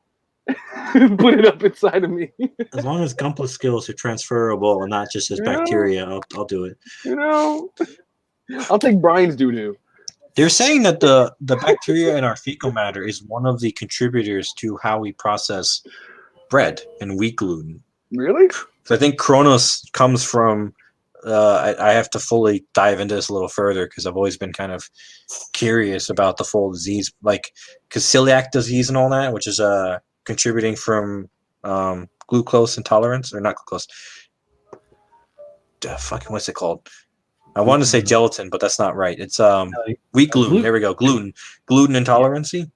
Put it up inside of me. As long as Gunpla skills are transferable and not just as bacteria, I'll do it. You know, I'll take Brian's doo-doo. They're saying that the bacteria in our fecal matter is one of the contributors to how we process bread and wheat gluten. Really? So I think Kronos comes from. I have to fully dive into this a little further because I've always been kind of curious about the full disease, like because celiac disease and all that, which is contributing from glucose intolerance or not glucose. Fucking what's it called? I wanted to say gelatin, but that's not right. It's wheat gluten. There we go. Gluten intolerancy.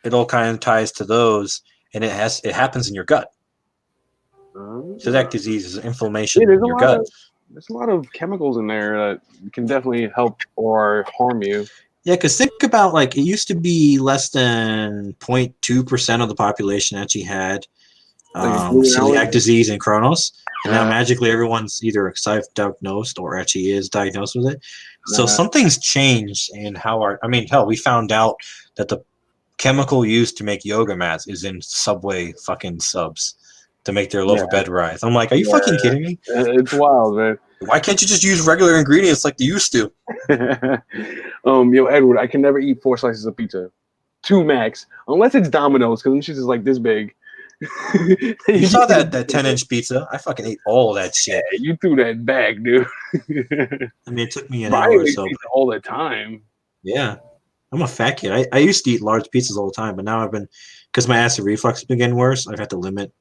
It all kind of ties to those, and it happens in your gut. Celiac disease is inflammation in your gut. There's a lot of chemicals in there that can definitely help or harm you. Yeah, because think about like it used to be less than 0.2% of the population actually had celiac disease and Crohn's, and now magically everyone's either self-diagnosed or actually is diagnosed with it. So something's changed in how hell, we found out that the chemical used to make yoga mats is in Subway fucking subs to make their loaf of bed rise. I'm like, are you fucking kidding me? It's wild, man. Why can't you just use regular ingredients like they used to? Yo, Edward, I can never eat 4 slices of pizza. 2 max. Unless it's Domino's, because them shit is like this big. You saw that 10-inch pizza? I fucking ate all that shit. Yeah, you threw that back, dude. I mean, it took me an hour or so. All the time. Yeah. I'm a fat kid. I used to eat large pizzas all the time, but now I've been, because my acid reflux has been getting worse, I've had to limit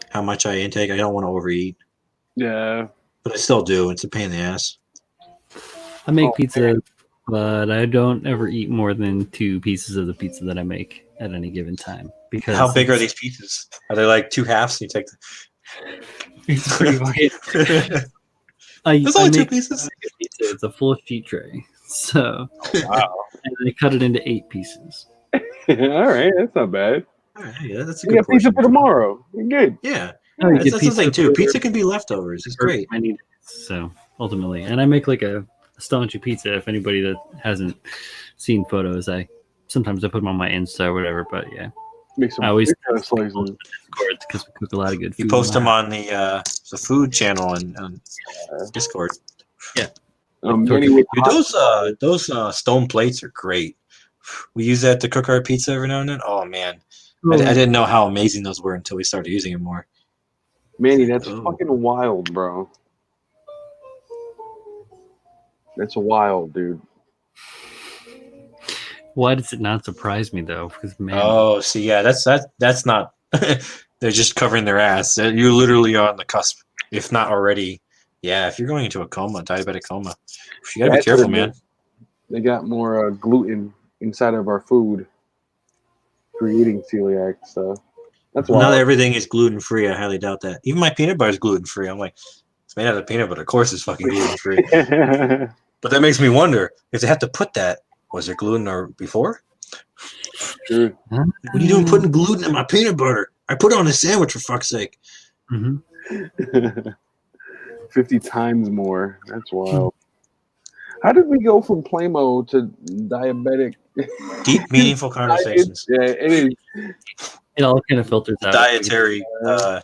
how much I intake. I don't want to overeat. Yeah. But I still do. It's a pain in the ass. I make pizza, but I don't ever eat more than 2 pieces of the pizza that I make at any given time. Because how big are these pizzas? Are they like 2 halves? And you take it's pretty wide. There's only 2 pieces. It's a full sheet tray. So wow. And I cut it into 8 pieces. All right, that's not bad. All right, yeah, that's a you good got pizza for tomorrow. You're good. Yeah. No, that's the thing too. Pizza can be leftovers. It's great. I need it. So ultimately, and I make like a staunchy pizza. If anybody that hasn't seen photos, sometimes I put them on my Insta or whatever. But yeah, I always because we cook a lot of good food. You post them on the food channel and Discord. Yeah. Dude, those stone plates are great. We use that to cook our pizza every now and then. Oh man, I didn't know how amazing those were until we started using them more. Manny, that's fucking wild, bro. That's wild, dude. Why does it not surprise me though? Because man, oh, see, yeah, that's not. They're just covering their ass. You're literally on the cusp, if not already. Yeah, if you're going into a coma, diabetic coma, you gotta be careful, man. They got more gluten inside of our food for eating celiac stuff. That's why not everything is gluten free. I highly doubt that. Even my peanut butter is gluten free. I'm like, it's made out of peanut butter. Of course, it's fucking gluten free. But that makes me wonder if they have to put that. Was there gluten or before? Sure. What are you doing putting gluten in my peanut butter? I put it on a sandwich for fuck's sake. 50 times more. That's wild. How did we go from Playmo to diabetic? Deep, meaningful conversations. Yeah, it is. It all kind of filters out. Dietary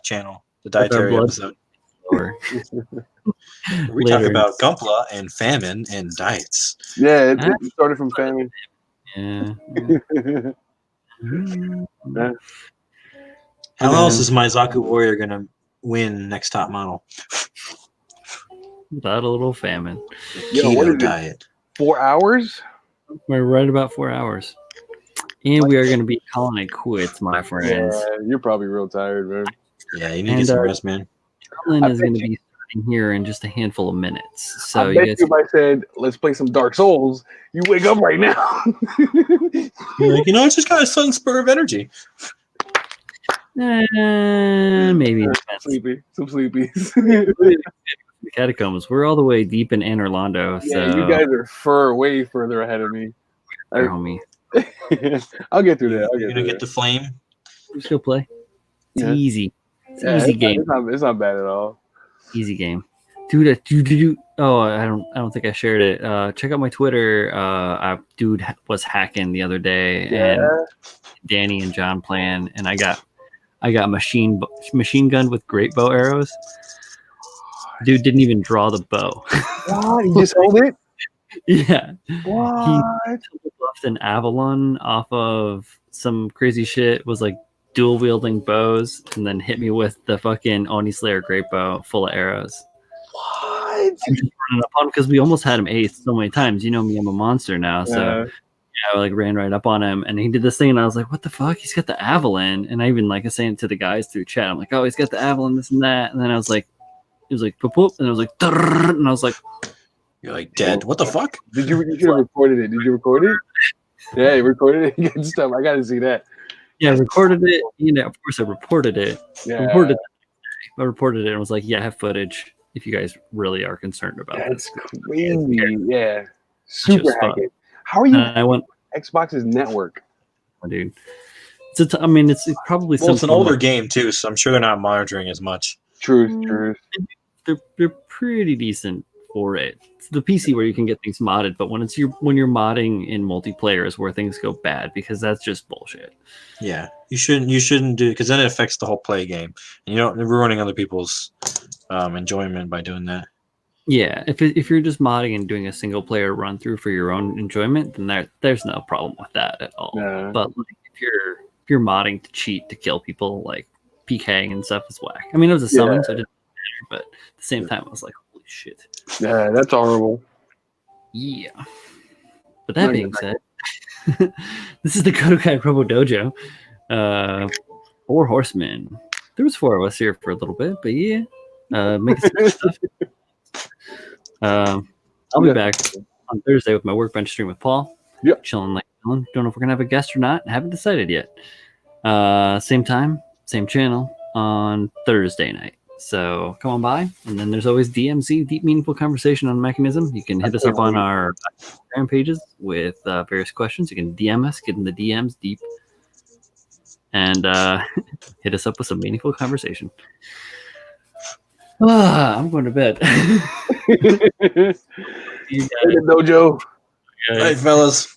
channel. The dietary episode. We talk about Gunpla and famine and diets. Yeah, it started from famine. Yeah. How else is my Zaku Warrior going to win next top model? Without a little famine. Yo, what is diet. 4 hours? We're right about 4 hours. And we are going to be calling it quits, my friends. Yeah, you're probably real tired, man. Yeah, you need to get some rest, man. Carlin is going to be starting here in just a handful of minutes. So I bet you if I said, let's play some Dark Souls, you wake up right now. You're like, I just got a sudden spur of energy. maybe. Sleepy. Some sleepies. The catacombs. We're all the way deep in Anne Orlando. So Yeah, you guys are way further ahead of me. homie. I'll get through that. You're going to get the flame? Just go play. It's Yeah. easy. It's an Yeah, easy game. It's not bad at all. Easy game. Dude, oh, I don't think I shared it. Check out my Twitter. Dude was hacking the other day, and Danny and John playing, and I got machine gun with great bow arrows. Dude didn't even draw the bow. What? He just held it? Yeah. What? He left an Avalon off of some crazy shit, was like dual wielding bows, and then hit me with the fucking Oni Slayer great bow full of arrows. What? I'm just running up on him because we almost had him ace so many times. You know me, I'm a monster now. So yeah, I like ran right up on him, and he did this thing, and I was like, what the fuck? He's got the Avalon. And I even like saying it to the guys through chat. I'm like, oh, he's got the Avalon, this and that. And then I was like, it was like poop poop, and I was like, and I was like, you're like dead. What the fuck? You should have recorded it. Did you record it? Yeah, you recorded it. Good stuff. I gotta see that. yeah, I recorded it. Of course I reported it. Yeah. I reported it and was like, yeah, I have footage if you guys really are concerned about That's this. crazy. Yeah. Super Just fun. hacking. How are you I went, Xbox's network? oh, dude. It's probably Well, it's an some older game, too, so I'm sure they're not monitoring as much. Truth. They're pretty decent for it. It's the PC where you can get things modded, but when you're modding in multiplayer is where things go bad, because that's just bullshit. Yeah, you shouldn't do, because then it affects the whole play game, and you're ruining other people's enjoyment by doing that. Yeah, if you're just modding and doing a single player run through for your own enjoyment, then there's no problem with that at all. Yeah. But like, if you're modding to cheat to kill people, like PKing and stuff, is whack. I mean, it was a summon, so it didn't matter, but at the same time, I was like, holy shit. Yeah, that's horrible. Yeah. But that being said, this is the KotoKai Robo-Dojo. 4 horsemen. There was 4 of us here for a little bit, but yeah. Making some stuff. I'll be back on Thursday with my workbench stream with Paul. Yep. Chilling. Don't know if we're going to have a guest or not. Haven't decided yet. Same time, same channel on Thursday night. So come on by. And then there's always DMC, Deep Meaningful Conversation on Mechanism. You can hit us up on our Instagram pages with various questions. You can DM us, get in the DMs deep, and hit us up with some meaningful conversation. I'm going to bed. You got it, Dojo. All right, fellas.